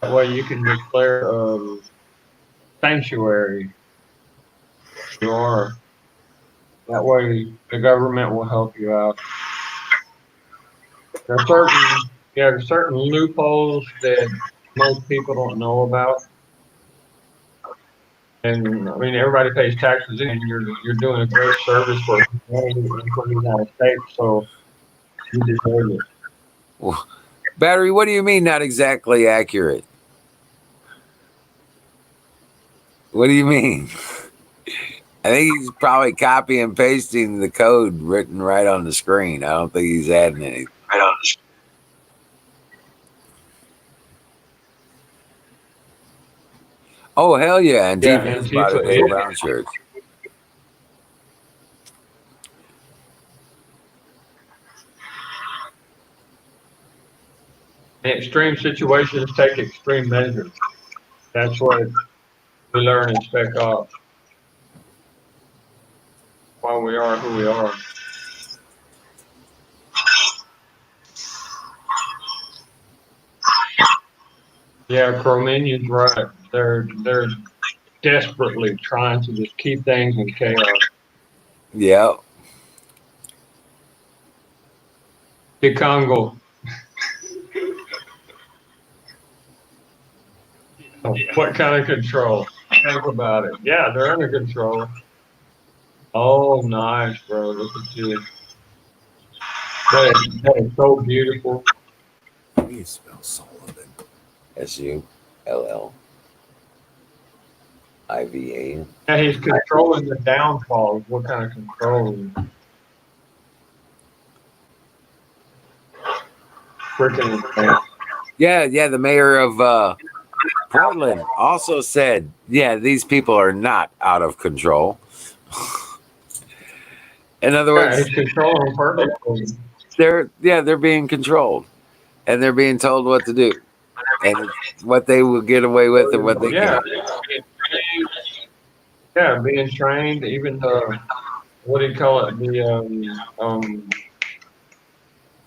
Speaker 4: that way you can declare sanctuary. You are. That way the government will help you out. There's certain loopholes that most people don't know about. And I mean, everybody pays taxes, and you're doing a great service for humanity and for the United States, so you deserve it.
Speaker 1: Battery, what do you mean not exactly accurate? What do you mean? I think he's probably copy and pasting the code written right on the screen. I don't think he's adding anything. Oh, hell yeah.
Speaker 4: Yeah,
Speaker 1: Antifa is about
Speaker 4: Antifa
Speaker 1: it.
Speaker 4: is,
Speaker 1: Brown shirts.
Speaker 4: in extreme situations, take extreme measures. That's what we learn in Spec Ops. Why we are who we are. Yeah, Chromanian's right. They're desperately trying to just keep things in chaos.
Speaker 1: Yeah.
Speaker 4: The Congo. What kind of control? Think about it. Yeah, they're under control. Oh, nice, bro. Look at you. That is so beautiful.
Speaker 1: How do you spell Sullivan? Sulliva.
Speaker 4: Yeah, he's controlling the downfalls. What kind of control? Freaking insane.
Speaker 1: Yeah. The mayor of Portland also said, yeah, these people are not out of control. In other
Speaker 4: Yeah,
Speaker 1: words,
Speaker 4: he's controlling perfectly.
Speaker 1: they're being controlled and they're being told what to do and what they will get away with and what they
Speaker 4: Yeah,
Speaker 1: can't.
Speaker 4: yeah, being trained. Even the what do you call it?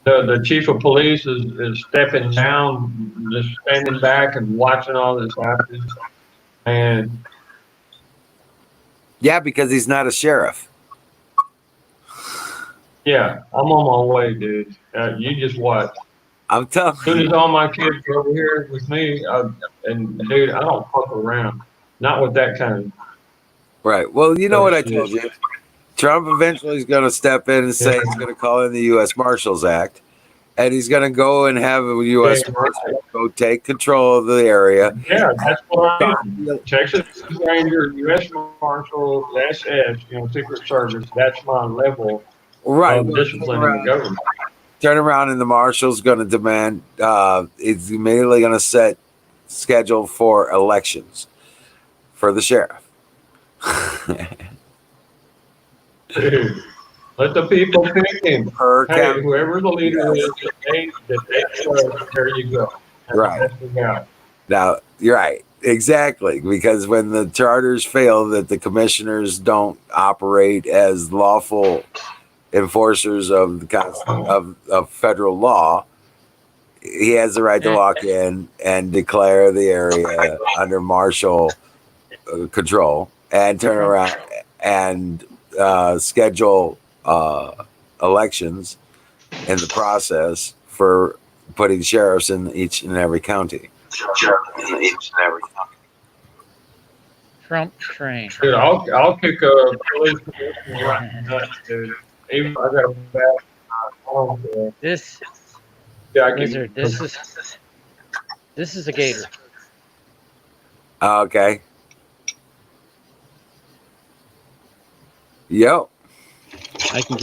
Speaker 4: The chief of police is stepping down, just standing back and watching all this happen. And
Speaker 1: Yeah, because he's not a sheriff.
Speaker 4: yeah, I'm on my way, dude. You just watch.
Speaker 1: I'm telling
Speaker 4: As soon
Speaker 1: you.
Speaker 4: as all my kids are over here with me, and dude, I don't fuck around. Not with that kind of
Speaker 1: Right. Well, you know what I
Speaker 4: shit.
Speaker 1: told you. Trump eventually is going to step in and say he's going to call in the U.S. Marshals Act, and he's going to go and have a U.S. Marshals go take control of the area.
Speaker 4: Yeah, that's what I mean. Texas Ranger, U.S. Marshal, SS, Secret Service. That's my level
Speaker 1: Right.
Speaker 4: of discipline in the government.
Speaker 1: Turn around, and the marshal's going to demand. It's immediately going to set schedule for elections for the sheriff.
Speaker 4: Dude, Let the people pick him.
Speaker 1: per
Speaker 4: Hey,
Speaker 1: county.
Speaker 4: whoever the leader
Speaker 1: Yes.
Speaker 4: is that they chose, there you go. That's
Speaker 1: Right.
Speaker 4: the best we got.
Speaker 1: Now, you're right. Exactly. Because when the charters fail, that the commissioners don't operate as lawful enforcers of of federal law, he has the right to walk in and declare the area under martial control and turn around and schedule elections in the process for putting sheriffs in each and every county.
Speaker 6: Trump train.
Speaker 4: Dude, I'll kick a police commissioner right in the nuts, dude. Even if I got a bad, I don't care.
Speaker 6: This
Speaker 4: Yeah, I can.
Speaker 6: lizard. This is a gator.
Speaker 1: Okay. Yep.
Speaker 6: I can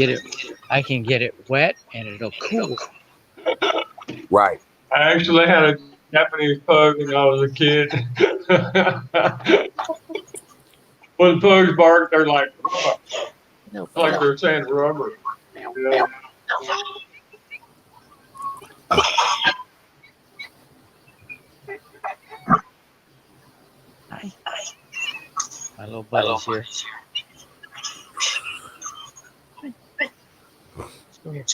Speaker 6: get it wet and it'll cool.
Speaker 1: Right.
Speaker 4: I actually had a Japanese pug when I was a kid. When pugs bark, they're like they're saying rubber. Yeah.
Speaker 6: My little buddy's here. Go here.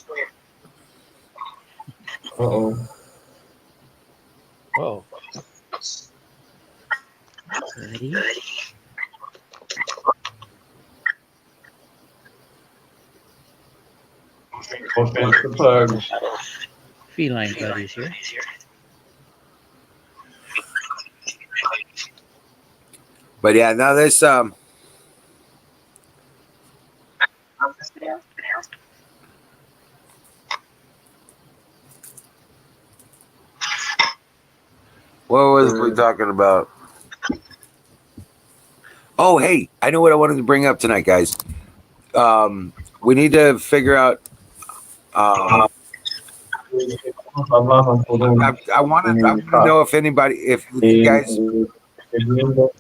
Speaker 4: Uh-oh.
Speaker 6: Whoa. Buddy.
Speaker 4: Offense the pugs.
Speaker 6: Feline buddies here.
Speaker 1: But yeah, now this what was we talking about? Oh, hey, I know what I wanted to bring up tonight, guys. We need to figure out. I wanted to know if anybody, if you guys.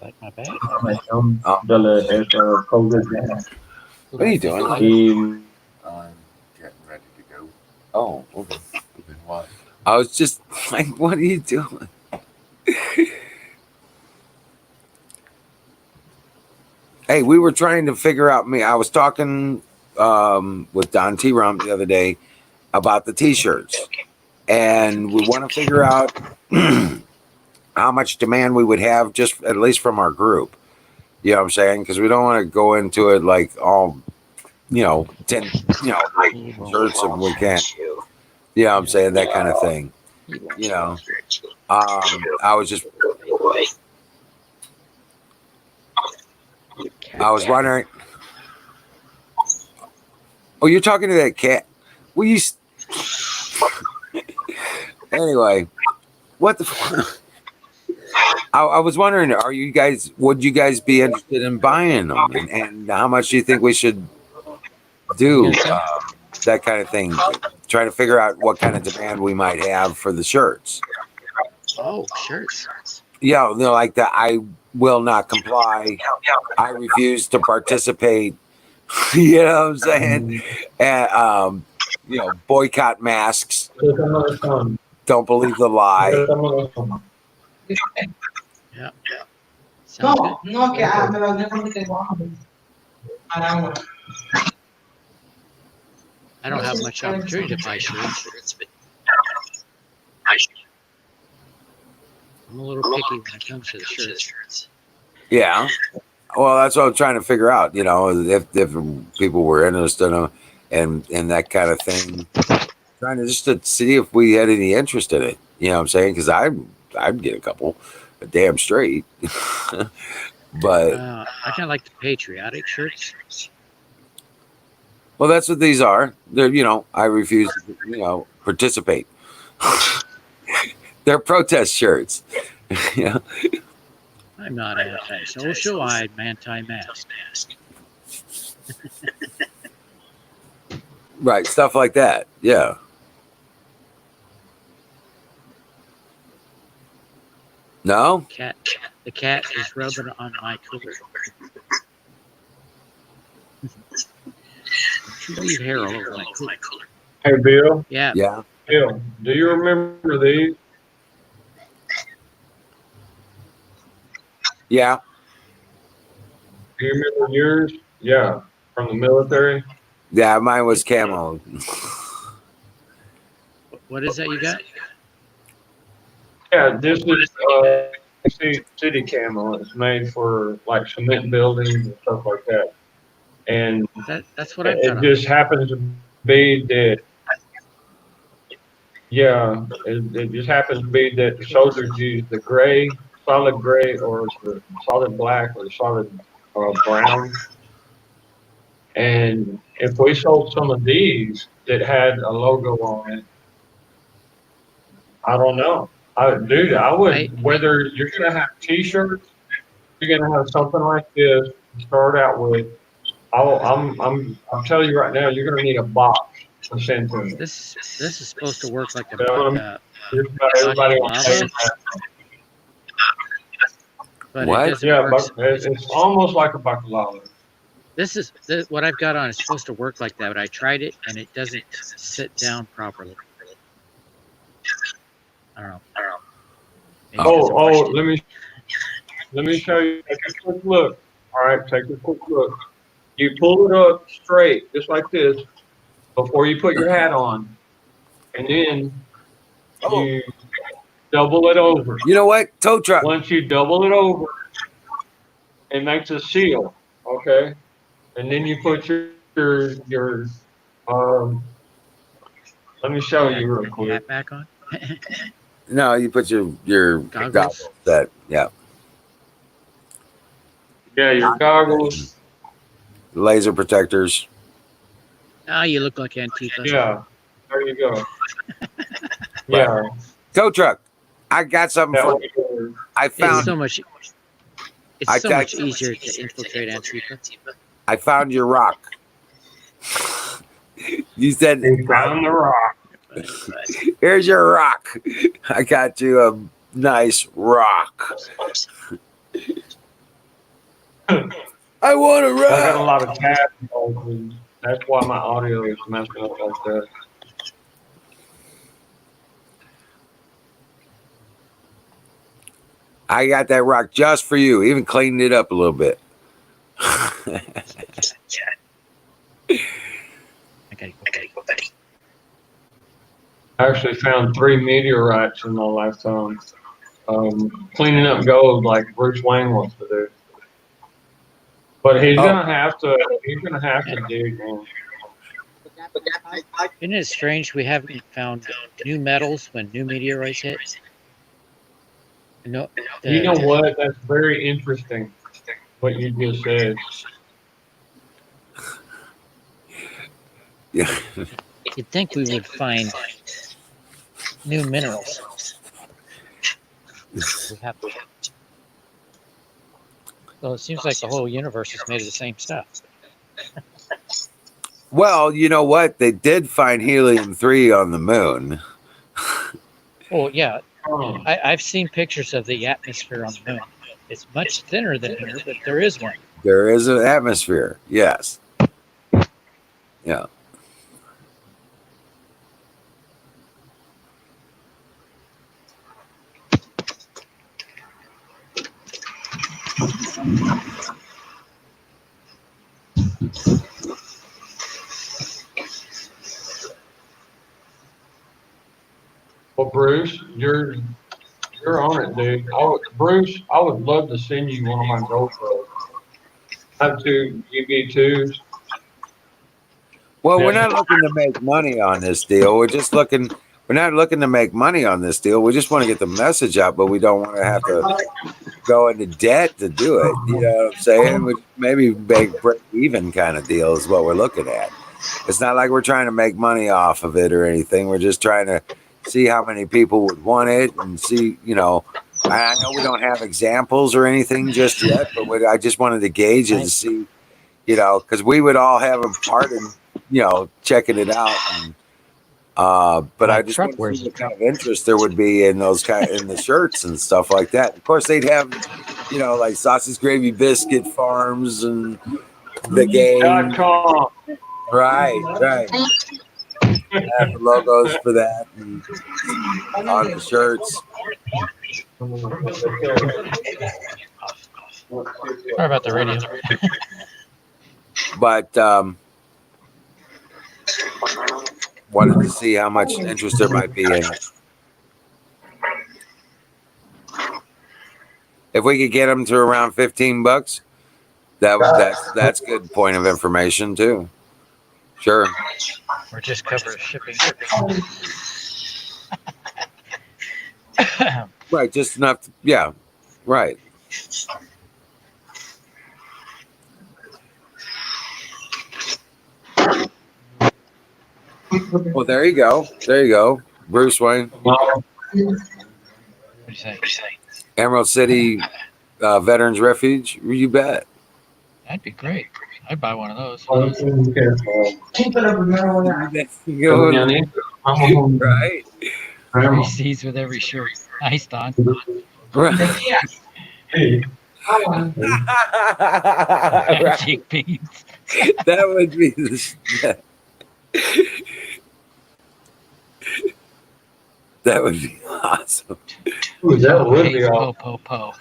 Speaker 6: Like my bag.
Speaker 1: What are you doing?
Speaker 5: I'm getting ready to go.
Speaker 1: Oh, okay.
Speaker 5: Why?
Speaker 1: I was just like, what are you doing? Hey, we were trying to figure out I was talking with Don T. Rump the other day about the t-shirts. And we want to figure out how much demand we would have, just at least from our group. You know what I'm saying? Because we don't want to go into it like all, 10, like shirts and we can't. You know what I'm saying? That kind of thing. I was wondering. Oh, you're talking to that cat? Will you? Anyway, what the? I was wondering, would you guys be interested in buying them, and how much do you think we should do that kind of thing? Trying to figure out what kind of demand we might have for the shirts.
Speaker 6: Oh, shirts.
Speaker 1: Yeah, like that. I will not comply. I refuse to participate. You know what I'm saying? And boycott masks. Don't believe the lie.
Speaker 6: Yeah. Sounds good.
Speaker 7: No, que me lo hablé porque tengo hambre. Aragua.
Speaker 6: I don't have much opportunity to buy shirts, but I'm a little picky when it comes to the shirts.
Speaker 1: Yeah. Well, that's what I'm trying to figure out. If people were interested in that kind of thing, trying to just to see if we had any interest in it. You know what I'm saying? Because I'd get a couple, damn straight. But
Speaker 6: I kind of like the patriotic shirts.
Speaker 1: well, that's what these are. They're I refuse to participate. They're protest shirts. Yeah.
Speaker 6: I'm not anti-social. I'm anti-mask.
Speaker 1: Right, stuff like that. Yeah. No?
Speaker 6: The cat is rubbing on my cooler. 2 leave hair all over my cooler.
Speaker 4: Hey, Bill.
Speaker 6: Yeah.
Speaker 1: Yeah.
Speaker 4: Bill, do you remember these?
Speaker 1: Yeah.
Speaker 4: Do you remember yours? Yeah, from the military.
Speaker 1: Yeah. Mine was camo.
Speaker 6: What is that you got?
Speaker 4: Yeah, this is city camo. It's made for like cement buildings and stuff like that. And
Speaker 6: That's what I've got
Speaker 4: it
Speaker 6: on.
Speaker 4: just happens to be that, yeah, it just happens to be that the soldiers use the gray, solid gray, or the solid black, or the solid brown. And if we sold some of these that had a logo on it, I don't know. Dude, I
Speaker 6: I
Speaker 4: would, whether you're going to have t-shirts, you're going to have something like this to start out with. I'm telling you right now, you're going to need a box to send to me.
Speaker 6: this is supposed to work like a
Speaker 4: You know what I mean? Just about everybody on
Speaker 6: baklava, but it
Speaker 1: What?
Speaker 6: doesn't
Speaker 4: Yeah,
Speaker 6: work.
Speaker 4: but it's almost like a baklava.
Speaker 6: What I've got on is supposed to work like that, but I tried it and it doesn't sit down properly. I don't know. Maybe because I washed it.
Speaker 4: Let me show you. Take a quick look. All right, take a quick look. You pull it up straight, just like this, before you put your hat on, and then
Speaker 1: Oh,
Speaker 4: you double it over.
Speaker 1: you know what? Tow truck.
Speaker 4: Once you double it over, it makes a seal. Okay, and then you put your um. Let me show
Speaker 6: Yeah,
Speaker 4: you real
Speaker 6: put the
Speaker 4: quick.
Speaker 6: hat back on.
Speaker 1: No, you put your
Speaker 6: Goggles.
Speaker 1: That yeah.
Speaker 4: Yeah, your goggles.
Speaker 1: Laser protectors.
Speaker 6: Ah, you look like Antifa.
Speaker 4: Yeah, there you go.
Speaker 1: But-
Speaker 4: Yeah,
Speaker 1: Tow truck. I got something
Speaker 4: that
Speaker 1: for
Speaker 4: was
Speaker 1: you.
Speaker 4: yours.
Speaker 1: I
Speaker 6: It's
Speaker 1: found
Speaker 6: so much. It's
Speaker 1: I
Speaker 6: so
Speaker 1: tell-
Speaker 6: much easier to infiltrate Antifa.
Speaker 1: I found your rock. You said
Speaker 4: We found the rock.
Speaker 1: here's your rock. I got you a nice rock. I want a
Speaker 4: I got a
Speaker 1: rock.
Speaker 4: lot of tabs open. That's why my audio is messing up like that.
Speaker 1: I got that rock just for you. Even cleaned it up a little bit.
Speaker 6: I gotta go.
Speaker 4: I actually found 3 meteorites in my lifetime. Cleaning up gold like Bruce Wayne wants to do. But he's
Speaker 1: Oh.
Speaker 4: gonna have to. He's gonna have to dig. Man.
Speaker 6: Isn't it strange we haven't found new metals when new meteoroids hit? No,
Speaker 4: You know what? That's very interesting. What you just said.
Speaker 1: Yeah.
Speaker 6: you'd think we would find new minerals. We have. So it seems like the whole universe is made of the same stuff.
Speaker 1: Well, you know what? They did find helium-3 on the moon.
Speaker 6: Oh yeah,
Speaker 4: Oh,
Speaker 6: I've seen pictures of the atmosphere on the moon. It's much thinner than here, but there is one.
Speaker 1: There is an atmosphere. Yes. Yeah.
Speaker 4: well, Bruce, you're on it, dude. Bruce, I would love to send you one of my GoPros. I have 2 UV2s.
Speaker 1: Well, we're
Speaker 4: Yeah.
Speaker 1: not looking to make money on this deal. We're not looking to make money on this deal. We just want to get the message out, but we don't want to have to go into debt to do it. You know what I'm saying? We maybe break even kind of deal is what we're looking at. It's not like we're trying to make money off of it or anything. We're just trying to see how many people would want it and see, I know we don't have examples or anything just yet, but I just wanted to gauge it and see, because we would all have a part in, checking it out. And, but
Speaker 2: My
Speaker 1: I just
Speaker 2: truck
Speaker 1: want to
Speaker 2: wears
Speaker 1: see
Speaker 2: a
Speaker 1: what kind of interest there would be in those in the shirts and stuff like that. Of course, they'd have, like sausage gravy biscuit farms and the game.
Speaker 4: .com.
Speaker 1: Right. Have the logos for that and on the shirts.
Speaker 6: Sorry about the radio.
Speaker 1: But wanted to see how much interest there might be in it. If we could get them to around $15, that's good point of information too. Sure.
Speaker 6: Or just cover shipping.
Speaker 1: Right, just enough. Yeah, right. Well, there you go. Bruce Wayne,
Speaker 6: What do you say?
Speaker 1: Emerald City Veterans Refuge. You bet.
Speaker 6: That'd be great. I'd buy one of those.
Speaker 1: Right.
Speaker 6: 3 C's with every shirt. Nice, Don.
Speaker 1: Right.
Speaker 6: Magic beans.
Speaker 1: That would be that would be awesome.
Speaker 4: Ooh, that would be
Speaker 6: Po,
Speaker 4: awesome.
Speaker 6: po, po.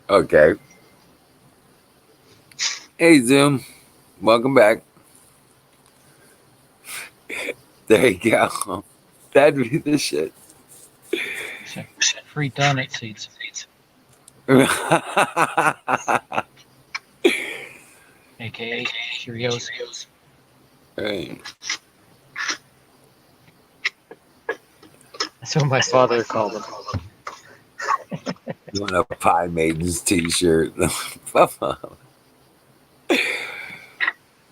Speaker 1: Okay. Hey, Zoom. Welcome back. There you go. That'd be the shit.
Speaker 6: Free donut seeds. AKA Cheerios.
Speaker 1: Right.
Speaker 6: That's what my father called them.
Speaker 1: You want a Pie Maidens t-shirt?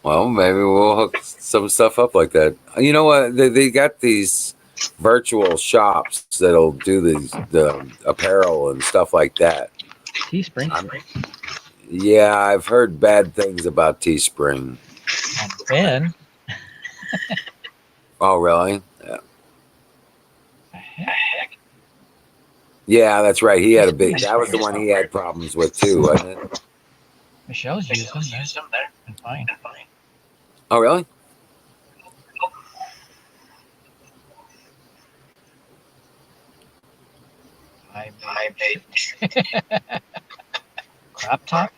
Speaker 1: Well, maybe we'll hook some stuff up like that. You know what? They got these virtual shops that'll do the apparel and stuff like that.
Speaker 6: Teespring.
Speaker 1: Yeah, I've heard bad things about Teespring.
Speaker 6: And Ben.
Speaker 1: Oh, really? Yeah.
Speaker 6: Heck.
Speaker 1: Yeah, that's right. He had a big. That was the one he had problems with too, wasn't it?
Speaker 6: Michelle's used them. They're fine.
Speaker 1: Oh, really?
Speaker 6: I made crop top.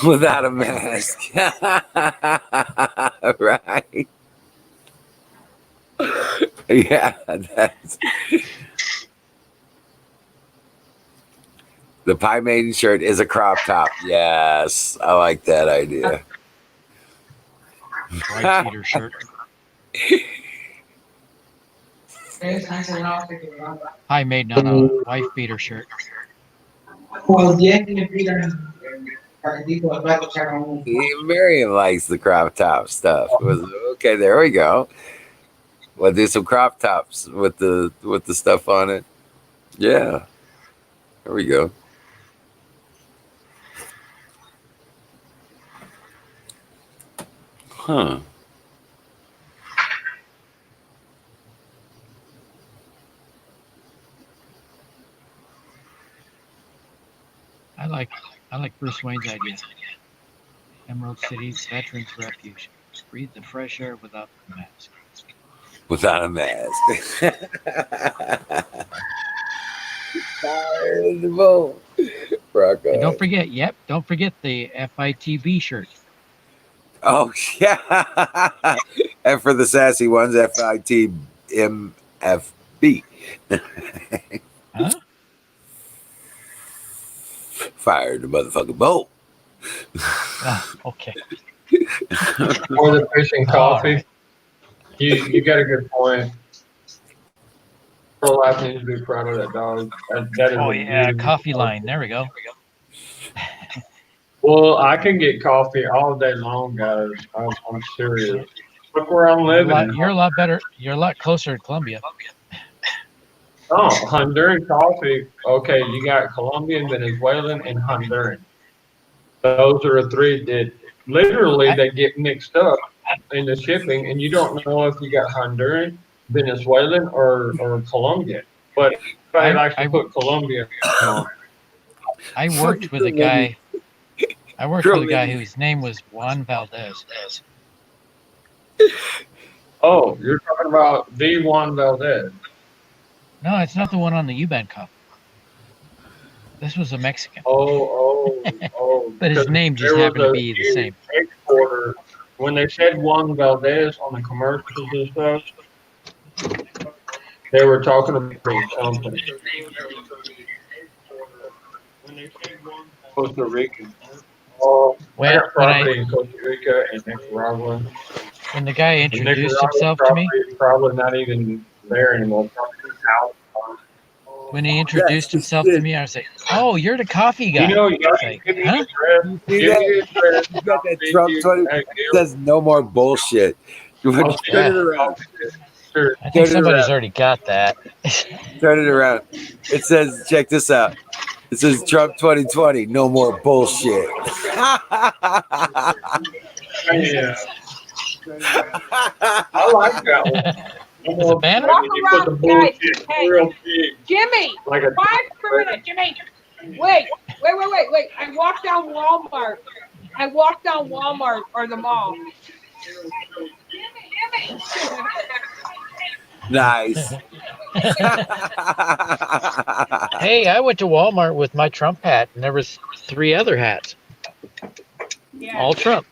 Speaker 1: Without a mask. Right. Yeah, that's the Pie Maiden shirt is a crop top. Yes, I like that idea.
Speaker 6: White beater shirt. I made no wife beater shirt.
Speaker 1: Even Marion likes the crop top stuff. It was, okay, there we go. We'll do some crop tops with the stuff on it. Yeah, there we go. Huh.
Speaker 6: I like Bruce Wayne's idea. Emerald City's Veterans Refuge. Breathe the fresh air without the mask.
Speaker 1: Without a mask. Fire in the boat. Rock on.
Speaker 6: And don't forget the FITB shirt.
Speaker 1: Oh, yeah. And for the sassy ones, FITMFB.
Speaker 6: Huh?
Speaker 1: Fire in the motherfucking boat.
Speaker 6: Okay.
Speaker 4: For the fish and coffee, you got a good point. Pro Life needs to be proud of that dog. That is
Speaker 6: Oh
Speaker 4: a
Speaker 6: yeah,
Speaker 4: beautiful
Speaker 6: coffee
Speaker 4: dog.
Speaker 6: line. There we go.
Speaker 4: Well, I can get coffee all day long, guys. I'm serious. Look where I'm living.
Speaker 6: You're a lot better. You're a lot closer to Colombia.
Speaker 4: Oh, Honduran coffee. Okay, you got Colombian, Venezuelan, and Honduran. Those are the three that literally they get mixed up. in the shipping, and you don't know if you got Honduran, Venezuelan, or Colombian. But I likes to put Colombian on.
Speaker 6: I worked with a guy. I worked with a guy whose name was Juan Valdez.
Speaker 4: Oh, you're talking about the Juan Valdez.
Speaker 6: No, it's not the one on the U-Bahn Cup. This was a Mexican,
Speaker 4: Oh.
Speaker 6: but his
Speaker 4: Because
Speaker 6: name just
Speaker 4: there was
Speaker 6: happened to
Speaker 4: a
Speaker 6: be the
Speaker 4: huge
Speaker 6: same.
Speaker 4: exporter. When they said Juan Valdez on the commercials and stuff, they were talking about something. When they said Juan Costa Rican. Oh, I
Speaker 6: When
Speaker 4: got
Speaker 6: when I
Speaker 4: property in Costa Rica and Nicaragua.
Speaker 6: when the guy
Speaker 4: And
Speaker 6: introduced
Speaker 4: Nicaragua's
Speaker 6: himself to
Speaker 4: property
Speaker 6: me,
Speaker 4: is probably not even there anymore. Probably out.
Speaker 6: when he introduced himself to me, I was like, "Oh, you're the coffee guy."
Speaker 4: You know, you
Speaker 6: It's like,
Speaker 4: give me
Speaker 6: huh?
Speaker 4: the address.
Speaker 1: See
Speaker 4: Give me
Speaker 1: that?
Speaker 4: the address.
Speaker 1: You got that
Speaker 4: I'll
Speaker 1: Trump
Speaker 4: send
Speaker 1: 20
Speaker 4: you that deal.
Speaker 1: says no more bullshit. You want
Speaker 4: I'll
Speaker 1: to
Speaker 4: send
Speaker 1: turn
Speaker 6: Yeah.
Speaker 1: it around.
Speaker 4: Sure.
Speaker 6: I think
Speaker 1: Turn it
Speaker 6: somebody's
Speaker 1: around.
Speaker 6: already got that.
Speaker 1: Turn it around. It says, check this out. It says Trump 2020, no more bullshit.
Speaker 4: Yeah. I like that one.
Speaker 6: Is it banner?
Speaker 3: Walk
Speaker 4: You put the
Speaker 3: around, guys.
Speaker 4: bullshit
Speaker 3: Hey,
Speaker 4: real big.
Speaker 3: Jimmy,
Speaker 4: Like a
Speaker 3: quiet for a minute, Jimmy. Wait. I walked down Walmart. I walked down Walmart or the mall.
Speaker 1: Nice.
Speaker 6: Hey, I went to Walmart with my Trump hat, and there was 3 other hats,
Speaker 3: Yeah.
Speaker 6: all Trump.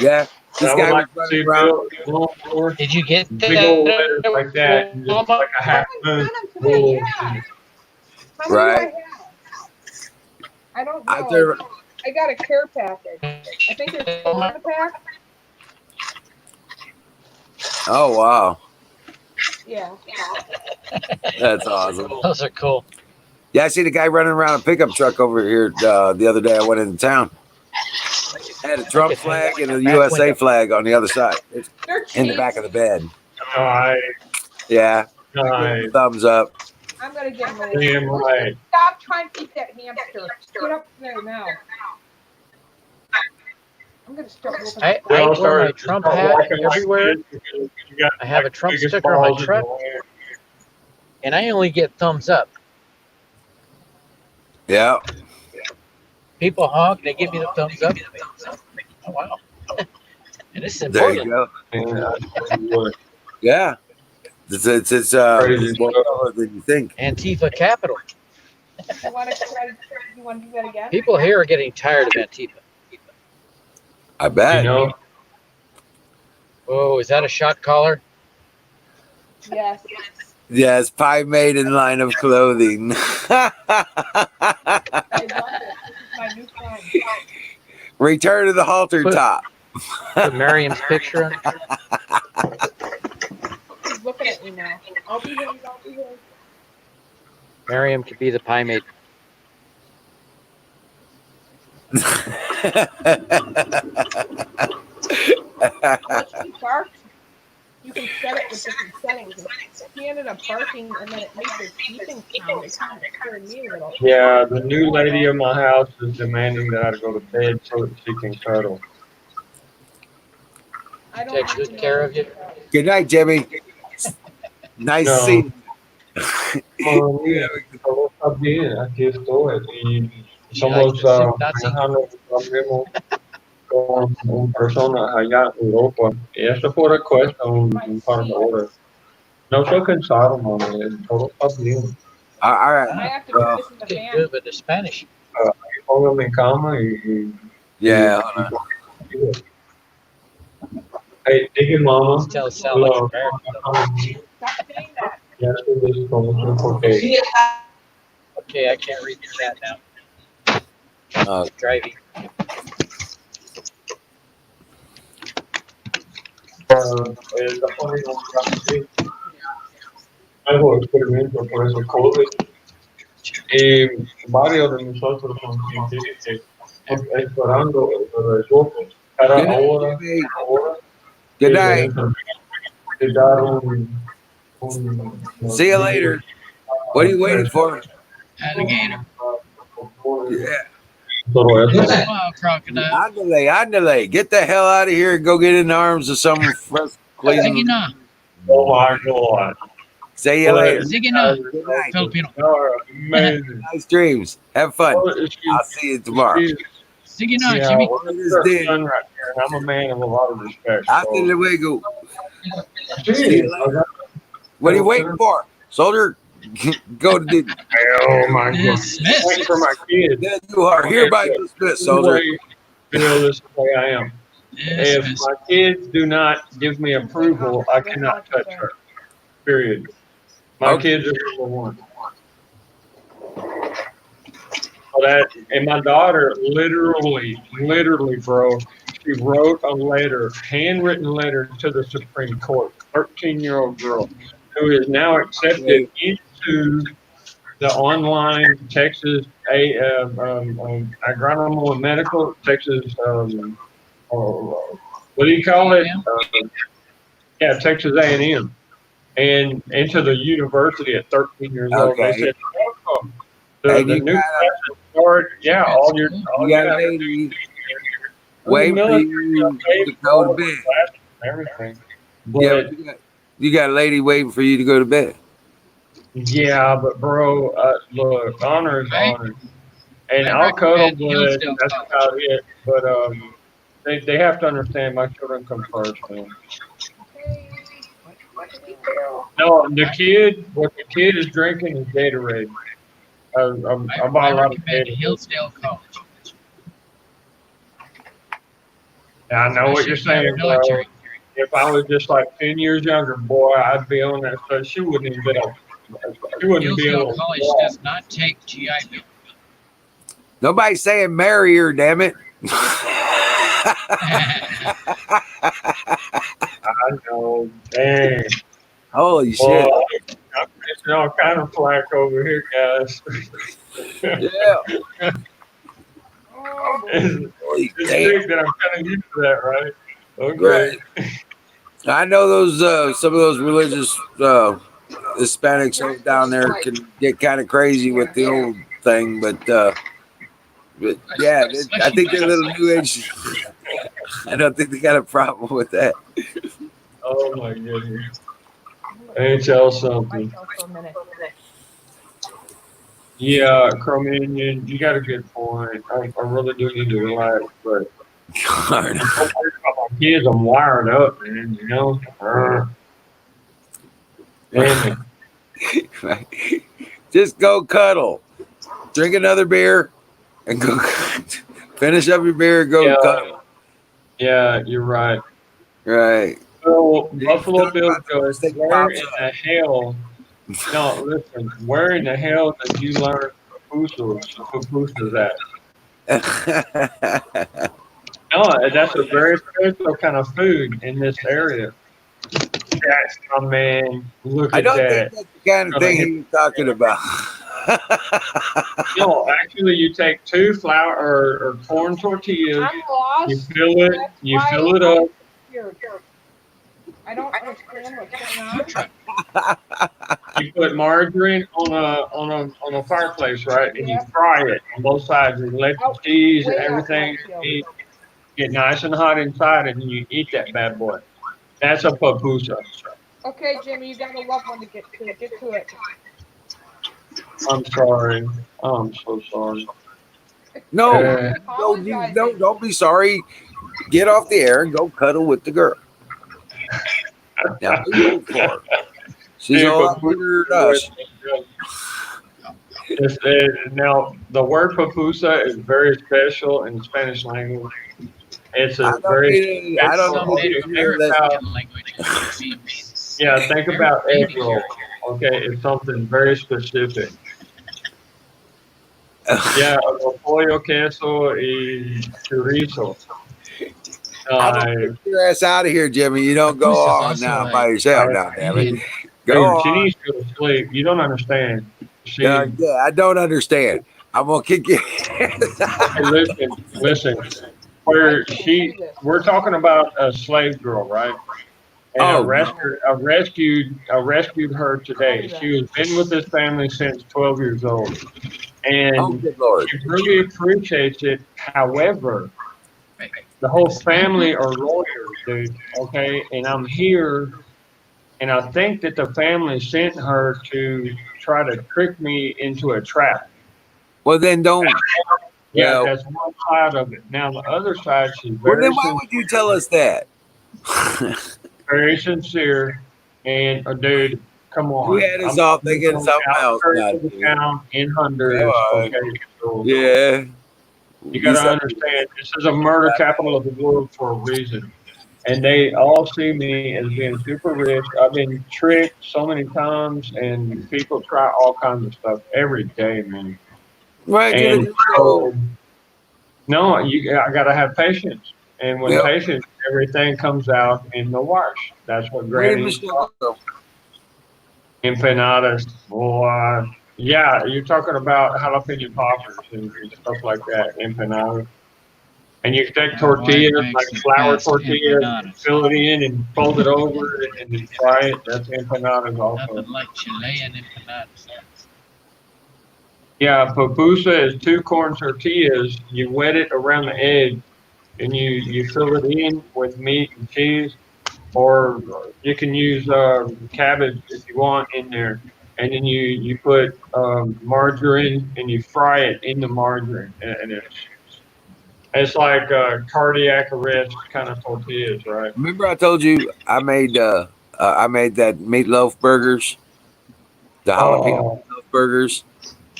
Speaker 1: Yeah. This
Speaker 4: I would
Speaker 1: guy was
Speaker 4: like to see
Speaker 1: running around.
Speaker 4: Bill for
Speaker 6: Did you get
Speaker 4: big old
Speaker 6: that
Speaker 4: letters
Speaker 6: at
Speaker 4: like that and just
Speaker 6: Walmart?
Speaker 4: like a half moon.
Speaker 3: Send them to me, yeah. How many
Speaker 1: Right.
Speaker 3: do I have? I don't know.
Speaker 1: Out there.
Speaker 3: I got a care package. I think there's 4 in a pack.
Speaker 1: Oh, wow.
Speaker 3: Yeah.
Speaker 1: That's awesome.
Speaker 6: Those are cool.
Speaker 1: Yeah, I seen a guy running around a pickup truck over here the other day. I went into town. Had a Trump flag and a USA flag on the other side. It's
Speaker 3: They're
Speaker 1: in the
Speaker 3: cheap.
Speaker 1: back of the bed.
Speaker 4: Nice.
Speaker 1: Yeah.
Speaker 4: Nice.
Speaker 1: Thumbs up.
Speaker 3: I'm gonna get them.
Speaker 4: Damn right.
Speaker 3: Stop trying to eat that hamster. Get up there now. I'm gonna start whooping.
Speaker 6: I
Speaker 4: Well,
Speaker 6: wear my
Speaker 4: sorry,
Speaker 6: Trump
Speaker 4: start
Speaker 6: hat
Speaker 4: walking like
Speaker 6: everywhere.
Speaker 4: this because you got
Speaker 6: I have a Trump
Speaker 4: biggest
Speaker 6: sticker on my
Speaker 4: balls in
Speaker 6: truck,
Speaker 4: the land.
Speaker 6: and I only get thumbs up.
Speaker 1: Yeah.
Speaker 6: People honk, they give me the thumbs up. Oh, wow. And this is in
Speaker 1: There you
Speaker 6: Portland.
Speaker 1: go.
Speaker 4: Man, I tell you what,
Speaker 1: Yeah. It's
Speaker 4: Crazy
Speaker 1: more
Speaker 4: stuff.
Speaker 1: color than you think.
Speaker 6: Antifa capital.
Speaker 3: You want to try? You want to do that again?
Speaker 6: People here are getting tired of Antifa.
Speaker 1: I bet.
Speaker 4: you know,
Speaker 6: Oh, is that a shot caller?
Speaker 3: Yes.
Speaker 1: Yes, pie made in line of clothing.
Speaker 3: I love it. This is my new friend.
Speaker 1: Return to the halter top.
Speaker 6: Put Miriam's picture on.
Speaker 3: He's looking at me now. I'll be here. I'll be here.
Speaker 6: Miriam could be the pie maid.
Speaker 3: She barked. You can set it with different settings. He ended up barking, and then it made this beeping sound. It kind of scared me a little.
Speaker 4: yeah, the new lady in my house is demanding that I go to bed so that she can cuddle.
Speaker 3: I don't
Speaker 6: Take good care of you.
Speaker 1: Good night, Jimmy. Nice
Speaker 4: No.
Speaker 1: seeing
Speaker 4: Mami, todo está bien, aquí estoy. Y
Speaker 6: She
Speaker 4: somos
Speaker 6: likes to sit, not sit.
Speaker 4: trabajando con personas allá en Europa. Y eso por cuesta un par de horas. No estoy cansado, mami. Todo está bien.
Speaker 1: All right.
Speaker 3: I have to put this in the
Speaker 6: Get
Speaker 3: fan.
Speaker 6: good with the Spanish.
Speaker 4: Pongo mi cama y
Speaker 1: Yeah.
Speaker 4: hey, dije mama.
Speaker 6: Just tell Sal like
Speaker 4: Hello.
Speaker 6: American.
Speaker 3: Stop saying that.
Speaker 4: Ya estoy listo, porque
Speaker 6: Okay, I can't read the chat now. Driving.
Speaker 4: está poniendo algo de experimento por eso COVID. Y varios de nosotros son científicos esperando el resultado. Cada
Speaker 1: Good night,
Speaker 4: hora,
Speaker 1: Jimmy.
Speaker 4: hora,
Speaker 1: Good night.
Speaker 4: te dar un
Speaker 1: See you later. What are you waiting for?
Speaker 6: Alligator.
Speaker 1: Yeah.
Speaker 4: Little
Speaker 7: Who's
Speaker 4: Ethel.
Speaker 7: that?
Speaker 6: Wow, crocodile.
Speaker 1: Andale. Get the hell out of here and go get in the arms of some fresh, clean.
Speaker 6: Zigina.
Speaker 4: Oh my God.
Speaker 1: See you later.
Speaker 6: Zigina.
Speaker 1: Good night.
Speaker 6: Filipino.
Speaker 4: Y'all are amazing.
Speaker 1: Nice dreams. Have fun.
Speaker 4: Oh, she's-
Speaker 1: I'll see you tomorrow.
Speaker 4: she's-
Speaker 6: Zigina,
Speaker 4: Yeah,
Speaker 6: Jimmy.
Speaker 4: well, this is her son right here, and I'm a man of a lot of respect.
Speaker 1: Hasta
Speaker 4: So.
Speaker 1: luego.
Speaker 4: See
Speaker 1: See you
Speaker 4: you
Speaker 1: later.
Speaker 4: later.
Speaker 1: What are you waiting for? Soldier, go to the.
Speaker 4: Oh my God.
Speaker 6: Dismissed.
Speaker 4: Waiting for my kids.
Speaker 1: Then you are hereby dismissed, soldier.
Speaker 4: Feel this is the way I am. If
Speaker 6: Dismissed.
Speaker 4: my kids do not give me approval, I cannot touch her. Period. My
Speaker 1: Okay.
Speaker 4: kids are number one. So that, and my daughter literally, bro, she wrote a letter, handwritten letter to the Supreme Court. 13-year-old girl who is now accepted into the online Texas agronomical and medical Texas. What do you call it? Yeah, Texas A&M, and into the university at 13 years old. They
Speaker 1: Okay.
Speaker 4: said, welcome.
Speaker 1: And
Speaker 4: The
Speaker 1: you
Speaker 4: new
Speaker 1: got
Speaker 4: classes start. Yeah, all
Speaker 1: you
Speaker 4: you
Speaker 1: got a
Speaker 4: have to
Speaker 1: lady
Speaker 4: do
Speaker 1: waiting for
Speaker 4: military
Speaker 1: you
Speaker 4: paid
Speaker 1: to
Speaker 4: for
Speaker 1: go
Speaker 4: all
Speaker 1: to
Speaker 4: the
Speaker 1: bed.
Speaker 4: classes and everything.
Speaker 1: Yeah,
Speaker 4: But
Speaker 1: you got a lady waiting for you to go to bed.
Speaker 4: yeah, but bro, look, honor is
Speaker 6: Right.
Speaker 4: honor. And
Speaker 6: I
Speaker 4: I'll cuddle,
Speaker 6: recommend
Speaker 4: but
Speaker 6: Hillsdale
Speaker 4: that's
Speaker 6: College.
Speaker 4: about it. But they have to understand my children come first, man. No, what the kid is drinking is Gatorade. I buy
Speaker 6: I
Speaker 4: a lot of
Speaker 6: recommend
Speaker 4: Gatorade.
Speaker 6: Hillsdale College.
Speaker 4: Yeah, I know what you're
Speaker 6: Especially if
Speaker 4: saying, bro.
Speaker 6: military.
Speaker 4: If I was just like 10 years younger, boy, I'd be on that stuff. She wouldn't even be able. She wouldn't be
Speaker 6: Hillsdale
Speaker 4: able.
Speaker 6: College
Speaker 4: to
Speaker 6: does not take GI Bill.
Speaker 1: Nobody's saying marry her, damn it.
Speaker 4: I know. Dang.
Speaker 1: Holy shit.
Speaker 4: Well, I'm getting all kind of flack over here, guys.
Speaker 1: Yeah.
Speaker 4: It's
Speaker 1: Holy
Speaker 4: it's
Speaker 1: damn.
Speaker 4: big that I'm kind of used to that, right? Okay.
Speaker 1: Right. I know those some of those religious Hispanics over down there can get kind of crazy with the old thing, but yeah, I think they're a little new age. I don't think they got a problem with that.
Speaker 4: Oh my goodness. Ain't y'all something? Yeah, Chromium, you got a good point. I really do need to relax, but
Speaker 1: God.
Speaker 4: I'm worried about my kids. I'm wired up, man. You know. Damn it.
Speaker 1: Just go cuddle, drink another beer, and go finish up your beer and go
Speaker 4: Yeah.
Speaker 1: cuddle.
Speaker 4: Yeah, you're right.
Speaker 1: Right.
Speaker 4: So
Speaker 1: Yeah,
Speaker 4: Buffalo
Speaker 1: talk
Speaker 4: Bill
Speaker 1: about the
Speaker 4: goes,
Speaker 1: first thing
Speaker 4: where
Speaker 1: pops
Speaker 4: in the hell? No, listen. Where in the hell did you learn pupusas at? No, that's a very special kind of food in this area. That's my man. Look
Speaker 1: I
Speaker 4: at
Speaker 1: don't
Speaker 4: that.
Speaker 1: think that's the kind of thing he was talking about.
Speaker 4: No, actually, you take two flour or corn tortillas.
Speaker 3: I'm lost.
Speaker 4: You fill it.
Speaker 3: That's
Speaker 4: You
Speaker 3: why
Speaker 4: fill it
Speaker 3: I'm
Speaker 4: up.
Speaker 3: here. I don't understand what's going on.
Speaker 4: You put margarine on a fireplace, right? And you fry it on both sides. You let the cheese and everything get nice and hot inside, and you eat that bad boy. That's a pupusa.
Speaker 3: Okay, Jimmy, you got a loved one to get to. Get to it.
Speaker 4: I'm sorry. I'm so sorry.
Speaker 1: No,
Speaker 4: Yeah.
Speaker 1: don't be sorry. Get off the air and go cuddle with the girl. Now, what are you looking for? She's
Speaker 4: Dude,
Speaker 1: all
Speaker 4: but
Speaker 1: up here at us.
Speaker 4: Now, the word pupusa is very special in the Spanish language. It's a very
Speaker 1: I don't
Speaker 6: Some
Speaker 1: think
Speaker 6: Native
Speaker 1: it's here that
Speaker 6: American language. It means
Speaker 4: yeah. Think
Speaker 6: very
Speaker 4: about egg
Speaker 6: baby
Speaker 4: roll. Okay, it's something very specific. Yeah, pollo, queso, y chorizo.
Speaker 1: I don't get your ass out of here, Jimmy. You don't go
Speaker 6: Pupusa's
Speaker 1: on
Speaker 6: also
Speaker 1: now
Speaker 6: a
Speaker 1: by yourself now, damn it.
Speaker 6: Indian
Speaker 1: Go
Speaker 4: She
Speaker 1: on.
Speaker 4: needs to go to sleep. You don't understand. She,
Speaker 1: Yeah, I don't understand. I'm gonna kick you.
Speaker 4: hey, listen. We're talking about a slave girl, right? And
Speaker 1: Oh,
Speaker 4: I rescued her today. She has been with this family since 12 years old.
Speaker 1: Oh,
Speaker 4: and
Speaker 1: good Lord.
Speaker 4: she really appreciates it. However, the whole family are lawyers, dude. Okay, and I'm here, and I think that the family sent her to try to trick me into a trap.
Speaker 1: Well, then don't.
Speaker 4: Yeah,
Speaker 1: Well,
Speaker 4: that's one side of it. Now the other side, she's
Speaker 1: well, then
Speaker 4: very
Speaker 1: why would you tell us that?
Speaker 4: very sincere, and dude, come
Speaker 1: You
Speaker 4: on,
Speaker 1: had us
Speaker 4: I'm
Speaker 1: all
Speaker 4: coming
Speaker 1: thinking
Speaker 4: from the
Speaker 1: something else
Speaker 4: outskirts
Speaker 1: now,
Speaker 4: of the
Speaker 1: dude.
Speaker 4: town in
Speaker 1: Come
Speaker 4: Honduras.
Speaker 1: on.
Speaker 4: Okay, so
Speaker 1: Yeah.
Speaker 4: you got
Speaker 1: You
Speaker 4: to
Speaker 1: said
Speaker 4: understand, this is a murder capital of the world for a reason. And they all see me as being super rich. I've been tricked so many times, and people try all kinds of stuff every day, man.
Speaker 1: right to the
Speaker 4: And
Speaker 1: ghetto.
Speaker 4: so, no, I got to have patience. And with
Speaker 1: Yep.
Speaker 4: patience, everything comes out in the wash. That's what
Speaker 1: Where did
Speaker 4: Granny
Speaker 1: Michelle go?
Speaker 4: empanadas. Well, yeah, you're talking about jalapeno poppers and stuff like that, empanadas. And you take
Speaker 6: My wife
Speaker 4: tortillas, like
Speaker 6: makes the
Speaker 4: flour
Speaker 6: best
Speaker 4: tortillas,
Speaker 6: empanadas.
Speaker 4: fill it in and fold it over and then fry it. That's empanadas
Speaker 6: Nothing
Speaker 4: also.
Speaker 6: like Chilean empanadas.
Speaker 4: Yeah, pupusa is two corn tortillas. You wet it around the edge and you fill it in with meat and cheese, or you can use cabbage if you want in there. And then you put margarine and you fry it in the margarine, and it's like cardiac arrest kind of tortillas, right?
Speaker 1: Remember I told you I made that meatloaf burgers, the jalapeno
Speaker 4: Oh,
Speaker 1: meatloaf burgers.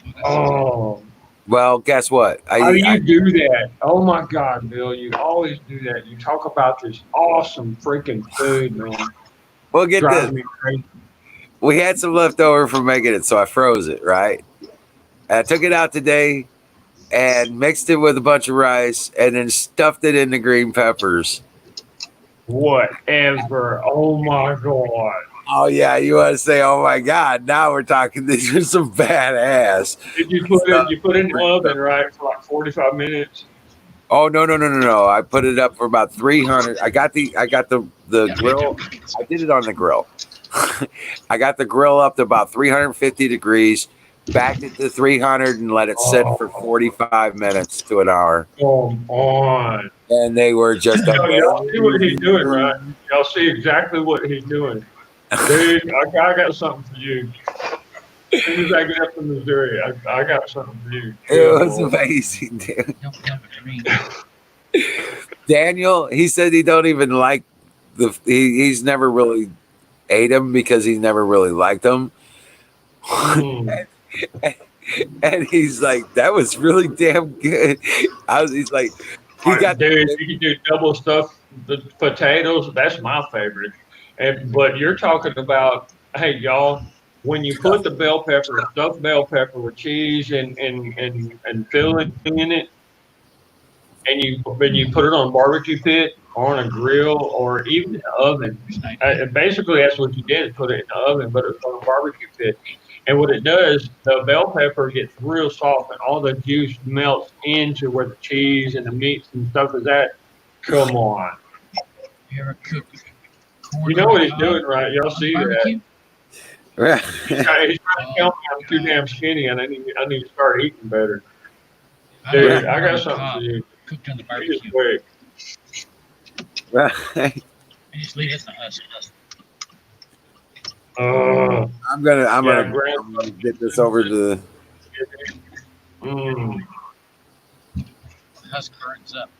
Speaker 6: Oh, that sounds good.
Speaker 4: oh.
Speaker 1: Well, guess what?
Speaker 4: How do
Speaker 1: I
Speaker 4: you do that? Oh my God, Bill, you always do that. You talk about this awesome freaking food, man.
Speaker 1: well get
Speaker 4: Drives
Speaker 1: this.
Speaker 4: me crazy.
Speaker 1: We had some leftover from making it, so I froze it, right? And I took it out today and mixed it with a bunch of rice and then stuffed it in the green peppers.
Speaker 4: Whatever. Oh my God.
Speaker 1: Oh yeah, you want to say, oh my God, now we're talking. These are some badass
Speaker 4: Did you put it?
Speaker 1: stuff.
Speaker 4: You put it in the oven, right, for like 45 minutes?
Speaker 1: Oh no! I put it up for about 300. I got the grill. I did it on the grill. I got the grill up to about 350 degrees. Backed it to 300 and let it sit for
Speaker 4: Oh,
Speaker 1: 45 minutes to an hour.
Speaker 4: come on.
Speaker 1: And they were just
Speaker 4: So y'all see what he's doing, right?
Speaker 1: amazing.
Speaker 4: Y'all see exactly what he's doing. Dude, I got something for you. As soon as I get up to Missouri, I got something for you.
Speaker 1: It
Speaker 4: Good
Speaker 1: was
Speaker 4: Lord.
Speaker 1: amazing, dude.
Speaker 6: Don't have a green.
Speaker 1: Daniel, he said he don't even like he's never really ate them because he never really liked them.
Speaker 4: Mm.
Speaker 1: And he's like, that was really damn good. He's like, he got
Speaker 4: Dude, you can do double stuffed the potatoes. That's my favorite. But you're talking about, hey, y'all, when you put the bell pepper, stuffed bell pepper with cheese and filling in it, and you put it on a barbecue pit or on a grill or even in the oven.
Speaker 6: Sniper.
Speaker 4: Basically, that's what you did: put it in the oven, but it's on a barbecue pit. And what it does, the bell pepper gets real soft, and all the juice melts into where the cheese and the meats and stuff is at. Come on,
Speaker 6: You ever cook corn
Speaker 4: you
Speaker 6: on
Speaker 4: know
Speaker 6: the
Speaker 4: what he's
Speaker 6: cob
Speaker 4: doing, right? Y'all
Speaker 6: on the
Speaker 4: see that?
Speaker 6: barbecue?
Speaker 4: He's trying to tell
Speaker 6: Oh
Speaker 4: me I'm
Speaker 6: my
Speaker 4: too
Speaker 6: god.
Speaker 4: damn skinny, and I need to start eating better.
Speaker 6: I like
Speaker 4: Dude, I
Speaker 6: corn on
Speaker 4: got
Speaker 6: the
Speaker 4: something for
Speaker 6: cob
Speaker 4: you.
Speaker 6: cooked on the
Speaker 4: Eat it
Speaker 6: barbecue.
Speaker 4: quick.
Speaker 6: I just leave it in the husk.
Speaker 4: Uh,
Speaker 1: I'm gonna
Speaker 4: yeah, Grant.
Speaker 1: I'm gonna get this over to the
Speaker 4: Mm.
Speaker 6: The husk burns up.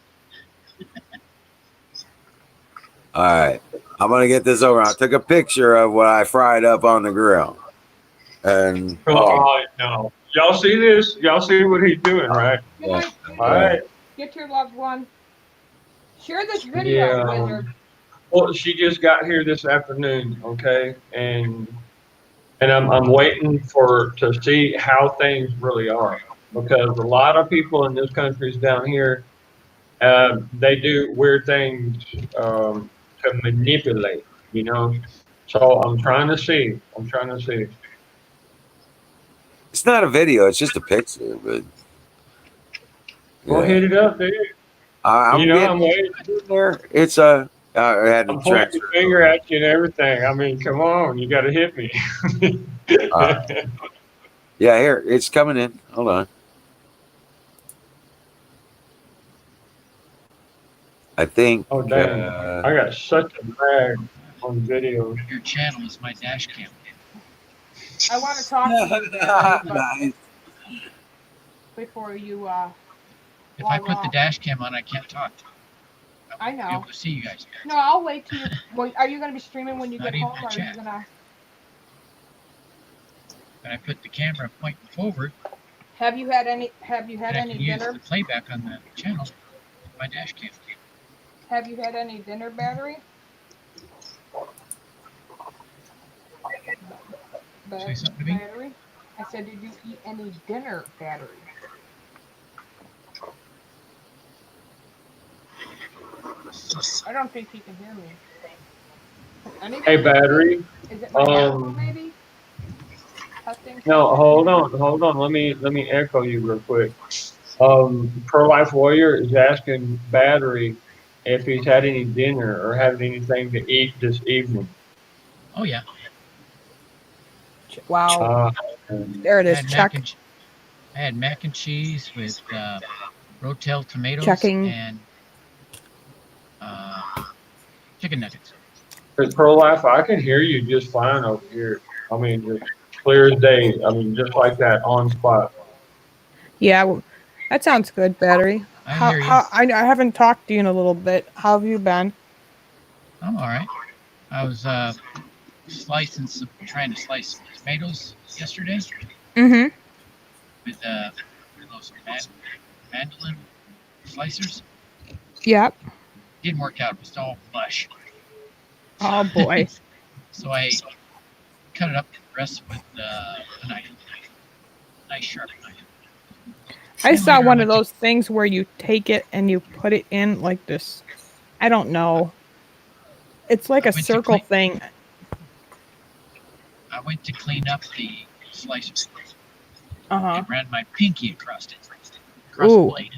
Speaker 1: all right. I'm gonna get this over. I took a picture of what I fried up on the grill. And
Speaker 4: Oh, no. Y'all see this? Y'all see what he's doing, right?
Speaker 3: Good
Speaker 1: yeah,
Speaker 3: night,
Speaker 4: All
Speaker 3: Judy.
Speaker 1: yeah.
Speaker 4: right.
Speaker 3: Get your loved one. Share this video,
Speaker 4: Yeah.
Speaker 3: Wizard.
Speaker 4: Well, she just got here this afternoon, okay, and I'm waiting for to see how things really are because a lot of people in this country is down here. They do weird things to manipulate, you know. So I'm trying to see. I'm trying to see.
Speaker 1: It's not a video. It's just a picture. But
Speaker 4: Well,
Speaker 1: yeah,
Speaker 4: hit it up, dude. You
Speaker 1: I'm
Speaker 4: know,
Speaker 1: getting
Speaker 4: I'm waiting.
Speaker 1: there. It's a. I had to
Speaker 4: I'm pointing the
Speaker 1: transfer it
Speaker 4: finger
Speaker 1: over.
Speaker 4: at you and everything. I mean, come on, you got to hit me.
Speaker 1: Uh, Yeah, here it's coming in. Hold on. I think.
Speaker 4: Oh dang! I got such a lag on videos.
Speaker 6: Your channel is my dash cam.
Speaker 3: I want to talk to you, Barry, but
Speaker 1: Nice.
Speaker 3: before you
Speaker 6: If I
Speaker 3: log
Speaker 6: put the
Speaker 3: off.
Speaker 6: dash cam on, I can't talk.
Speaker 3: I
Speaker 6: won't be
Speaker 3: know.
Speaker 6: able to see you guys.
Speaker 3: No, I'll wait till you're. Well, are you going to be streaming when you
Speaker 6: Not
Speaker 3: get
Speaker 6: even
Speaker 3: home,
Speaker 6: a
Speaker 3: or are you
Speaker 6: chat.
Speaker 3: gonna?
Speaker 6: When I put the camera pointing forward,
Speaker 3: Have you had any
Speaker 6: I can use
Speaker 3: dinner?
Speaker 6: the playback on the channel with my dash cam.
Speaker 3: Have you had any dinner, Battery?
Speaker 6: Say something to me?
Speaker 3: Battery. I said, did you eat any dinner, Battery? I don't think he can hear me.
Speaker 4: Hey, Battery.
Speaker 3: Is it my microphone, maybe? Testing.
Speaker 4: No, hold on. Let me echo you real quick. Pro Life Warrior is asking Battery if he's had any dinner or had anything to eat this evening.
Speaker 6: Oh yeah.
Speaker 3: Wow. There it
Speaker 6: I
Speaker 3: is.
Speaker 6: had
Speaker 3: Check.
Speaker 6: I had mac and cheese with rotel tomatoes
Speaker 3: Checking.
Speaker 6: and chicken nuggets.
Speaker 4: But Pro Life, I can hear you just fine over here. I mean, just clear as day. I mean, just like that on spot.
Speaker 3: Yeah, well, that sounds good, Battery.
Speaker 6: I hear you.
Speaker 3: I haven't talked to you in a little bit. How have you been?
Speaker 6: I'm all right. I was trying to slice some tomatoes yesterday
Speaker 3: Mm-hmm.
Speaker 6: with those mandolin slicers.
Speaker 3: Yep.
Speaker 6: Didn't work out. It was all mush.
Speaker 3: Oh boy.
Speaker 6: So I cut it up the rest with a knife, nice sharp knife.
Speaker 3: I
Speaker 6: And
Speaker 3: saw
Speaker 6: later
Speaker 3: one
Speaker 6: I
Speaker 3: of
Speaker 6: went
Speaker 3: those things where you take it and you put it in like this. I don't know. It's like
Speaker 6: I
Speaker 3: a
Speaker 6: went to
Speaker 3: circle thing.
Speaker 6: I went to clean up the slicer
Speaker 3: Uh-huh.
Speaker 6: and ran my pinky across it, across the
Speaker 3: Ooh.
Speaker 6: blade.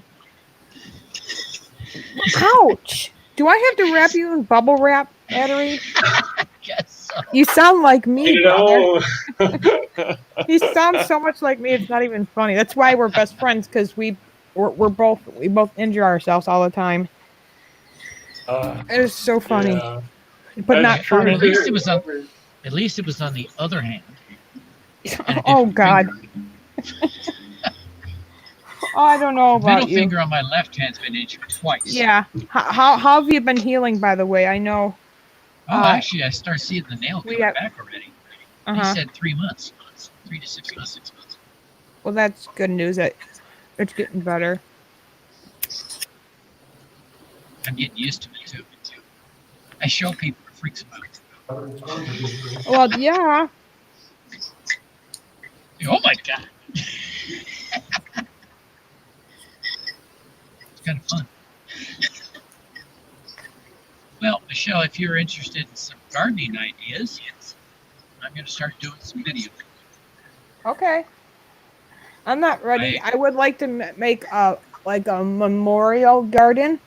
Speaker 3: Ouch! Do I have to wrap you in bubble wrap, Battery?
Speaker 6: Guess so.
Speaker 3: You sound like me,
Speaker 4: You
Speaker 3: brother.
Speaker 4: know,
Speaker 3: He sounds so much like me. It's not even funny. That's why we're best friends, because we both injure ourselves all the time. It is so funny,
Speaker 4: yeah.
Speaker 3: but
Speaker 4: That's
Speaker 3: not
Speaker 4: true
Speaker 3: funny.
Speaker 6: At least it was on.
Speaker 4: too.
Speaker 6: At least it was on the other hand. And a
Speaker 3: Oh
Speaker 6: different
Speaker 3: God.
Speaker 6: finger.
Speaker 3: Oh, I don't know
Speaker 6: The middle
Speaker 3: about you.
Speaker 6: finger on my left hand's been injured twice.
Speaker 3: Yeah. How have you been healing, by the way? I know.
Speaker 6: Oh, actually, I start seeing the nail coming back already. He said 3 months, 3 to 6 months.
Speaker 3: Well, that's good news that it's getting better.
Speaker 6: I'm getting used to it too. I show people, it freaks them out.
Speaker 3: Well, yeah.
Speaker 6: Oh my God. It's kind of fun. Well, Michelle, if you're interested in some gardening ideas, I'm going to start doing some videos.
Speaker 3: Okay. I'm not ready. I would like to make a memorial garden,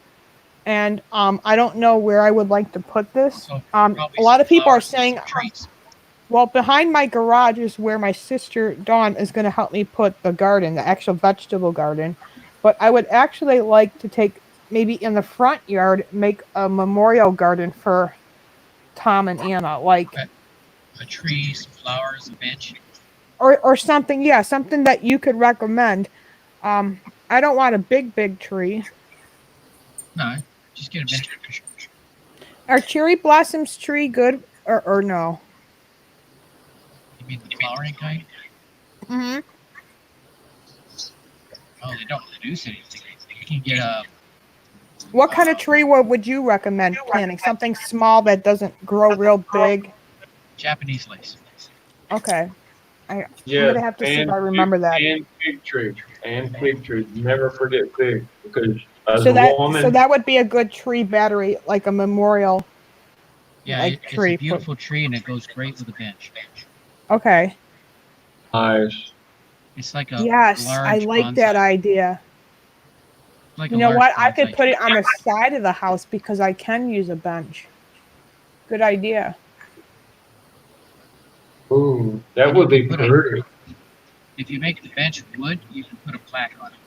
Speaker 3: and I don't know where I would like to put this.
Speaker 6: So
Speaker 3: A lot of people are saying,
Speaker 6: trees.
Speaker 3: well, behind my garage is where my sister Dawn is going to help me put the garden, the actual vegetable garden. But I would actually like to take maybe in the front yard, make a memorial garden for Tom and Anna, like
Speaker 6: a tree, some flowers, a bench,
Speaker 3: or something. Yeah, something that you could recommend. I don't want a big tree.
Speaker 6: No, just get a bench.
Speaker 3: Are cherry blossoms tree good or no?
Speaker 6: You mean the flowering kind?
Speaker 3: Mm-hmm.
Speaker 6: Oh, they don't produce anything. You can get a.
Speaker 3: What kind of tree would you recommend planting? Something small that doesn't grow real big?
Speaker 6: Japanese lace.
Speaker 3: Okay. I'm
Speaker 4: Yeah,
Speaker 3: going to have to see if I remember that.
Speaker 4: And fig tree. And fig tree. Never forget fig. Because as
Speaker 3: So
Speaker 4: a woman.
Speaker 3: that would be a good tree, Battery, like a memorial.
Speaker 6: Yeah,
Speaker 3: like
Speaker 6: it's
Speaker 3: tree.
Speaker 6: a beautiful tree and it goes great with a bench.
Speaker 3: Okay.
Speaker 4: Nice.
Speaker 6: It's like a
Speaker 3: yes,
Speaker 6: large
Speaker 3: I like
Speaker 6: bonsai.
Speaker 3: that idea.
Speaker 6: Like
Speaker 3: you know what? I could put it on the side of the house because I can use a bench. Good idea.
Speaker 4: Ooh, that would be pretty.
Speaker 6: If you make the bench wood, you can put a plaque on it.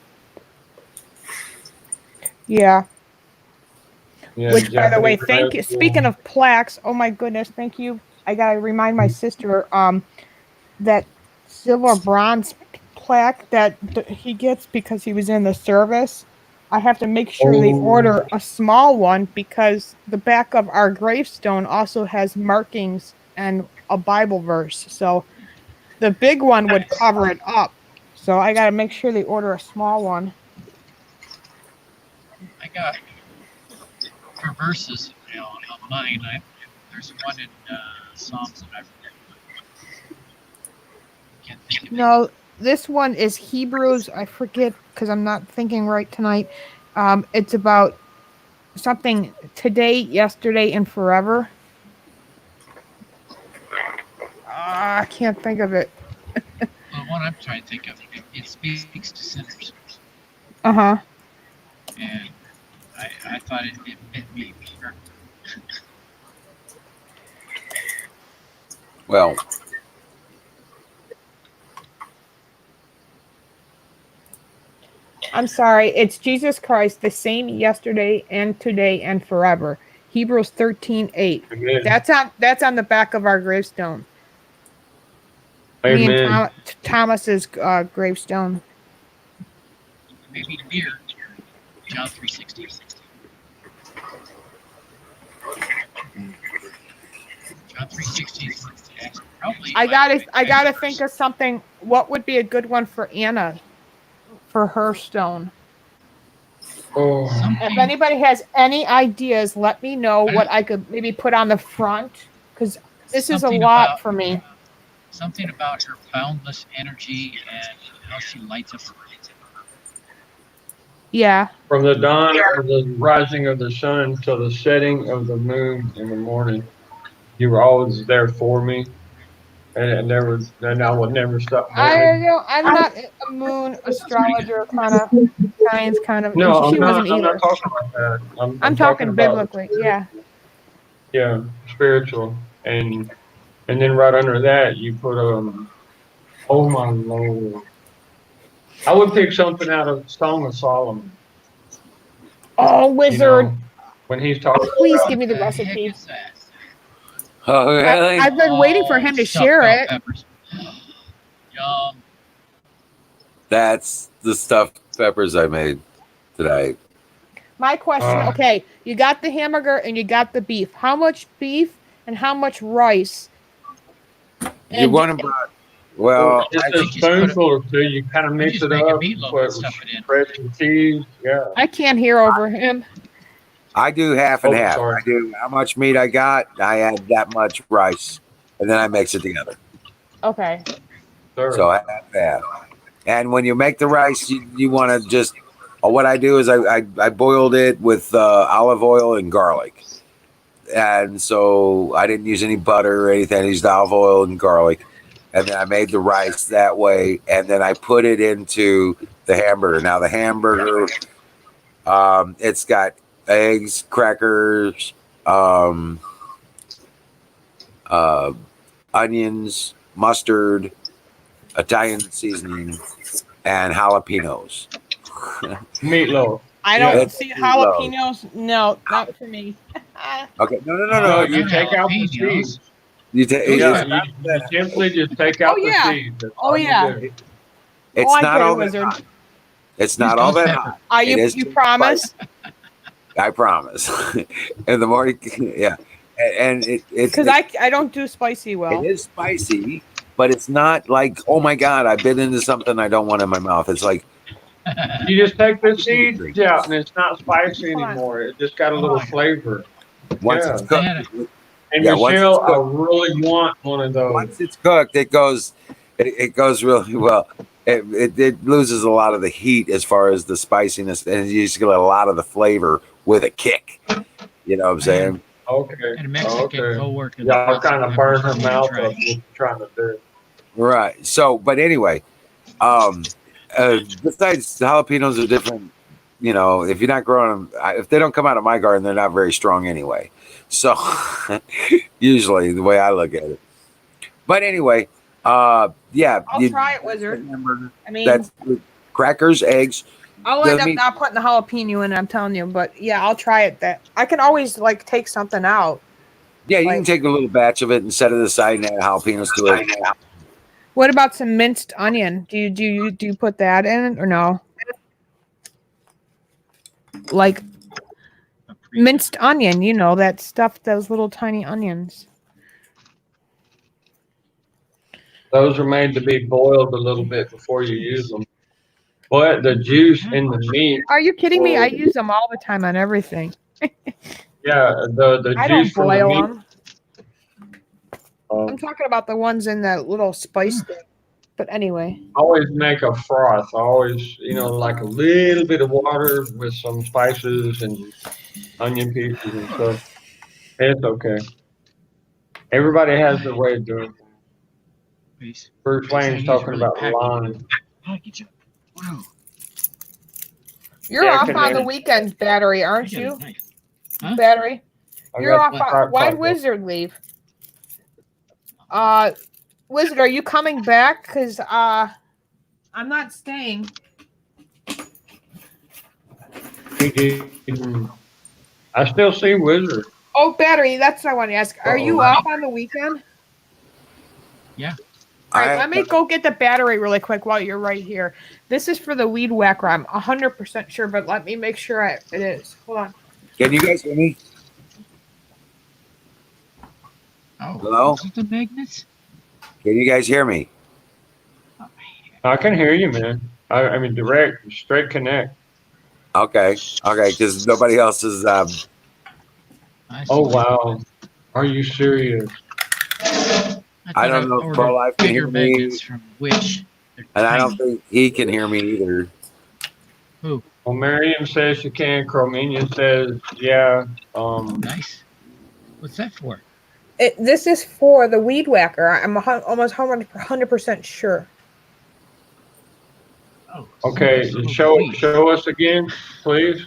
Speaker 3: Yeah.
Speaker 4: Yeah,
Speaker 3: Which, by the way,
Speaker 4: Japanese
Speaker 3: thank you.
Speaker 4: red
Speaker 3: Speaking
Speaker 4: wool.
Speaker 3: of plaques, oh my goodness, thank you. I gotta remind my sister that silver bronze plaque that he gets because he was in the service. I have to make sure they
Speaker 4: Oh,
Speaker 3: order a small one because the back of our gravestone also has markings and a Bible verse. So the big one would cover it up. So I gotta make sure they order a small one.
Speaker 6: I got for verses, on mine. There's one in Psalms that I can't think of it.
Speaker 3: No, this one is Hebrews. I forget because I'm not thinking right tonight. It's about something today, yesterday, and forever. I can't think of it.
Speaker 6: Well, the one I'm trying to think of, it speaks to sinners,
Speaker 3: Uh huh.
Speaker 6: and I thought it fit me.
Speaker 1: Well,
Speaker 3: I'm sorry. It's Jesus Christ, the same yesterday and today and forever. Hebrews 13:8.
Speaker 4: amen.
Speaker 3: That's on the back of our gravestone. Me and
Speaker 4: Amen.
Speaker 3: Thomas's gravestone.
Speaker 6: Maybe near John 3:16. John 3:16 is probably
Speaker 3: I gotta think of something. What would be a good one for Anna for her stone?
Speaker 4: Oh,
Speaker 3: If
Speaker 6: something.
Speaker 3: anybody has any ideas, let me know
Speaker 6: I
Speaker 3: what
Speaker 6: don't-
Speaker 3: I could maybe put on the front because this is a
Speaker 6: Something
Speaker 3: lot
Speaker 6: about
Speaker 3: for me.
Speaker 6: something about her boundless energy and how she lights up her room.
Speaker 3: Yeah.
Speaker 4: from the dawn of the rising of the sun till the setting of the moon in the morning, you were always there for me, and I would never stop mourning.
Speaker 3: I'm not a moon
Speaker 6: That's pretty good.
Speaker 3: astrologer kind of, and
Speaker 4: No,
Speaker 3: she wasn't
Speaker 4: I'm not
Speaker 3: either.
Speaker 4: talking about that.
Speaker 3: I'm
Speaker 4: I'm talking
Speaker 3: talking
Speaker 4: about the
Speaker 3: biblically. Yeah.
Speaker 4: spiritual. Yeah, spiritual, and then right under that you put oh my lord, I would pick something out of Song of Solomon.
Speaker 3: Oh,
Speaker 4: You
Speaker 3: wizard!
Speaker 4: know, when he's talking
Speaker 3: Please
Speaker 4: about
Speaker 3: give me
Speaker 6: What
Speaker 3: the
Speaker 6: the heck
Speaker 3: recipe.
Speaker 6: is that?
Speaker 1: oh really?
Speaker 3: I've been waiting for
Speaker 6: Oh,
Speaker 3: him to
Speaker 6: stuffed
Speaker 3: share
Speaker 6: bell
Speaker 3: it.
Speaker 6: peppers. Yum.
Speaker 1: That's the stuffed peppers I made today.
Speaker 3: My question,
Speaker 4: uh,
Speaker 3: okay, you got the hamburger and you got the beef. How much beef and how much rice?
Speaker 1: You
Speaker 3: And
Speaker 1: want about well,
Speaker 4: just
Speaker 6: I
Speaker 4: a
Speaker 6: think just put it.
Speaker 4: spoonful or two. You kind of
Speaker 6: You
Speaker 4: mix
Speaker 6: just
Speaker 4: it
Speaker 6: make a
Speaker 4: up,
Speaker 6: meatloaf and
Speaker 4: put
Speaker 6: stuff it in.
Speaker 4: bread and cheese. Yeah.
Speaker 3: I can't hear over him.
Speaker 1: I do half and
Speaker 4: Oh,
Speaker 1: half.
Speaker 4: sorry.
Speaker 1: I do how much meat I got. I add that much rice, and then I mix it together.
Speaker 3: Okay.
Speaker 1: So
Speaker 4: Sorry.
Speaker 1: I have half. And when you make the rice, you want to just. What I do is I boiled it with olive oil and garlic, and so I didn't use any butter or anything. I used olive oil and garlic, and then I made the rice that way, and then I put it into the hamburger. Now the hamburger, it's got eggs, crackers, um, uh, onions, mustard, Italian seasoning, and jalapenos.
Speaker 4: Meatloaf.
Speaker 3: I don't
Speaker 4: Yeah.
Speaker 1: It's
Speaker 3: see
Speaker 1: low.
Speaker 3: jalapenos. No, not for me.
Speaker 1: Okay, no,
Speaker 4: No,
Speaker 6: Oh,
Speaker 1: no.
Speaker 6: not
Speaker 4: you take out the
Speaker 6: jalapenos.
Speaker 4: seeds.
Speaker 6: Those
Speaker 4: Yeah,
Speaker 1: It's
Speaker 6: pep.
Speaker 4: you,
Speaker 1: not
Speaker 4: you
Speaker 1: that.
Speaker 4: simply just take
Speaker 3: Oh
Speaker 4: out the
Speaker 3: yeah.
Speaker 4: seeds. That's
Speaker 3: Oh
Speaker 4: all you
Speaker 3: yeah.
Speaker 4: do.
Speaker 3: Oh,
Speaker 1: It's
Speaker 3: I
Speaker 1: not
Speaker 3: get it,
Speaker 1: all that
Speaker 3: wizard.
Speaker 1: hot. It's
Speaker 6: Use
Speaker 1: not all
Speaker 6: ghost
Speaker 1: that
Speaker 6: pepper.
Speaker 1: hot.
Speaker 3: Are
Speaker 1: It is
Speaker 3: you
Speaker 1: just spicy.
Speaker 3: promise?
Speaker 1: I promise. And the more, yeah, and
Speaker 3: Because I don't do spicy
Speaker 1: it
Speaker 3: well.
Speaker 1: is spicy, but it's not like, oh my god, I bit into something I don't want in my mouth. It's like
Speaker 4: You just take
Speaker 1: I
Speaker 4: the
Speaker 1: just need to
Speaker 4: seeds
Speaker 1: drink
Speaker 4: out,
Speaker 1: this.
Speaker 4: and it's not spicy
Speaker 3: Hold on.
Speaker 4: anymore. It just got a
Speaker 6: Oh
Speaker 4: little
Speaker 6: my god.
Speaker 4: flavor.
Speaker 1: Once it's
Speaker 4: Yeah.
Speaker 6: I
Speaker 1: cooked,
Speaker 6: had a
Speaker 4: And
Speaker 1: yeah, once it's
Speaker 4: Michelle, I
Speaker 1: cooked,
Speaker 4: really want one of those.
Speaker 1: it goes really well. It loses a lot of the heat as far as the spiciness, and you just get a lot of the flavor with a kick. You know what I'm
Speaker 6: I had
Speaker 1: saying?
Speaker 4: Okay.
Speaker 6: had a Mexican
Speaker 4: Okay.
Speaker 6: coworker that
Speaker 4: Y'all
Speaker 6: thought some
Speaker 4: kind of burn
Speaker 6: peppers
Speaker 4: her
Speaker 6: were really
Speaker 4: mouth up
Speaker 6: trash.
Speaker 4: what you're trying to do.
Speaker 1: Right. So, but anyway, um, besides jalapenos are different. You know, if you're not growing them, if they don't come out of my garden, they're not very strong anyway. So, usually the way I look at it. But anyway, Yeah,
Speaker 3: I'll try it, Wizard.
Speaker 1: hamburger.
Speaker 3: I mean,
Speaker 1: That's crackers, eggs.
Speaker 3: I'll
Speaker 1: the
Speaker 3: end up
Speaker 1: meat-
Speaker 3: not putting the jalapeno in. I'm telling you, but yeah, I'll try it. That I can always like take something out.
Speaker 1: Yeah, you
Speaker 3: Like-
Speaker 1: can take a little batch of it and set it aside and add jalapenos to it.
Speaker 3: What about some minced onion? Do you put that in or no? Like minced onion, you know that stuff, those little tiny onions.
Speaker 4: Those are made to be boiled a little bit before you use them. But the juice in the meat,
Speaker 3: Are you kidding me? I
Speaker 4: Well-
Speaker 3: use them all the time on everything.
Speaker 4: yeah, the
Speaker 3: I don't
Speaker 4: juice from the
Speaker 3: boil
Speaker 4: meat.
Speaker 3: them. I'm talking about the ones in that little spice thing. But anyway,
Speaker 4: Always make a froth. Always, like a little bit of water with some spices and onion pieces and stuff. It's okay. Everybody has their way of doing things.
Speaker 6: Please.
Speaker 4: Bruce Wayne's talking
Speaker 6: really
Speaker 4: about
Speaker 6: packing
Speaker 4: lime.
Speaker 6: package up. Wow.
Speaker 3: you're
Speaker 4: Yeah,
Speaker 3: off
Speaker 4: can
Speaker 3: on the
Speaker 4: they-
Speaker 3: weekends, Battery,
Speaker 6: I
Speaker 3: aren't
Speaker 6: got a
Speaker 3: you?
Speaker 6: knife. Huh?
Speaker 3: Battery,
Speaker 4: I
Speaker 3: you're
Speaker 4: got
Speaker 3: off.
Speaker 4: the crock
Speaker 3: Why'd
Speaker 4: pot.
Speaker 3: Wizard leave? Wizard, are you coming back? Cause I'm not staying.
Speaker 4: He didn't- I still see Wizard.
Speaker 3: Oh, Battery, that's what I want to ask. Are you
Speaker 4: Uh-oh.
Speaker 3: off on the weekend?
Speaker 6: Yeah.
Speaker 3: All right,
Speaker 1: I-
Speaker 3: let me go get the battery really quick while you're right here. This is for the weed whacker. I'm 100% sure, but let me make sure it is. Hold on.
Speaker 1: Can you guys hear me?
Speaker 6: Oh.
Speaker 1: Hello?
Speaker 6: Is it the magnets?
Speaker 1: Can you guys hear me?
Speaker 4: I can hear you, man. I mean, direct, straight connect.
Speaker 1: Okay, because nobody else is.
Speaker 6: I see.
Speaker 4: Oh, wow. Are you serious?
Speaker 1: I don't know if
Speaker 6: ordered
Speaker 1: Pro-Life can
Speaker 6: bigger
Speaker 1: hear me.
Speaker 6: magnets from which. They're
Speaker 1: And I don't
Speaker 6: tiny.
Speaker 1: think he can hear me either.
Speaker 6: Who?
Speaker 4: Well, Miriam says she can. Chromenia says, yeah.
Speaker 6: Nice. What's that for?
Speaker 3: This is for the weed whacker. I'm almost 100% sure.
Speaker 6: Oh.
Speaker 4: Okay,
Speaker 6: some little
Speaker 4: show
Speaker 6: weed.
Speaker 4: us again, please.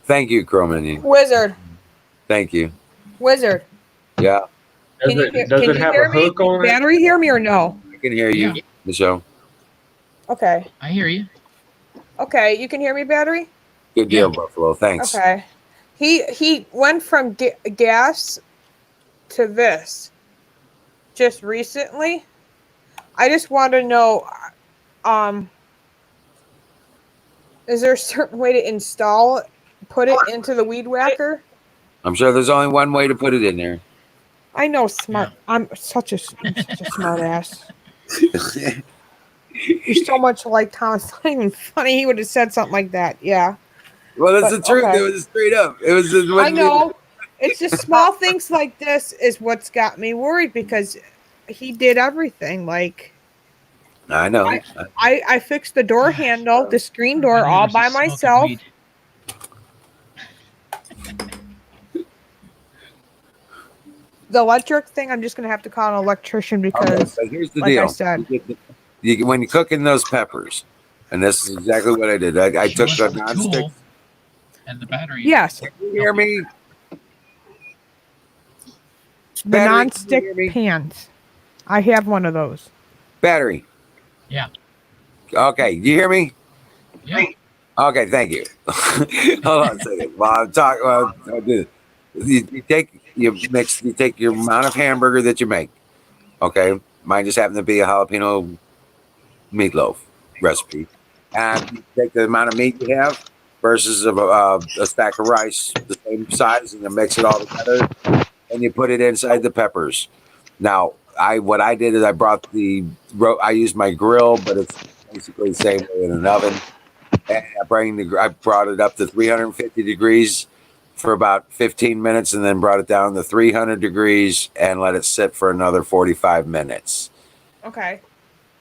Speaker 1: Thank you, Cromanian.
Speaker 3: Wizard,
Speaker 1: Thank you.
Speaker 3: Wizard.
Speaker 1: Yeah,
Speaker 4: Does it have a hook on it?
Speaker 3: Battery hear me or no?
Speaker 1: I can hear you,
Speaker 6: Yeah.
Speaker 1: Michelle.
Speaker 3: Okay.
Speaker 6: I hear you.
Speaker 3: Okay, you can hear me, Battery?
Speaker 1: Good deal,
Speaker 6: Yeah.
Speaker 1: Buffalo. Thanks.
Speaker 3: Okay. He went from gas to this just recently. I just want to know, is there a certain way to put it into the weed whacker?
Speaker 1: I'm sure there's only one way to put it in there.
Speaker 3: I know, smart. I'm such a smart ass. You're so much like Thomas. It's not even funny. He would have said something like that. Yeah.
Speaker 1: Well, that's
Speaker 3: But,
Speaker 1: the truth.
Speaker 3: okay.
Speaker 1: It was straight up. It was.
Speaker 3: I know. It's just small things like this is what's got me worried because he did everything. Like
Speaker 1: I know.
Speaker 3: I fixed the door handle, the screen door
Speaker 6: My
Speaker 3: all
Speaker 6: neighbors
Speaker 3: by
Speaker 6: is smoking
Speaker 3: myself.
Speaker 6: weed.
Speaker 3: The electric thing, I'm just gonna have to call an electrician
Speaker 1: Okay,
Speaker 3: because,
Speaker 1: but here's the
Speaker 3: like I
Speaker 1: deal.
Speaker 3: said,
Speaker 1: When you're cooking those peppers, and this is exactly what I did. I
Speaker 6: She
Speaker 1: took
Speaker 6: wants
Speaker 1: a
Speaker 6: the
Speaker 1: nonstick.
Speaker 6: tool and the battery.
Speaker 3: yes,
Speaker 1: You hear me?
Speaker 3: the
Speaker 1: Battery, can you hear me?
Speaker 3: nonstick pans. I have one of those.
Speaker 1: Battery.
Speaker 6: Yeah.
Speaker 1: Okay, you hear me?
Speaker 6: Yeah.
Speaker 1: Okay, thank you. Hold on a second. While I'm talking, I'll do this. You take your amount of hamburger that you make. Okay, mine just happened to be a jalapeno meatloaf recipe, and you take the amount of meat you have versus a stack of rice, the same size, and you mix it all together, and you put it inside the peppers. Now, what I did is I brought I used my grill, but it's basically the same way in an oven. And I brought it up to 350 degrees for about 15 minutes, and then brought it down to 300 degrees and let it sit for another 45 minutes.
Speaker 3: Okay.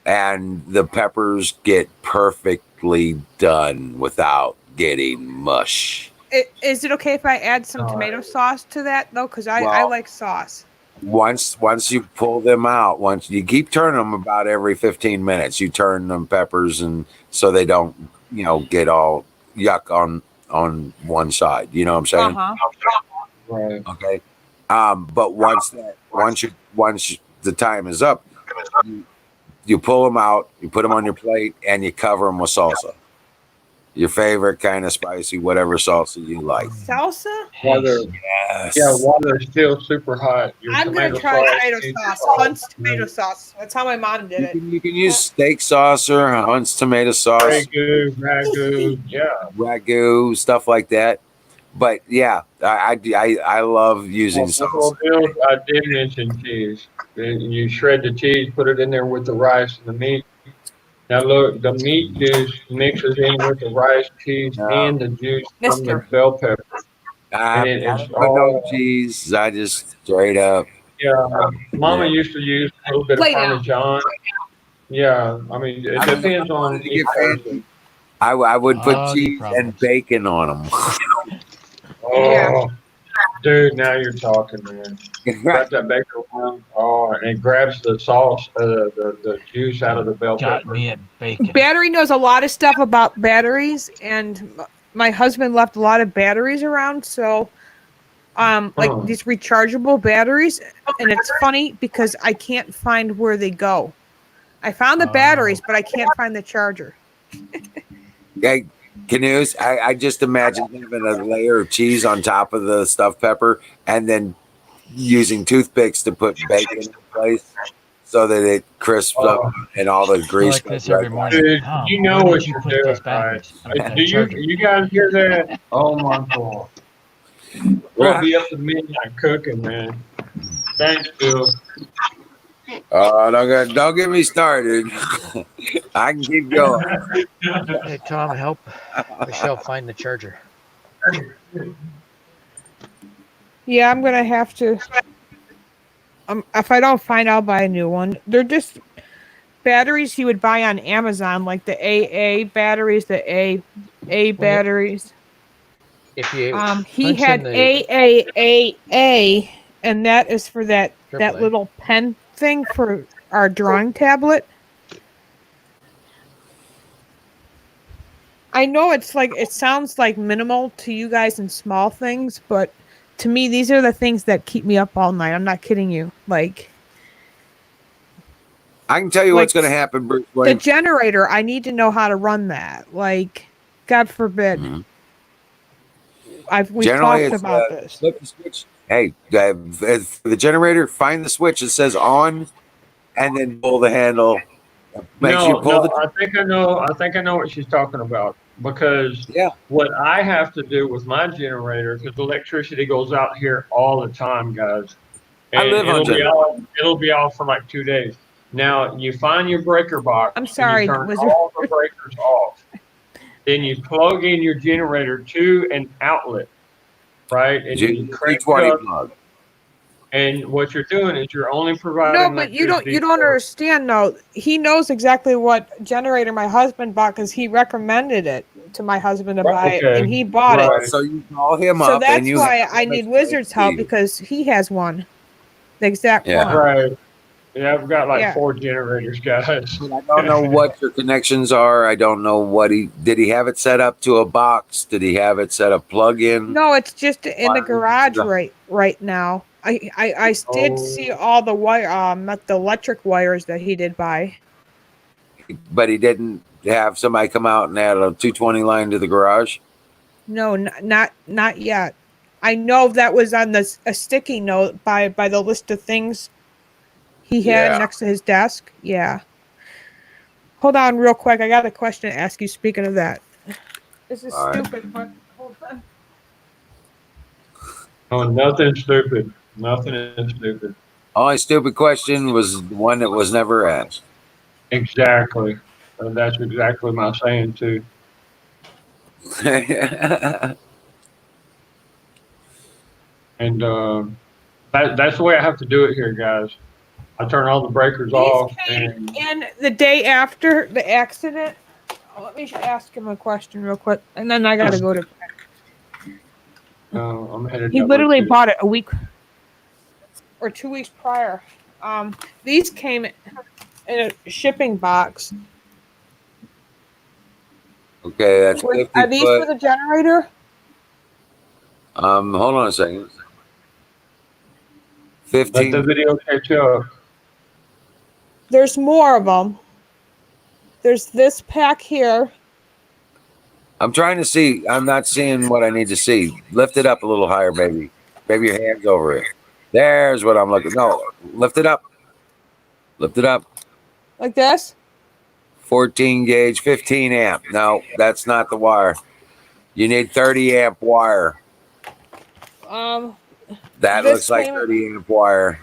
Speaker 1: And the peppers get perfectly done without getting mush.
Speaker 3: Is it okay if I add some tomato sauce to that though? Because I
Speaker 1: Well-
Speaker 3: like sauce.
Speaker 1: Once you pull them out, once you keep turning them about every 15 minutes, you turn them peppers, and so they don't get all yuck on one side. You know what I'm saying?
Speaker 4: Right.
Speaker 1: Okay. But once the time is up, You pull them out, you put them on your plate, and you cover them with salsa. Your favorite kind of spicy, whatever salsa you like.
Speaker 3: Salsa?
Speaker 4: While they're,
Speaker 1: Yes.
Speaker 4: yeah, while they're still super hot. Your
Speaker 3: I'm gonna
Speaker 4: tomato
Speaker 3: try
Speaker 4: sauce,
Speaker 3: tomato
Speaker 4: cheese
Speaker 3: sauce.
Speaker 4: sauce,
Speaker 3: Hunt's tomato sauce. That's how my mom did it.
Speaker 1: You can use steak sauce or Hunt's tomato sauce,
Speaker 4: ragu, yeah.
Speaker 1: ragu, stuff like that. But yeah, I love using
Speaker 4: Well, Buffalo
Speaker 1: salsa.
Speaker 4: Bills, I did mention cheese. And you shred the cheese, put it in there with the rice and the meat. Now look, the meat juice mixes in with the rice, cheese,
Speaker 1: No,
Speaker 4: and the juice from the
Speaker 3: Mister.
Speaker 4: bell pepper, and
Speaker 1: I
Speaker 4: it's
Speaker 1: don't put no
Speaker 4: all
Speaker 1: cheese. I just straight up.
Speaker 4: yeah. Mama
Speaker 1: Yeah.
Speaker 4: used to use a little bit of
Speaker 3: Play down.
Speaker 4: Parmesan. Yeah, I mean it
Speaker 1: I mean, if I
Speaker 4: depends on
Speaker 1: wanted to
Speaker 4: each
Speaker 1: get
Speaker 4: person.
Speaker 1: fancy, I would put
Speaker 6: Ugly
Speaker 1: cheese and
Speaker 6: problems.
Speaker 1: bacon on them.
Speaker 3: Yeah.
Speaker 4: Oh, dude, now you're talking, man. Grab that bacon one. Oh, and it grabs the sauce, the juice out of the bell
Speaker 6: Got
Speaker 4: pepper.
Speaker 6: me at bacon.
Speaker 3: Battery knows a lot of stuff about batteries, and my husband left a lot of batteries around. So, like
Speaker 4: Huh.
Speaker 3: these rechargeable batteries, and it's funny because I can't find where they go. I found the batteries, but I can't find the charger.
Speaker 1: Hey, Canoes, I just imagine having a layer of cheese on top of the stuffed pepper and then using toothpicks to put bacon in place so that it crisps up
Speaker 4: Oh,
Speaker 1: and all the
Speaker 6: I
Speaker 1: grease
Speaker 6: like
Speaker 1: goes
Speaker 6: this every
Speaker 1: right
Speaker 6: morning.
Speaker 4: dude,
Speaker 6: Mom,
Speaker 4: you know
Speaker 6: where
Speaker 4: what
Speaker 6: did you
Speaker 4: you're
Speaker 6: put those
Speaker 4: doing, right?
Speaker 6: batteries? I mean,
Speaker 4: Do
Speaker 6: the charger.
Speaker 4: you guys hear that? Oh my god. We'll be up to midnight cooking, man. Thanks, Bill.
Speaker 1: Don't get me started. I can keep going.
Speaker 6: Hey, Tom, help Michelle find the charger.
Speaker 3: Yeah, I'm gonna have to. If I don't find, I'll buy a new one. They're just batteries he would buy on Amazon, like the AA batteries, the A
Speaker 6: Well, yeah,
Speaker 3: batteries.
Speaker 6: if you
Speaker 3: He
Speaker 6: punch in
Speaker 3: had
Speaker 6: the
Speaker 3: AAAA, and that is for that
Speaker 6: AAA,
Speaker 3: little pen thing for our drawing tablet. I know it's like it sounds like minimal to you guys in small things, but to me, these are the things that keep me up all night. I'm not kidding you.
Speaker 1: I can tell you
Speaker 3: Like
Speaker 1: what's going to happen, Bruce
Speaker 3: the
Speaker 1: Wayne.
Speaker 3: generator, I need to know how to run that. Like, God forbid.
Speaker 1: Mhm.
Speaker 3: We've
Speaker 1: Generally,
Speaker 3: talked
Speaker 1: it's
Speaker 3: about this.
Speaker 1: flip the switch. Hey, for the generator, find the switch that says on and then pull the handle. Make sure you
Speaker 4: No,
Speaker 1: pull
Speaker 4: no,
Speaker 1: the.
Speaker 4: I think I know. I think I know what she's talking about because
Speaker 1: Yeah,
Speaker 4: what I have to do with my generator, because electricity goes out here all the time, guys,
Speaker 1: I
Speaker 4: and
Speaker 1: live on generator.
Speaker 4: it'll be off for like 2 days. Now you find your breaker box
Speaker 3: I'm
Speaker 4: and you
Speaker 3: sorry,
Speaker 4: turn
Speaker 3: Wizard.
Speaker 4: all the breakers off. Then you plug in your generator to an outlet, right? And you crank it
Speaker 1: 220
Speaker 4: up.
Speaker 1: plug.
Speaker 4: And what you're doing is you're only providing
Speaker 3: No, but
Speaker 4: electricity
Speaker 3: you don't
Speaker 4: for
Speaker 3: understand though. He knows exactly what generator my husband bought because he recommended it to my husband to buy it,
Speaker 4: okay,
Speaker 3: and he bought it.
Speaker 4: right.
Speaker 1: So you call him
Speaker 3: So
Speaker 1: up and
Speaker 3: that's
Speaker 1: you have
Speaker 3: why I
Speaker 1: him
Speaker 3: need
Speaker 1: explain
Speaker 3: Wizard's
Speaker 1: it to
Speaker 3: help
Speaker 1: you.
Speaker 3: because he has one, the exact
Speaker 1: Yeah.
Speaker 3: one.
Speaker 4: Right. Yeah, I've got like
Speaker 3: Yeah.
Speaker 4: 4 generators, guys.
Speaker 1: But I don't know what your connections are. I don't know what did he have it set up to a box? Did he have it set up plug in?
Speaker 3: No, it's just in the garage right now. I did see
Speaker 4: Oh,
Speaker 3: all the the electric wires that he did buy.
Speaker 1: But he didn't have somebody come out and add a 220 line to the garage.
Speaker 3: No, not yet. I know that was on a sticky note by the list of things he had
Speaker 1: Yeah.
Speaker 3: next to his desk. Yeah. Hold on real quick. I got a question to ask you speaking of that. This is
Speaker 1: All right.
Speaker 3: stupid, but hold on.
Speaker 4: oh, nothing stupid. Nothing is stupid.
Speaker 1: Only stupid question was the one that was never asked.
Speaker 4: Exactly. And that's exactly my saying too. And that's the way I have to do it here, guys. I turn all the breakers
Speaker 3: These
Speaker 4: off,
Speaker 3: came
Speaker 4: and
Speaker 3: in the day after the accident. Let me ask him a question real quick, and then I gotta go to.
Speaker 4: I'm headed
Speaker 3: He
Speaker 4: that way
Speaker 3: literally
Speaker 4: too.
Speaker 3: bought it a week or 2 weeks prior. These came in a shipping box.
Speaker 1: Okay, that's 50
Speaker 3: Are these
Speaker 1: foot.
Speaker 3: for the generator?
Speaker 1: Hold on a second.
Speaker 4: Let the
Speaker 1: 15.
Speaker 4: video catch up.
Speaker 3: There's more of them. There's this pack here.
Speaker 1: I'm trying to see. I'm not seeing what I need to see. Lift it up a little higher, baby. Maybe your hands over it. There's what I'm looking. No, lift it up. Lift it up.
Speaker 3: Like this?
Speaker 1: 14 gauge, 15 amp. No, that's not the wire. You need 30 amp wire. That
Speaker 3: This
Speaker 1: looks like
Speaker 3: came-
Speaker 1: 30 amp wire.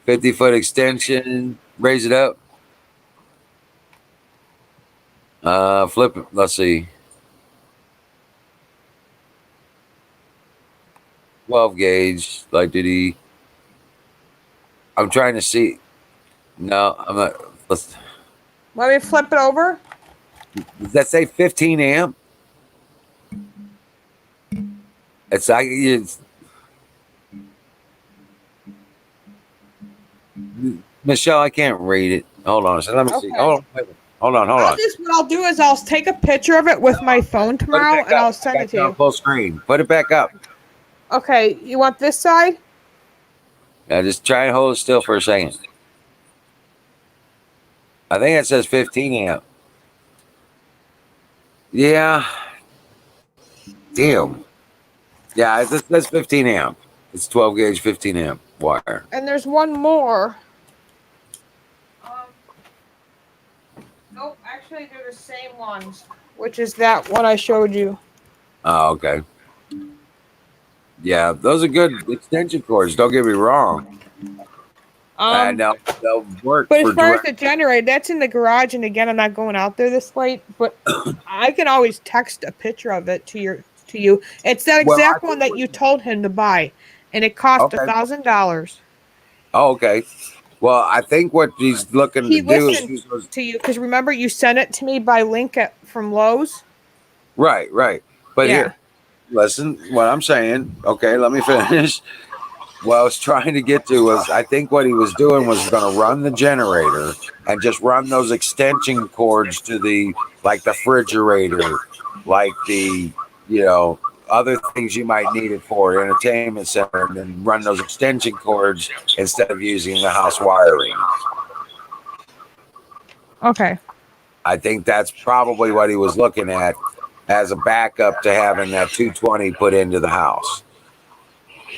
Speaker 1: 50-foot extension. Raise it up. Flip it. Let's see. 12 gauge light duty. I'm trying to see. No, I'm not.
Speaker 3: Let me flip it over.
Speaker 1: Does that say 15 amp? It's like it's. Michelle, I can't read it. Hold on. So let me see.
Speaker 3: Okay.
Speaker 1: Hold on. Wait, hold on.
Speaker 3: What I'll do is I'll take a picture of it with my phone
Speaker 1: Put it
Speaker 3: tomorrow
Speaker 1: back
Speaker 3: and
Speaker 1: up.
Speaker 3: I'll send it to
Speaker 1: on
Speaker 3: you.
Speaker 1: full screen. Put it back up.
Speaker 3: Okay, you want this side?
Speaker 1: Now just try and hold it still for a second. I think it says 15 amp. Yeah. Damn. Yeah, that's 15 amp. It's 12 gauge, 15 amp wire.
Speaker 3: And there's one more. Nope, actually they're the same ones, which is that one I showed you.
Speaker 1: Oh, okay. Yeah, those are good extension cords. Don't get me wrong. No, they'll work.
Speaker 3: But
Speaker 1: for
Speaker 3: as far as
Speaker 1: direct.
Speaker 3: the generator, that's in the garage, and again, I'm not going out there this late. But I can always text a picture of it to you. It's that
Speaker 1: Well,
Speaker 3: exact one that you told him to buy, and it cost
Speaker 1: Okay.
Speaker 3: $1,000.
Speaker 1: Oh, okay. Well, I think what he's looking
Speaker 3: He
Speaker 1: to do is
Speaker 3: listened to you because remember you sent it to me by link from Lowe's.
Speaker 1: right. But
Speaker 3: Yeah.
Speaker 1: here, listen. What I'm saying. Okay, let me finish. What I was trying to get to was, I think what he was doing was going to run the generator and just run those extension cords to the refrigerator, like the other things you might need it for, entertainment center, and then run those extension cords instead of using the house wiring.
Speaker 3: Okay.
Speaker 1: I think that's probably what he was looking at as a backup to having that 220 put into the house.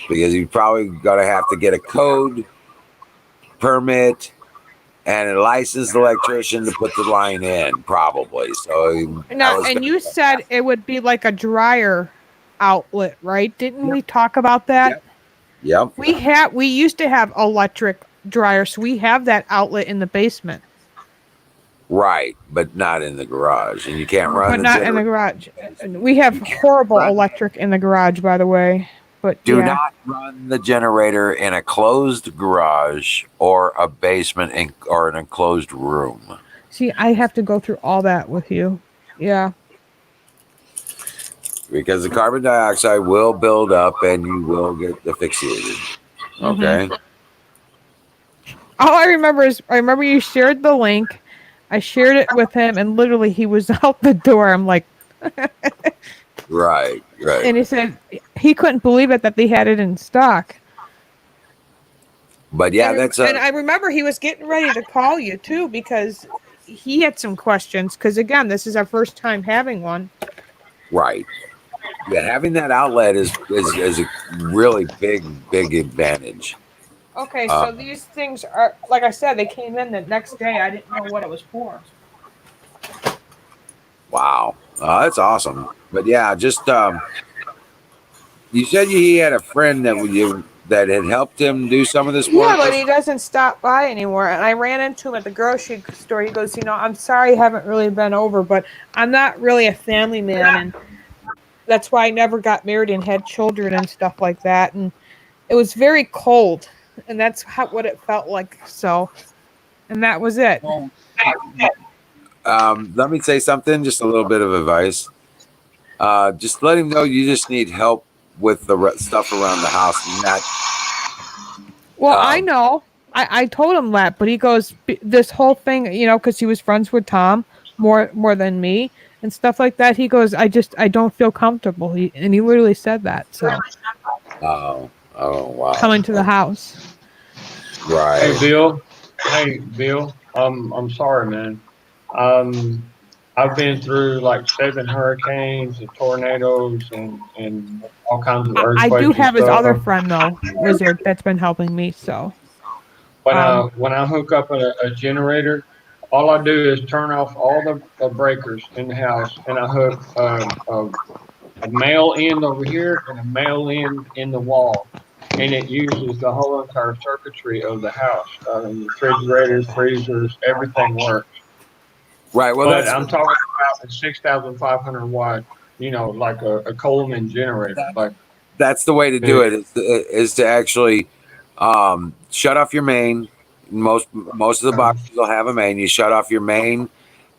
Speaker 1: Because he's probably going to have to get a code, permit, and a licensed electrician to put the line in, probably. So
Speaker 3: Now, and you said it would be like a dryer outlet, right? Didn't we talk about that?
Speaker 1: Yep.
Speaker 3: We used to have electric dryers, so we have that outlet in the basement.
Speaker 1: Right, but not in the garage, and you can't run.
Speaker 3: But not in the garage. We have horrible electric in the garage, by the way. But
Speaker 1: do not run the generator in a closed garage or a basement or an enclosed room.
Speaker 3: See, I have to go through all that with you. Yeah.
Speaker 1: Because the carbon dioxide will build up and you will get asphyxiated. Okay.
Speaker 3: All I remember is you shared the link. I shared it with him, and literally he was out the door. I'm like,
Speaker 1: right.
Speaker 3: And he said he couldn't believe it that they had it in stock.
Speaker 1: But yeah,
Speaker 3: and I remember he was getting ready to call you too because he had some questions. Because again, this is our first time having one.
Speaker 1: Right. Yeah, having that outlet is a really big advantage.
Speaker 3: Okay, so these things are, like I said, they came in the next day. I didn't know what it was for.
Speaker 1: Wow, that's awesome. But yeah, just you said he had a friend that had helped him do some of this work.
Speaker 3: Yeah, but he doesn't stop by anymore. And I ran into him at the grocery store. He goes, I'm sorry I haven't really been over, but I'm not really a family man, and that's why I never got married and had children and stuff like that. And it was very cold. And that's what it felt like. So, and that was it.
Speaker 1: Let me say something, just a little bit of advice. Just let him know you just need help with the stuff around the house. And that.
Speaker 3: Well, I know. I told him that, but he goes, this whole thing, because he was friends with Tom more than me and stuff like that. He goes, I don't feel comfortable. And he literally said that. So.
Speaker 1: Oh, wow.
Speaker 3: Coming to the house.
Speaker 1: Right.
Speaker 4: Hey, Bill. Hey, Bill. I'm sorry, man. Um, I've been through like 7 hurricanes and tornadoes and all kinds of
Speaker 3: I do
Speaker 4: earthquakes and
Speaker 3: have his other
Speaker 4: stuff.
Speaker 3: friend though, Wizard, that's been helping me. So,
Speaker 4: When I hook up a generator, all I do is turn off all the breakers in the house, and I hook a male end over here and a male end in the wall, and it uses the whole entire circuitry of the house. Refrigerators, freezers, everything works.
Speaker 1: Right. Well,
Speaker 4: But I'm talking about a 6,500 watt, like a Coleman generator. Like,
Speaker 1: that's the way to do
Speaker 4: it,
Speaker 1: it. Is to actually shut off your main. Most of the boxes will have a main. You shut off your main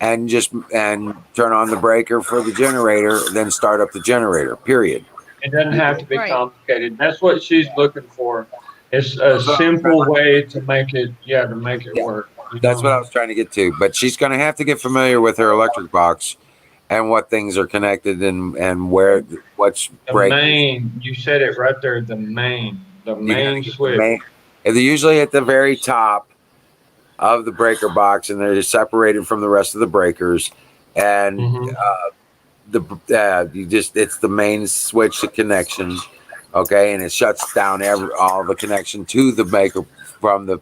Speaker 1: and turn on the breaker for the generator. Then start up the generator. Period.
Speaker 4: it doesn't have to be
Speaker 3: right.
Speaker 4: complicated. That's what she's looking for. It's a
Speaker 1: That's what I was trying
Speaker 4: simple
Speaker 1: to
Speaker 4: way
Speaker 1: get
Speaker 4: to
Speaker 1: to.
Speaker 4: make it, yeah, to make it
Speaker 1: Yeah,
Speaker 4: work.
Speaker 1: that's what I was trying to get to. But she's going to have to get familiar with her electric box and what things are connected and where what's
Speaker 4: The
Speaker 1: breakers.
Speaker 4: main, you said it right there, the
Speaker 1: You got to
Speaker 4: main
Speaker 1: get the
Speaker 4: switch.
Speaker 1: main. They're usually at the very top of the breaker box, and they're separated from the rest of the breakers. And
Speaker 4: Hmm.
Speaker 1: you just it's the main switch to connection, okay, and it shuts down all the connection to the breaker from the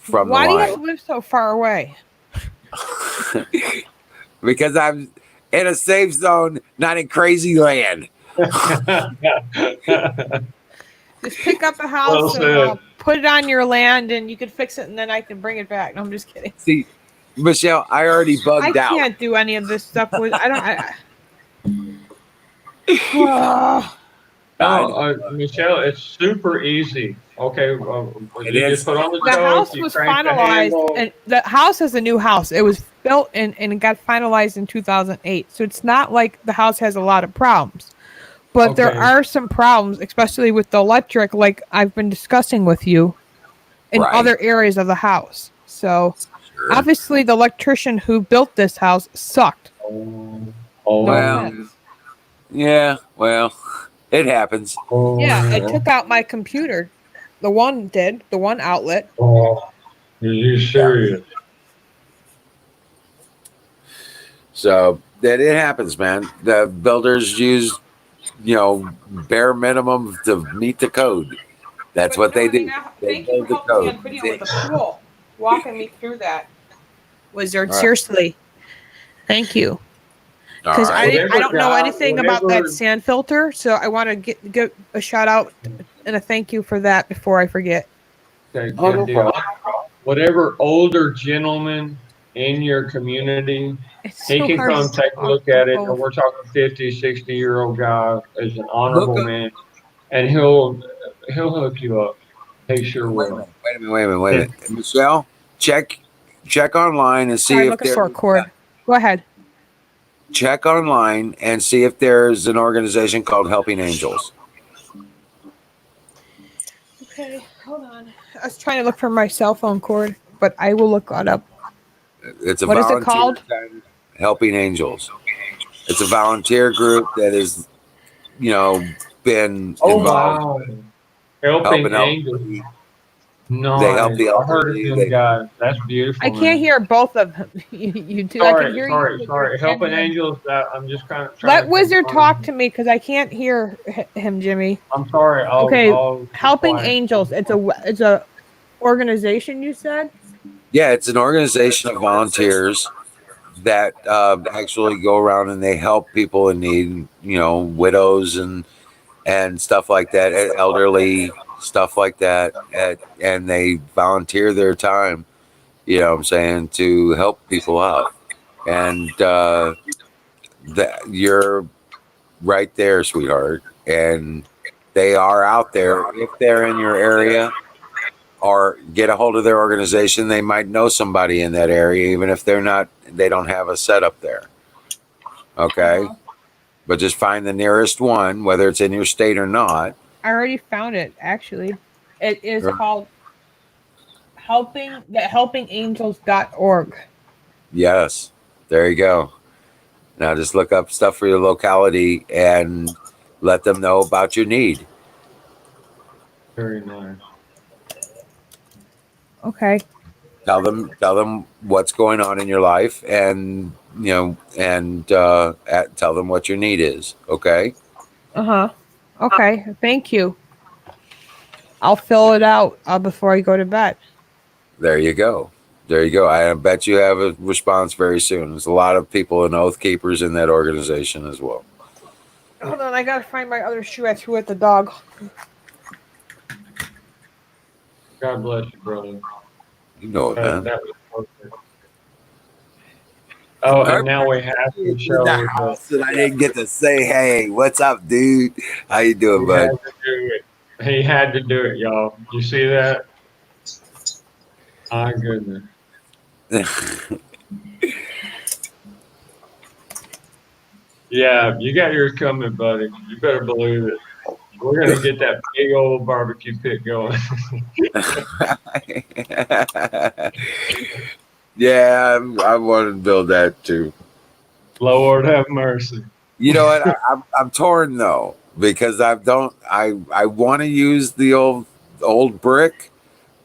Speaker 3: Why do you have
Speaker 1: line.
Speaker 3: to live so far away?
Speaker 1: Because I'm in a safe zone, not in crazy land.
Speaker 3: Just pick up a
Speaker 4: Well
Speaker 3: house and
Speaker 4: said.
Speaker 3: put it on your land, and you can fix it, and then I can bring it back. No, I'm just kidding.
Speaker 1: See, Michelle, I already
Speaker 3: I
Speaker 1: bugged out.
Speaker 3: can't do any of this stuff with. I don't. I
Speaker 4: No, Michelle, it's super easy. Okay,
Speaker 1: It
Speaker 4: you just
Speaker 1: is.
Speaker 4: put on the
Speaker 3: the
Speaker 4: stove,
Speaker 3: house
Speaker 4: you
Speaker 3: was
Speaker 4: crank the
Speaker 3: finalized,
Speaker 4: handle.
Speaker 3: and the house is a new house. It was built and it got finalized in 2008. So it's not like the house has a lot of problems, but there
Speaker 4: Okay,
Speaker 3: are some problems, especially with the electric, like I've been discussing with you in
Speaker 1: Right.
Speaker 3: other areas of the house. So
Speaker 1: Sure.
Speaker 3: obviously, the electrician who built this house sucked.
Speaker 4: oh,
Speaker 3: No
Speaker 1: Well,
Speaker 3: offense.
Speaker 1: yeah. Well, it happens.
Speaker 3: Yeah, it
Speaker 4: oh,
Speaker 3: took out my computer. The one did, the one outlet.
Speaker 4: oh, are you
Speaker 1: Yeah.
Speaker 4: serious?
Speaker 1: So that it happens, man. The builders use, bare minimum to meet the code. That's
Speaker 3: But
Speaker 1: what
Speaker 3: no,
Speaker 1: they
Speaker 3: I mean,
Speaker 1: do. They
Speaker 3: thank you for
Speaker 1: build the
Speaker 3: helping me
Speaker 1: code.
Speaker 3: on video
Speaker 1: See?
Speaker 3: with the pool, walking me through that. Wizard,
Speaker 1: All right.
Speaker 3: seriously, thank you.
Speaker 1: All
Speaker 3: Because
Speaker 1: right.
Speaker 3: I
Speaker 4: Whatever
Speaker 3: don't know
Speaker 4: guy,
Speaker 3: anything about that
Speaker 4: whatever.
Speaker 3: sand filter, so I want to give a shout out and a thank you for that before I forget.
Speaker 4: Okay,
Speaker 1: Oh,
Speaker 4: good
Speaker 1: no
Speaker 4: deal.
Speaker 1: problem.
Speaker 4: Whatever older gentleman in your community,
Speaker 3: It's
Speaker 4: he
Speaker 3: so
Speaker 4: can
Speaker 3: hard to
Speaker 4: come take a
Speaker 3: talk
Speaker 4: look
Speaker 3: with
Speaker 4: at it. And
Speaker 3: both.
Speaker 4: we're talking 50, 60-year-old guy is an
Speaker 1: Look
Speaker 4: honorable
Speaker 1: up.
Speaker 4: man, and he'll hook you up. He sure
Speaker 1: Wait a
Speaker 4: will.
Speaker 1: minute. Wait a minute. Wait a minute. Wait a minute. Michelle, check online and see
Speaker 3: Sorry,
Speaker 1: if
Speaker 3: looking for a cord. Go ahead.
Speaker 1: check online and see if there's an organization called Helping Angels.
Speaker 3: Okay, hold on. I was trying to look for my cell phone cord, but I will look that up.
Speaker 1: It's a
Speaker 3: What is it
Speaker 1: volunteer
Speaker 3: called?
Speaker 1: kind of Helping Angels. It's a volunteer group that has, been
Speaker 4: Oh
Speaker 1: involved
Speaker 4: wow, helping
Speaker 1: helping
Speaker 4: angels.
Speaker 1: elderly. They help
Speaker 4: Nice.
Speaker 1: the
Speaker 4: I heard of
Speaker 1: elderly.
Speaker 4: them
Speaker 1: They
Speaker 4: guys. That's
Speaker 3: I
Speaker 4: beautiful,
Speaker 3: can't
Speaker 4: man.
Speaker 3: hear both of them. You do. I can
Speaker 4: Sorry,
Speaker 3: hear you,
Speaker 4: sorry,
Speaker 3: but you're
Speaker 4: sorry.
Speaker 3: kind
Speaker 4: Helping
Speaker 3: of like.
Speaker 4: angels. I'm just kind of trying
Speaker 3: Let
Speaker 4: to
Speaker 3: Wizard talk
Speaker 4: confirm.
Speaker 3: to me because I can't hear him, Jimmy.
Speaker 4: I'm sorry.
Speaker 3: Okay,
Speaker 4: I'll be
Speaker 3: Helping
Speaker 4: quiet.
Speaker 3: Angels. It's a organization. You said.
Speaker 1: Yeah, it's an organization of volunteers that actually go around and they help people in need. Widows and stuff like that, elderly stuff like that, and they volunteer their time. You know what I'm saying, to help people out, and you're right there, sweetheart. And they are out there if they're in your area, or get a hold of their organization. They might know somebody in that area, even if they're not. They don't have a setup there. Okay, but just find the nearest one, whether it's in your state or not.
Speaker 3: I already found it. Actually, it is called helpingangels.org.
Speaker 1: Yes, there you go. Now just look up stuff for your locality and let them know about your need.
Speaker 4: Very nice.
Speaker 3: Okay.
Speaker 1: Tell them what's going on in your life, and tell them what your need is. Okay.
Speaker 3: Uh-huh. Okay. Thank you. I'll fill it out before I go to bed.
Speaker 1: There you go. There you go. I bet you have a response very soon. There's a lot of people and oath keepers in that organization as well.
Speaker 3: Hold on, I gotta find my other shoe I threw at the dog.
Speaker 4: God bless you, brother.
Speaker 1: You know it, man.
Speaker 4: That was perfect. Oh, and
Speaker 1: Carter
Speaker 4: now we have to
Speaker 1: in the
Speaker 4: show the.
Speaker 1: house, and I didn't get to say, "Hey, what's up, dude? How you doing,
Speaker 4: He had
Speaker 1: bud?"
Speaker 4: to do it. He had to do it, y'all. You see that? My goodness. Yeah, you got yours coming, buddy. You better believe it. We're gonna get that big old barbecue pit going.
Speaker 1: Yeah, I want to build that too.
Speaker 4: Lord have mercy.
Speaker 1: You know what? I'm torn though, because I want to use the old brick,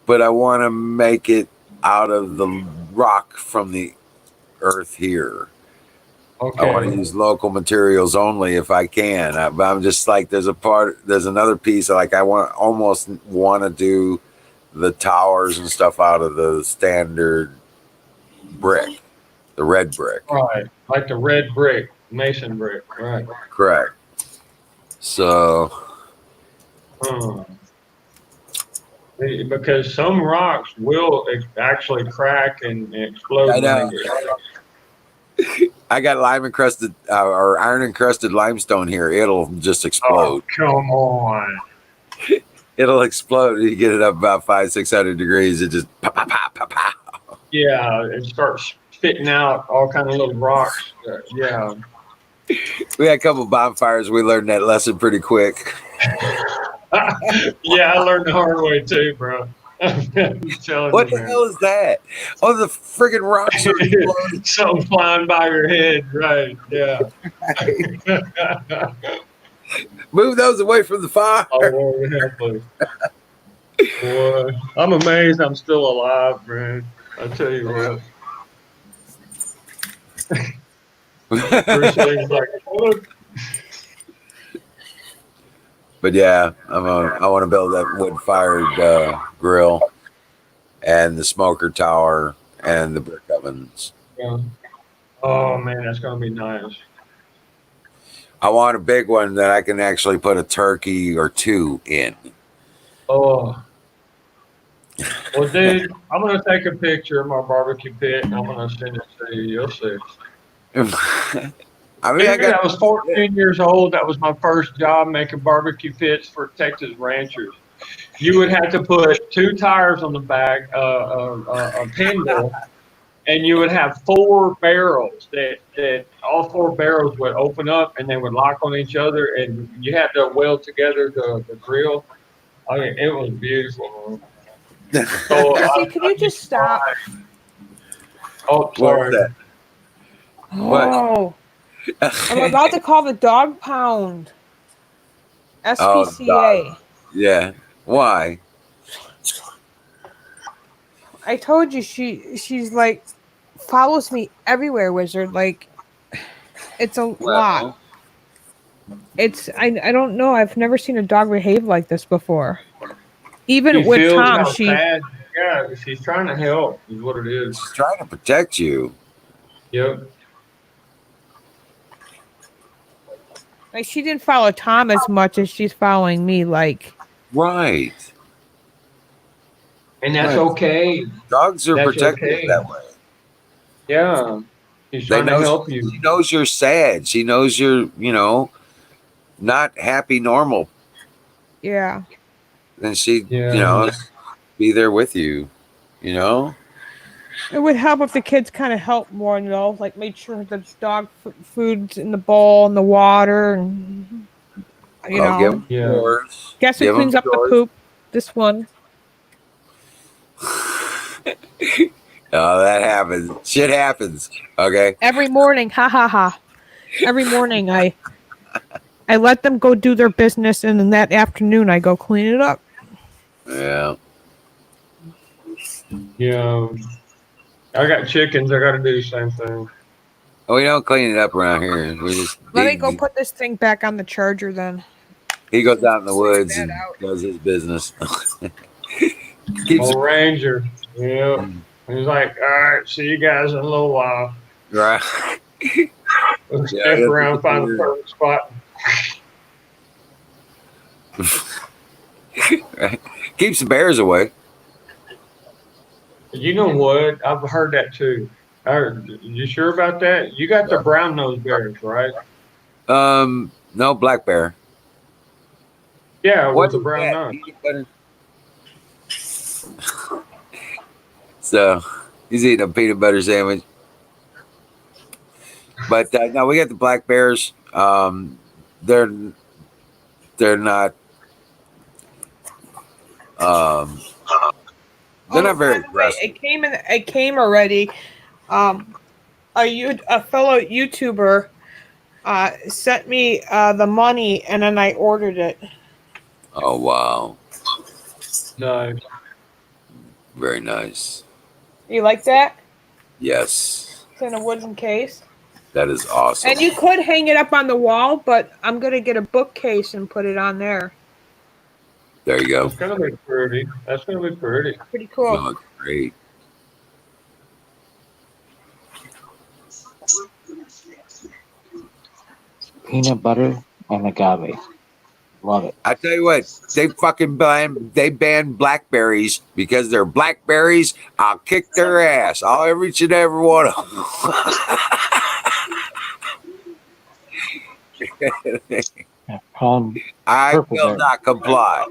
Speaker 1: but I want to make it out of the rock from the earth here. I want to
Speaker 4: Okay.
Speaker 1: use local materials only if I can. But I'm just like, there's another piece. Like almost want to do the towers and stuff out of the standard brick, the red brick.
Speaker 4: Right. Like the red brick, mason brick. Right.
Speaker 1: Correct. So,
Speaker 4: Because some rocks will actually crack and explode
Speaker 1: I
Speaker 4: when they
Speaker 1: know.
Speaker 4: get.
Speaker 1: I got lime encrusted or iron encrusted limestone here. It'll just
Speaker 4: Oh,
Speaker 1: explode.
Speaker 4: come on.
Speaker 1: It'll explode. You get it up about 500-600 degrees. It just pop, pop, pop, pop, pop.
Speaker 4: Yeah, it starts spitting out all kind of little rocks. Yeah.
Speaker 1: We had a couple bonfires. We learned that lesson pretty quick.
Speaker 4: Yeah, I learned the hard way too, bro. I'm telling
Speaker 1: What
Speaker 4: you,
Speaker 1: the
Speaker 4: man.
Speaker 1: hell is that? Oh, the friggin' rocks are exploding.
Speaker 4: Something flying by your head, right? Yeah.
Speaker 1: Move those away from the fire.
Speaker 4: Oh, Lord help us. Boy, I'm amazed I'm still alive, man. I tell you what. Bruce Lee's like, "Look."
Speaker 1: But yeah, I want to build that wood-fired grill and the smoker tower and the brick ovens.
Speaker 4: Yeah. Oh man, that's gonna be nice.
Speaker 1: I want a big one that I can actually put a turkey or two in.
Speaker 4: Oh. Well, dude, I'm gonna take a picture of my barbecue pit and I'm gonna send it to you. You'll see.
Speaker 1: I mean,
Speaker 4: Dude, I was 14 years old. That was my first job making barbecue pits for Texas ranchers. You would have to put 2 tires on the back, a pinwheel, and you would have 4 barrels that all 4 barrels would open up and they would lock on each other, and you had to weld together the grill. I mean, it was beautiful. So,
Speaker 3: Jesse, can you just stop?
Speaker 4: oh, sorry.
Speaker 1: What's that?
Speaker 3: Oh, I'm about to call the dog pound.
Speaker 1: Oh,
Speaker 3: SPCA.
Speaker 1: Yeah. Why?
Speaker 3: I told you she's like follows me everywhere, Wizard. Like it's a lot. It's I don't know. I've never seen a dog behave like this before. Even
Speaker 4: She
Speaker 3: with
Speaker 4: feels
Speaker 3: Tom,
Speaker 4: how sad. Yeah, she's trying to help. Is what it is.
Speaker 1: She's trying to protect you.
Speaker 4: Yep.
Speaker 3: like she didn't follow Tom as much as she's following me. Like
Speaker 1: Right.
Speaker 4: And that's
Speaker 1: Right.
Speaker 4: okay.
Speaker 1: Dogs are
Speaker 4: That's
Speaker 1: protected
Speaker 4: okay.
Speaker 1: that way.
Speaker 4: Yeah. She's trying to help you.
Speaker 1: She knows you're sad. She knows you're, not happy normal.
Speaker 3: yeah.
Speaker 1: And she,
Speaker 4: Yeah.
Speaker 1: be there with you, you know?
Speaker 3: It would help if the kids kind of helped more, like made sure the dog food's in the bowl and the water, and
Speaker 1: I'll give them
Speaker 4: Yeah.
Speaker 1: chores.
Speaker 3: guess who
Speaker 1: Give 'em
Speaker 3: cleans up the
Speaker 1: chores.
Speaker 3: poop? This one.
Speaker 1: Oh, that happens. Shit happens. Okay.
Speaker 3: Every morning, ha ha ha. Every morning, I let them go do their business, and then that afternoon, I go clean it up.
Speaker 1: Yeah.
Speaker 4: Yeah. I got chickens. I got to do the same thing.
Speaker 1: We don't clean it up around here. We just
Speaker 3: Let me go put this thing back on the charger then.
Speaker 1: he goes out in the woods
Speaker 3: that
Speaker 1: and
Speaker 3: out.
Speaker 1: does his business. Keeps
Speaker 4: Old Ranger. Yeah. He's like, all right, see you guys in a little while.
Speaker 1: right.
Speaker 4: Let's
Speaker 1: Yeah,
Speaker 4: sniff
Speaker 1: that's
Speaker 4: around,
Speaker 1: what
Speaker 4: find
Speaker 1: it
Speaker 4: a
Speaker 1: is.
Speaker 4: perfect spot.
Speaker 1: Right. Keeps the bears away.
Speaker 4: You know what? I've heard that too. You sure about that? You got the brown nose bears, right?
Speaker 1: No black bear.
Speaker 4: Yeah,
Speaker 1: What
Speaker 4: with the
Speaker 1: is
Speaker 4: brown
Speaker 1: that?
Speaker 4: nose.
Speaker 1: Peanut butter? So he's eating a peanut butter sandwich. But no, we got the black bears. They're not. Um, they're not very
Speaker 3: by the way,
Speaker 1: aggressive.
Speaker 3: it came already. A fellow YouTuber sent me the money and then I ordered it.
Speaker 1: Oh wow,
Speaker 4: Nice.
Speaker 1: very nice.
Speaker 3: You like that?
Speaker 1: Yes,
Speaker 3: It's in a wooden case.
Speaker 1: that is awesome.
Speaker 3: And you could hang it up on the wall, but I'm gonna get a bookcase and put it on there.
Speaker 1: There you go.
Speaker 4: That's gonna be pretty. That's gonna be pretty.
Speaker 3: Pretty cool.
Speaker 1: Oh, great.
Speaker 6: Peanut butter and agave. Love it.
Speaker 1: I tell you what, they banned blackberries because they're blackberries. I'll kick their ass. I'll each and every one of them.
Speaker 6: Called
Speaker 1: I
Speaker 6: purple
Speaker 1: will
Speaker 6: berry.
Speaker 1: not comply.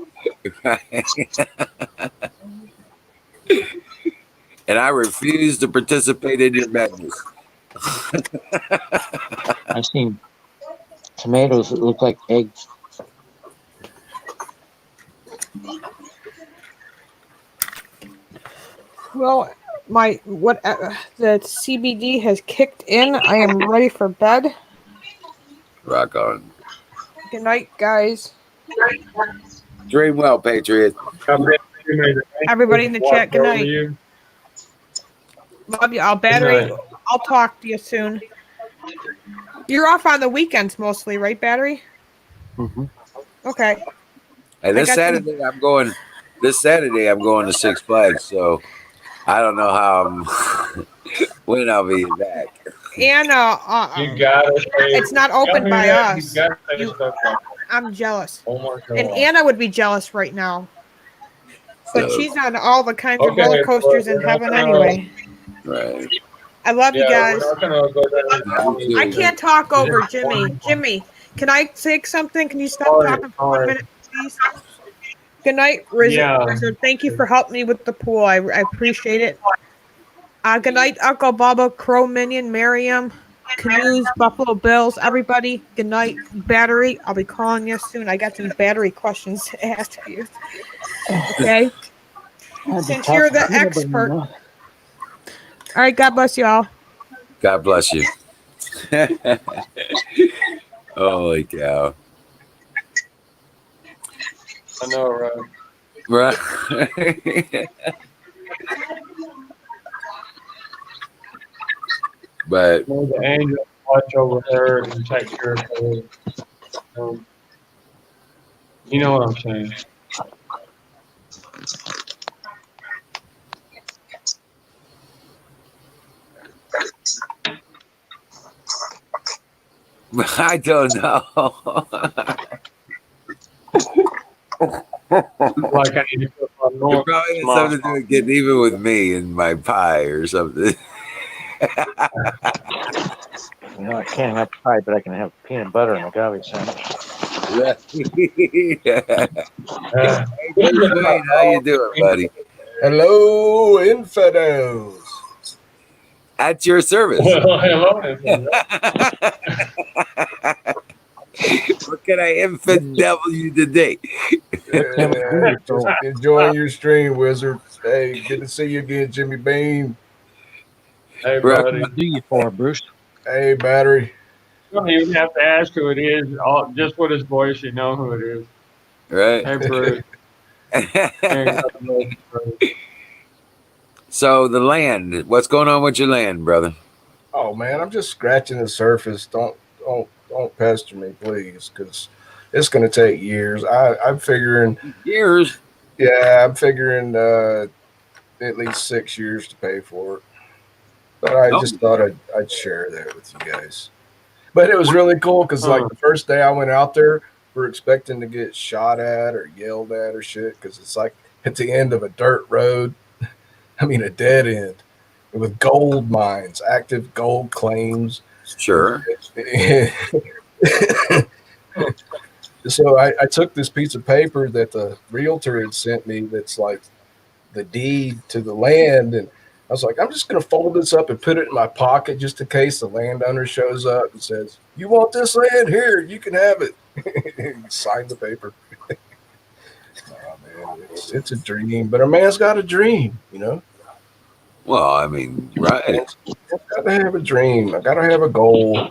Speaker 1: And I refuse to participate in your madness.
Speaker 6: I've seen tomatoes that look like eggs.
Speaker 3: Well, the CBD has kicked in. I am ready for bed.
Speaker 1: Rock on.
Speaker 3: Good night, guys.
Speaker 1: Dream well, Patriot.
Speaker 3: Everybody in the chat, good
Speaker 4: Watch over
Speaker 3: night.
Speaker 4: you.
Speaker 3: Love you. I'll
Speaker 4: night.
Speaker 3: talk to you soon. You're off on the weekends mostly, right, Battery?
Speaker 6: Mm-hmm.
Speaker 3: Okay.
Speaker 1: Hey, this Saturday I'm going to Six Flags, so I don't know how when I'll be back.
Speaker 3: Anna,
Speaker 4: You gotta say
Speaker 3: it's not open by us.
Speaker 4: You gotta say stuff like
Speaker 3: I'm jealous.
Speaker 4: oh my God.
Speaker 3: And Anna would be jealous right now. But
Speaker 1: So,
Speaker 3: she's on all the kinds of
Speaker 4: Okay,
Speaker 3: roller coasters
Speaker 4: but
Speaker 3: in
Speaker 4: we're not
Speaker 3: heaven
Speaker 4: gonna-
Speaker 3: anyway.
Speaker 1: right.
Speaker 3: I love you
Speaker 4: Yeah,
Speaker 3: guys.
Speaker 4: we're not gonna go down
Speaker 1: You too.
Speaker 3: I can't talk over Jimmy. Jimmy, can I say something? Can you stop talking for 1 minute, please? Good night,
Speaker 4: Yeah.
Speaker 3: Rizard. Thank you for helping me with the pool. I appreciate it. Good night, Uncle Bubba, Crow Minion, Miriam, Canoes, Buffalo Bills, everybody. Good night, Battery. I'll be calling you soon. I got some battery questions to ask you. Okay? Since you're the expert. All right, God bless you all.
Speaker 1: God bless you. Holy cow.
Speaker 4: I know, right?
Speaker 1: Right. But
Speaker 4: May the angels watch over her and take care of her. You know what I'm saying?
Speaker 1: I don't know.
Speaker 4: Like I need to put my
Speaker 1: It
Speaker 4: north
Speaker 1: probably has something to do with getting even with me and my pie or something.
Speaker 6: You know, I can't have pie, but I can have peanut butter and agave sandwich.
Speaker 1: Yeah. Hey, Bruce Wayne, how you doing, buddy?
Speaker 8: Hello, infidels.
Speaker 1: At your service.
Speaker 4: Hello.
Speaker 1: What can I infidel you today?
Speaker 8: Enjoying your stream, Wizard. Hey, good to see you again, Jimmy Beam.
Speaker 4: Hey,
Speaker 1: Right.
Speaker 4: buddy.
Speaker 6: What do you for, Bruce?
Speaker 8: Hey, Battery.
Speaker 4: You don't even have to ask who it is. Just with his voice, you know who it is.
Speaker 1: Right.
Speaker 4: Hey, Bruce. Hey, God bless you, Bruce.
Speaker 1: So the land. What's going on with your land, brother?
Speaker 8: Oh man, I'm just scratching the surface. Don't pester me, please, because it's gonna take years. I'm figuring,
Speaker 1: Years.
Speaker 8: yeah, I'm figuring at least 6 years to pay for it. But I
Speaker 1: Oh,
Speaker 8: just thought I'd share that with you guys. But it was really cool because like the first day I went out there, we're expecting to get shot at or yelled at or shit because it's like at the end of a dirt road. I mean, a dead end with gold mines, active gold claims.
Speaker 1: sure.
Speaker 8: So I took this piece of paper that the realtor had sent me that's like the deed to the land. And I was like, I'm just going to fold this up and put it in my pocket just in case the landowner shows up and says, "You want this land? Here, you can have it." He signed the paper. Oh, man, it's a dream, but a man's got a dream, you know?
Speaker 1: Well, I mean, right.
Speaker 8: Man's got to have a dream. I got to have a goal.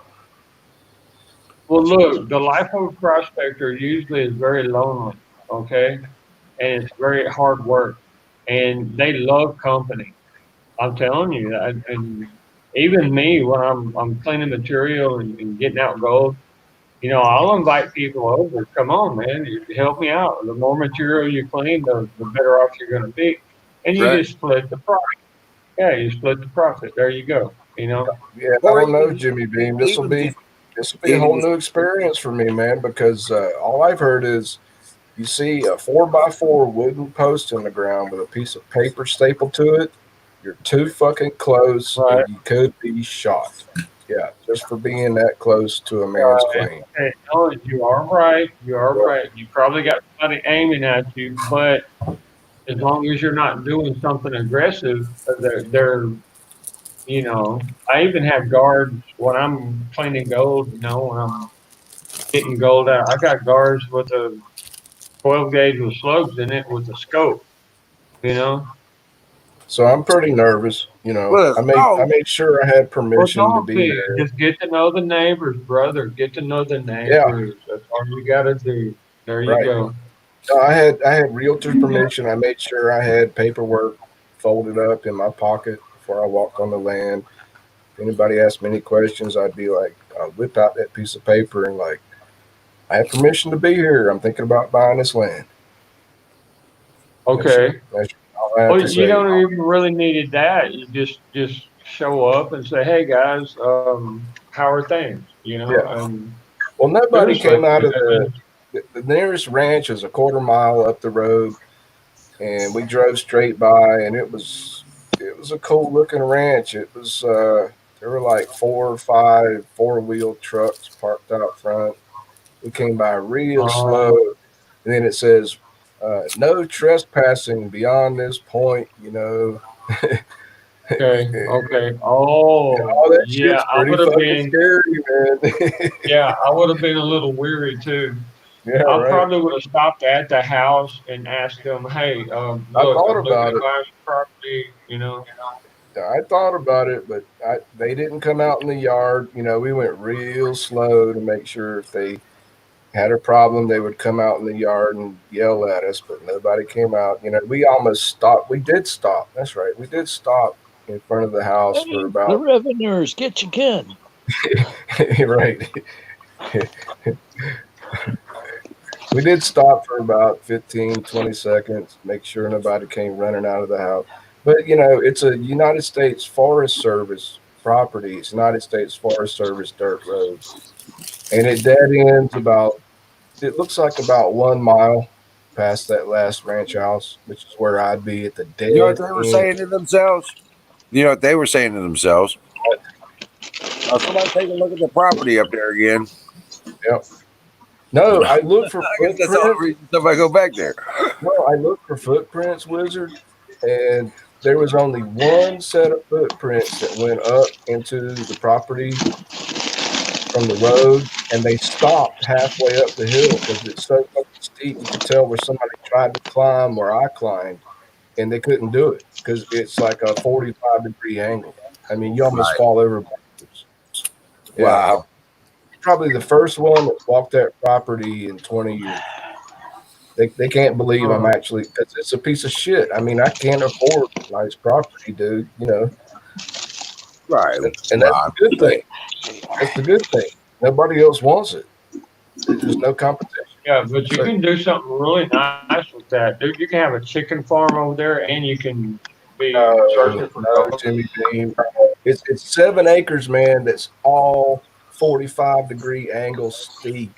Speaker 4: Well, look, the life of a prospector usually is very lonely, okay? And it's very hard work. And they love company. I'm telling you that. And even me, when I'm cleaning material and getting out gold, I'll invite people over. Come on, man, you help me out. The more material you clean, the better off you're going to be. And you
Speaker 1: Right.
Speaker 4: just split the profit. Yeah, you split the profit. There you go.
Speaker 8: Yeah, I
Speaker 1: Or
Speaker 8: don't know,
Speaker 1: even,
Speaker 8: Jimmy Beam. This will
Speaker 1: even
Speaker 8: be
Speaker 1: just,
Speaker 8: a whole
Speaker 1: even
Speaker 8: new experience for me, man. Because all I've heard is you see a 4x4 wooden post in the ground with a piece of paper stapled to it. You're too fucking close,
Speaker 4: Right.
Speaker 8: and you could be shot. Yeah, just for being that close to a man's
Speaker 4: Right.
Speaker 8: claim.
Speaker 4: Hey, no, you are right. You are
Speaker 8: Yeah,
Speaker 4: right. You probably got somebody aiming at you, but as long as you're not doing something aggressive, I even have guards when I'm cleaning gold, when I'm getting gold out. I got guards with a 12 gauge with slugs in it with a scope, you know.
Speaker 8: so I'm pretty nervous.
Speaker 1: well,
Speaker 8: I
Speaker 1: oh,
Speaker 8: made sure I had
Speaker 4: Well,
Speaker 8: permission to
Speaker 4: don't
Speaker 8: be
Speaker 4: be.
Speaker 8: there.
Speaker 4: Just get to know the neighbors, brother. Get to know the
Speaker 8: Yeah,
Speaker 4: neighbors. That's all you got to do. There you
Speaker 8: right.
Speaker 4: go.
Speaker 8: No, I had realtor's permission. I made sure I had paperwork folded up in my pocket before I walked on the land. If anybody asked me any questions, I'd be like, I'll whip out that piece of paper and like, I have permission to be here. I'm thinking about buying this land. That's
Speaker 4: Okay.
Speaker 8: that's all I have
Speaker 4: Well,
Speaker 8: to
Speaker 4: you
Speaker 8: say.
Speaker 4: don't even really needed that. You just show up and say, "Hey guys, how are things?"
Speaker 8: Yeah.
Speaker 4: And
Speaker 8: Well, nobody
Speaker 4: seriously,
Speaker 8: came out of
Speaker 4: I mean,
Speaker 8: the nearest ranch is a quarter mile up the road, and we drove straight by, and it was a cool looking ranch. It was there were like 4 or 5 4-wheel trucks parked out front. We came by real slow,
Speaker 4: uh,
Speaker 8: and then it says, "No trespassing beyond this point."
Speaker 4: okay, okay.
Speaker 8: All
Speaker 4: Oh,
Speaker 8: that
Speaker 4: yeah,
Speaker 8: shit's pretty fucking scary, man.
Speaker 4: I would have been a little weary too.
Speaker 8: Yeah,
Speaker 4: I
Speaker 8: right.
Speaker 4: probably would have stopped at the house and asked them, "Hey,
Speaker 8: I
Speaker 4: look,
Speaker 8: thought
Speaker 4: I'm looking
Speaker 8: about
Speaker 4: at
Speaker 8: it.
Speaker 4: buying some property."
Speaker 8: I thought about it, but they didn't come out in the yard. We went real slow to make sure if they had a problem, they would come out in the yard and yell at us, but nobody came out. We almost stopped. We did stop. That's right. We did stop in front of the house for
Speaker 9: Hey, the
Speaker 8: about,
Speaker 9: revenuers, get your gun.
Speaker 8: right. We did stop for about 15, 20 seconds, make sure nobody came running out of the house. But, it's a United States Forest Service property. It's United States Forest Service dirt road. And it dead ends it looks like about 1 mile past that last ranch house, which is where I'd be at the
Speaker 1: you know what
Speaker 8: dead
Speaker 1: they were
Speaker 8: end.
Speaker 1: saying to themselves? You know what they were saying to themselves? Oh, somebody take a look at the property up there again.
Speaker 8: Yep. No, I looked for
Speaker 1: I guess that's the only
Speaker 8: footprints.
Speaker 1: reason somebody go back there.
Speaker 8: No, I looked for footprints, Wizard, and there was only one set of footprints that went up into the property from the road, and they stopped halfway up the hill because it's so fucking steep. You could tell where somebody tried to climb where I climbed, and they couldn't do it because it's like a 45-degree angle. I mean, you almost
Speaker 1: Right.
Speaker 8: fall over backwards. Yeah,
Speaker 1: Wow.
Speaker 8: probably the first one that walked that property in 20 years. They can't believe I'm actually, because it's a piece of shit. I mean, I can't afford nice property, dude. You know,
Speaker 1: Right.
Speaker 8: and that's the good thing. That's the good thing. Nobody else wants it. There's no competition.
Speaker 4: Yeah, but you
Speaker 8: So,
Speaker 4: can do something really nice with that, dude. You can have a chicken farm over there, and you can be searching for
Speaker 8: no,
Speaker 4: gold.
Speaker 8: Jimmy Dean. It's 7 acres, man. That's all 45-degree angle steep.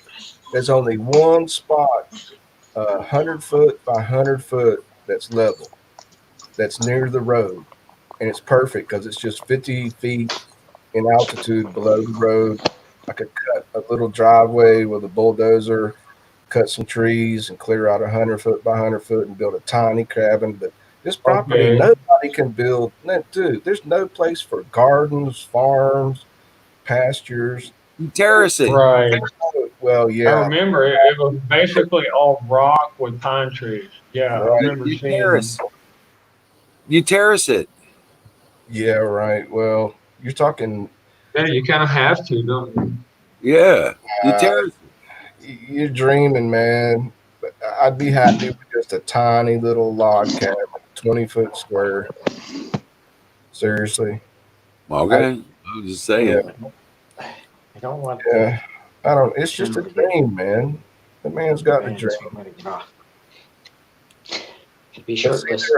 Speaker 8: There's only one spot, 100 foot by 100 foot, that's level. That's near the road, and it's perfect because it's just 50 feet in altitude below the road. I could cut a little driveway with a bulldozer, cut some trees, and clear out 100 foot by 100 foot and build a tiny cabin. But this property,
Speaker 4: Okay.
Speaker 8: nobody can build. No, dude, there's no place for gardens, farms, pastures.
Speaker 1: You terrace it.
Speaker 4: Right.
Speaker 8: Well,
Speaker 4: I
Speaker 8: yeah,
Speaker 4: remember it was basically all rock with pine trees. Yeah, I
Speaker 8: right.
Speaker 4: remember
Speaker 1: You
Speaker 4: seeing.
Speaker 1: terrace. You terrace it.
Speaker 8: Yeah, right. Well, you're talking.
Speaker 4: Yeah, you kind of have to, don't you?
Speaker 1: Yeah. You
Speaker 8: Uh,
Speaker 1: terrace it.
Speaker 8: you're dreaming, man. But I'd be happy with just a tiny little log cabin, 20 foot square. Seriously.
Speaker 1: Okay. I was just saying.
Speaker 8: Yeah,
Speaker 10: I don't want
Speaker 8: yeah. I don't. It's just a
Speaker 10: timber here.
Speaker 8: dream, man. The man's got a
Speaker 10: Man,
Speaker 8: dream.
Speaker 10: so many rock. Could be
Speaker 8: But see,
Speaker 10: shirtless.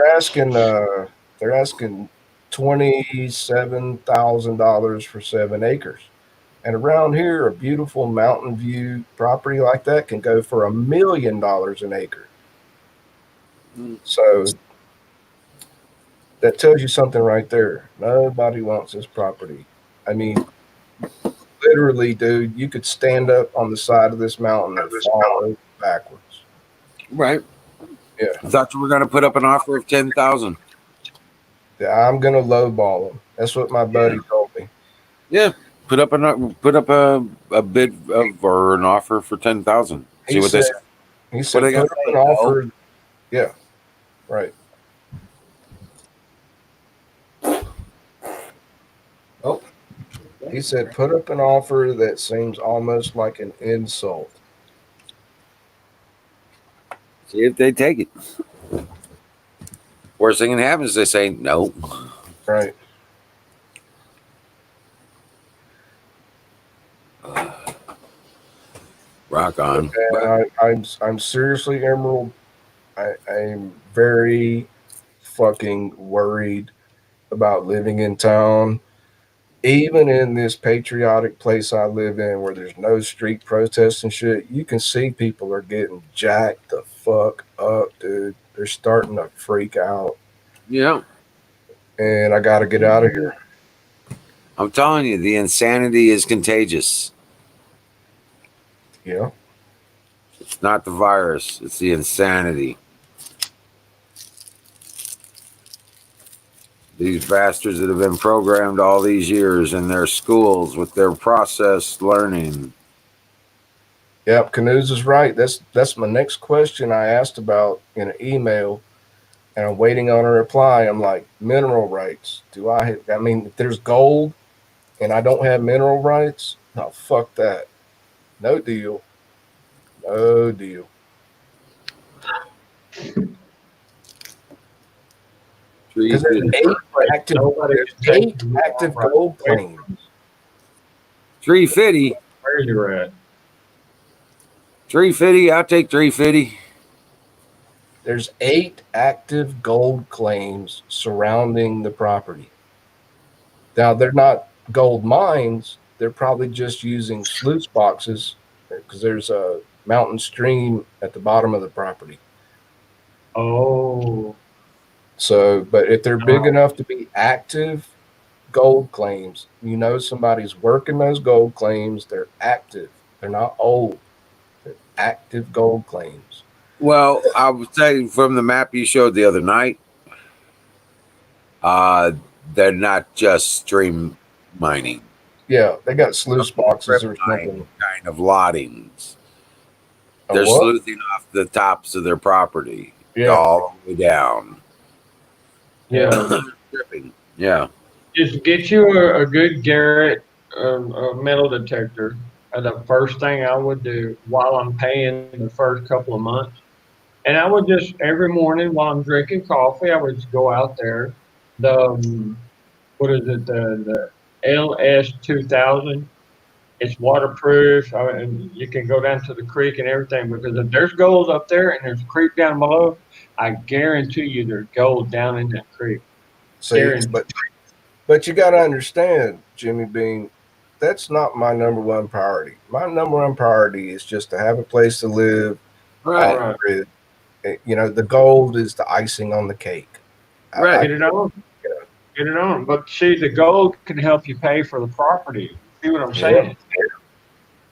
Speaker 8: they're asking $27,000 for 7 acres. And around here, a beautiful mountain view property like that can go for $1 million an acre. So that tells you something right there. Nobody wants this property. I mean, literally, dude, you could stand up on the side of this mountain and fall over backwards.
Speaker 1: Right.
Speaker 8: Yeah.
Speaker 1: I thought you were going to put up an offer of 10,000.
Speaker 8: I'm gonna lowball them. That's what my buddy told me.
Speaker 1: Yeah. Put up a bid of, or an offer for 10,000. See
Speaker 8: He
Speaker 1: what they
Speaker 8: said,
Speaker 1: say.
Speaker 8: he
Speaker 1: What
Speaker 8: said,
Speaker 1: they got
Speaker 8: put
Speaker 1: to
Speaker 8: up
Speaker 1: say?
Speaker 8: an offer. Yeah, right. Oh, he said, put up an offer that seems almost like an insult.
Speaker 1: See if they take it. Worst thing that happens is they say no.
Speaker 8: Right.
Speaker 1: Rock on.
Speaker 8: And I'm seriously, Emerald. I'm very fucking worried about living in town. Even in this patriotic place I live in where there's no street protests and shit, you can see people are getting jacked the fuck up, dude. They're starting to freak out.
Speaker 1: Yeah.
Speaker 8: And I got to get out of here.
Speaker 1: I'm telling you, the insanity is contagious.
Speaker 8: Yeah.
Speaker 1: It's not the virus, it's the insanity. These bastards that have been programmed all these years in their schools with their processed learning.
Speaker 8: Yep, Canoes is right. That's my next question I asked about in an email, and I'm waiting on a reply. I'm like, mineral rights. I mean, if there's gold and I don't have mineral rights, no, fuck that. No deal. No deal. Because there's eight active gold claims.
Speaker 1: 350.
Speaker 4: Where you're at.
Speaker 1: 350. I'll take 350.
Speaker 8: There's 8 active gold claims surrounding the property. Now, they're not gold mines. They're probably just using sluice boxes because there's a mountain stream at the bottom of the property.
Speaker 4: Oh.
Speaker 8: So, but if they're big enough to be active gold claims, you know somebody's working those gold claims. They're active. They're not old. They're active gold claims.
Speaker 1: Well, I would say from the map you showed the other night, they're not just stream mining.
Speaker 8: Yeah, they got sluice boxes or something.
Speaker 1: Kind of lottings.
Speaker 8: A
Speaker 1: They're
Speaker 8: what?
Speaker 1: sleuthing off the tops of their property.
Speaker 8: Yeah.
Speaker 1: All the way down.
Speaker 4: Yeah.
Speaker 1: Yeah.
Speaker 4: Just get you a good Garrett metal detector. And the first thing I would do while I'm paying the first couple of months And I would just every morning while I'm drinking coffee, I would just go out there. The what is it? The LS 2000. It's waterproof, and you can go down to the creek and everything. Because if there's gold up there and there's a creek down below, I guarantee you there's gold down in that creek.
Speaker 8: See,
Speaker 4: Guarantee.
Speaker 8: but you got to understand, Jimmy Bean, that's not my number one priority. My number one priority is just to have a place to live off
Speaker 1: Right.
Speaker 4: Right.
Speaker 8: grid. You know, the gold is the icing on the cake. I
Speaker 1: Right.
Speaker 4: Get it on. Get it on. But see, the gold can help you pay for the property. See what I'm
Speaker 8: yeah.
Speaker 4: saying?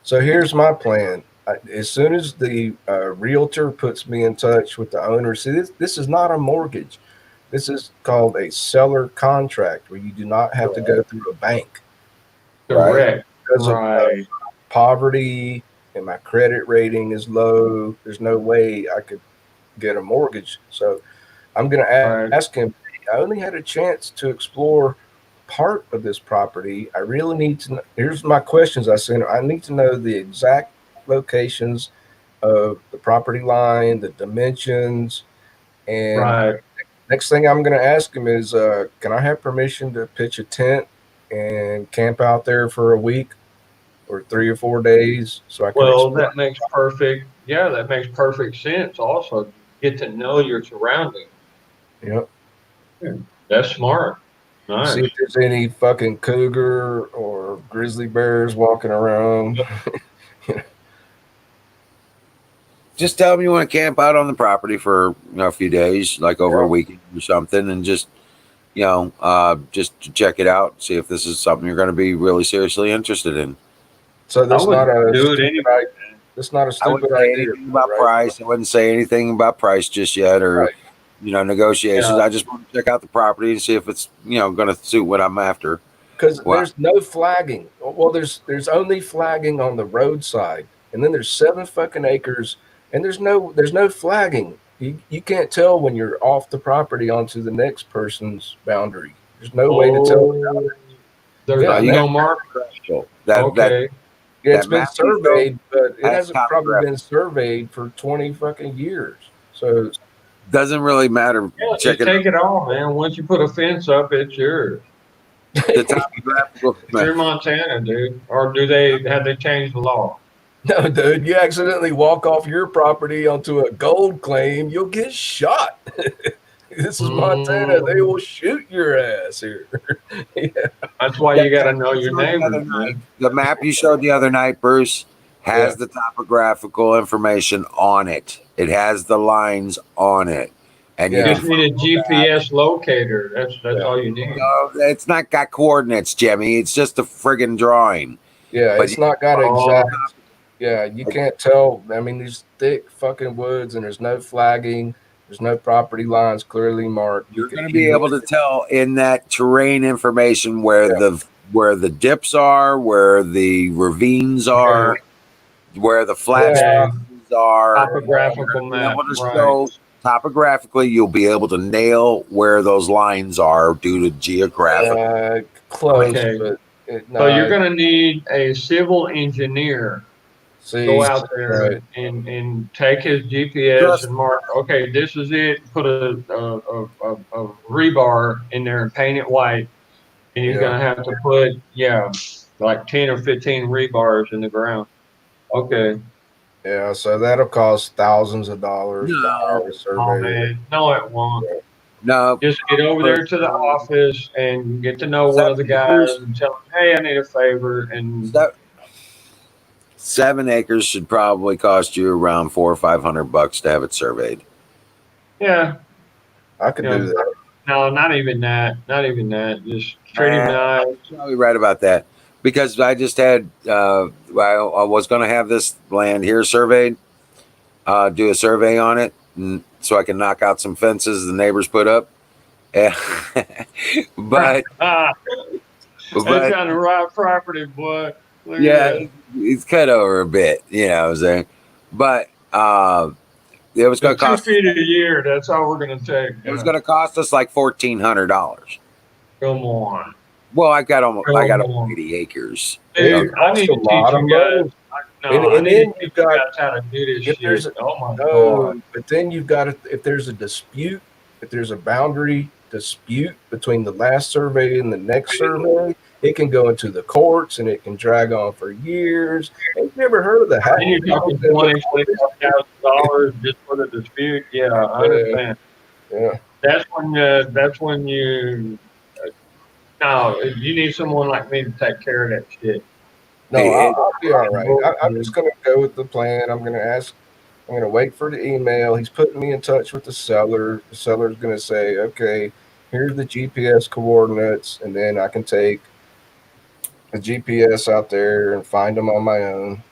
Speaker 8: So here's my plan. As soon as the realtor puts me in touch with the owner, see, this is not a mortgage. This is called a seller contract where you do not have to go through a bank
Speaker 1: Right.
Speaker 4: Correct.
Speaker 8: because of
Speaker 4: Right.
Speaker 8: poverty and my credit rating is low. There's no way I could get a mortgage. So I'm going to
Speaker 4: Right.
Speaker 8: ask him. I only had a chance to explore part of this property. I really need to know. Here's my questions I sent him. I need to know the exact locations of the property line, the dimensions, and
Speaker 4: Right.
Speaker 8: next thing I'm going to ask him is, can I have permission to pitch a tent and camp out there for a week or 3 or 4 days so I can
Speaker 4: Well,
Speaker 8: explore?
Speaker 4: that makes perfect. Yeah, that makes perfect sense. Also, get to know your surroundings.
Speaker 8: You know,
Speaker 4: Yeah, that's smart.
Speaker 8: see
Speaker 4: Nice.
Speaker 8: if there's any fucking cougar or grizzly bears walking around.
Speaker 1: Just tell them you want to camp out on the property for a few days, like over a
Speaker 8: Yeah.
Speaker 1: weekend or something, and just just to check it out, see if this is something you're going to be really seriously interested in.
Speaker 8: So
Speaker 4: I would do it anyway.
Speaker 8: that's not a
Speaker 1: I wouldn't
Speaker 8: stupid
Speaker 1: say
Speaker 8: idea,
Speaker 1: anything about
Speaker 8: right?
Speaker 1: price. I wouldn't say anything about price just yet, or
Speaker 8: Right.
Speaker 1: negotiations.
Speaker 4: Yeah.
Speaker 1: I just want to check out the property and see if it's going to suit what I'm after.
Speaker 8: Because
Speaker 1: Well,
Speaker 8: there's no flagging. Well, there's only flagging on the roadside, and then there's 7 fucking acres, and there's no flagging. You can't tell when you're off the property onto the next person's boundary. There's no way to tell.
Speaker 4: Oh, there's
Speaker 8: Yeah,
Speaker 1: you
Speaker 4: no
Speaker 1: got
Speaker 4: mark.
Speaker 1: that
Speaker 4: Okay.
Speaker 8: yeah, it's
Speaker 1: that
Speaker 8: been
Speaker 1: map you showed
Speaker 8: surveyed, but it
Speaker 1: has
Speaker 8: hasn't probably
Speaker 1: topographic.
Speaker 8: been surveyed for 20 fucking years. So
Speaker 1: Doesn't really matter.
Speaker 4: Yeah,
Speaker 1: Check
Speaker 4: just
Speaker 1: it out.
Speaker 4: take it all, man. Once you put a fence up, it's yours.
Speaker 1: The topographical.
Speaker 4: You're in Montana, dude. Or do they have they changed the law?
Speaker 8: no, dude, you accidentally walk off your property onto a gold claim, you'll get shot. This is Montana. They will shoot your ass here. Yeah.
Speaker 4: That's why you got to know your neighbors, man.
Speaker 1: The map you showed the other night, Bruce, has
Speaker 8: Yeah.
Speaker 1: the topographical information on it. It has the lines on it, and
Speaker 4: You
Speaker 8: Yeah.
Speaker 4: just need a GPS locator. That's all you need.
Speaker 1: No, it's not got coordinates, Jimmy. It's just a friggin' drawing.
Speaker 8: Yeah,
Speaker 1: But
Speaker 8: it's not got
Speaker 4: Oh,
Speaker 8: exact. Yeah, you can't tell. I mean, these thick fucking woods, and there's no flagging. There's no property lines clearly marked.
Speaker 1: You're going to be able to tell in that terrain information where
Speaker 8: Yeah.
Speaker 1: the dips are, where the ravines are, where the flat
Speaker 8: Yeah.
Speaker 1: spaces are.
Speaker 4: topographical
Speaker 1: Be
Speaker 4: map.
Speaker 1: able to
Speaker 4: Right.
Speaker 1: show topographically, you'll be able to nail where those lines are due to geographic.
Speaker 8: Close,
Speaker 4: Okay.
Speaker 8: but
Speaker 4: So you're going to need a civil engineer
Speaker 8: see,
Speaker 4: go out there
Speaker 8: right.
Speaker 4: and take his GPS
Speaker 1: Trust-
Speaker 4: and mark. Okay, this is it. Put a rebar in there and paint it white. And you're
Speaker 8: Yeah.
Speaker 4: gonna have to put like 10 or 15 rebars in the ground. Okay.
Speaker 8: Yeah, so that'll cost thousands of dollars to hire a
Speaker 4: Oh
Speaker 8: surveyor.
Speaker 4: man, no, it won't.
Speaker 1: No,
Speaker 4: Just get over there to the office and get to know one of the guys and tell them, hey, I need a favor. And
Speaker 1: 7 acres should probably cost you around $400 or $500 to have it surveyed.
Speaker 4: yeah,
Speaker 8: I could
Speaker 4: Yeah.
Speaker 8: do that.
Speaker 4: no, not even that. Not even that. Just treat him nice.
Speaker 1: You're probably right about that, because I just had I was going to have this land here surveyed, do a survey on it, so I can knock out some fences the neighbors put up. but
Speaker 4: That's on the right property, boy. Look at
Speaker 1: yeah,
Speaker 4: that.
Speaker 1: it's cut over a bit, you know what I'm saying? But it was going to
Speaker 4: 2
Speaker 1: cost.
Speaker 4: feet a year. That's all we're gonna take.
Speaker 1: It was going to cost us like $1,400.
Speaker 4: Come on.
Speaker 1: Well, I got almost
Speaker 4: Oh.
Speaker 1: 80 acres.
Speaker 4: Dude, I need to
Speaker 8: That's a lot
Speaker 4: teach
Speaker 8: of
Speaker 4: you guys.
Speaker 8: money.
Speaker 4: No, I
Speaker 8: and
Speaker 4: need to
Speaker 8: then
Speaker 4: teach
Speaker 8: you've
Speaker 4: you
Speaker 8: got
Speaker 4: guys how to do this
Speaker 8: if
Speaker 4: shit.
Speaker 8: there's
Speaker 4: Oh my god.
Speaker 8: no, but then you've got if there's a dispute, if there's a boundary dispute between the last survey and the next survey, it can go into the courts and it can drag on for years. Ain't you ever heard of the
Speaker 4: And you're talking $20,000 just for the dispute. Yeah, I understand.
Speaker 8: Yeah.
Speaker 4: That's when you no, you need someone like me to take care of that shit.
Speaker 8: No,
Speaker 1: Hey,
Speaker 8: I'll be all right. I'm just going to go with the plan. I'm going to ask. I'm going to wait for the email. He's putting me in touch with the seller. The seller's going to say, "Okay, here's the GPS coordinates," and then I can take the GPS out there and find them on my own.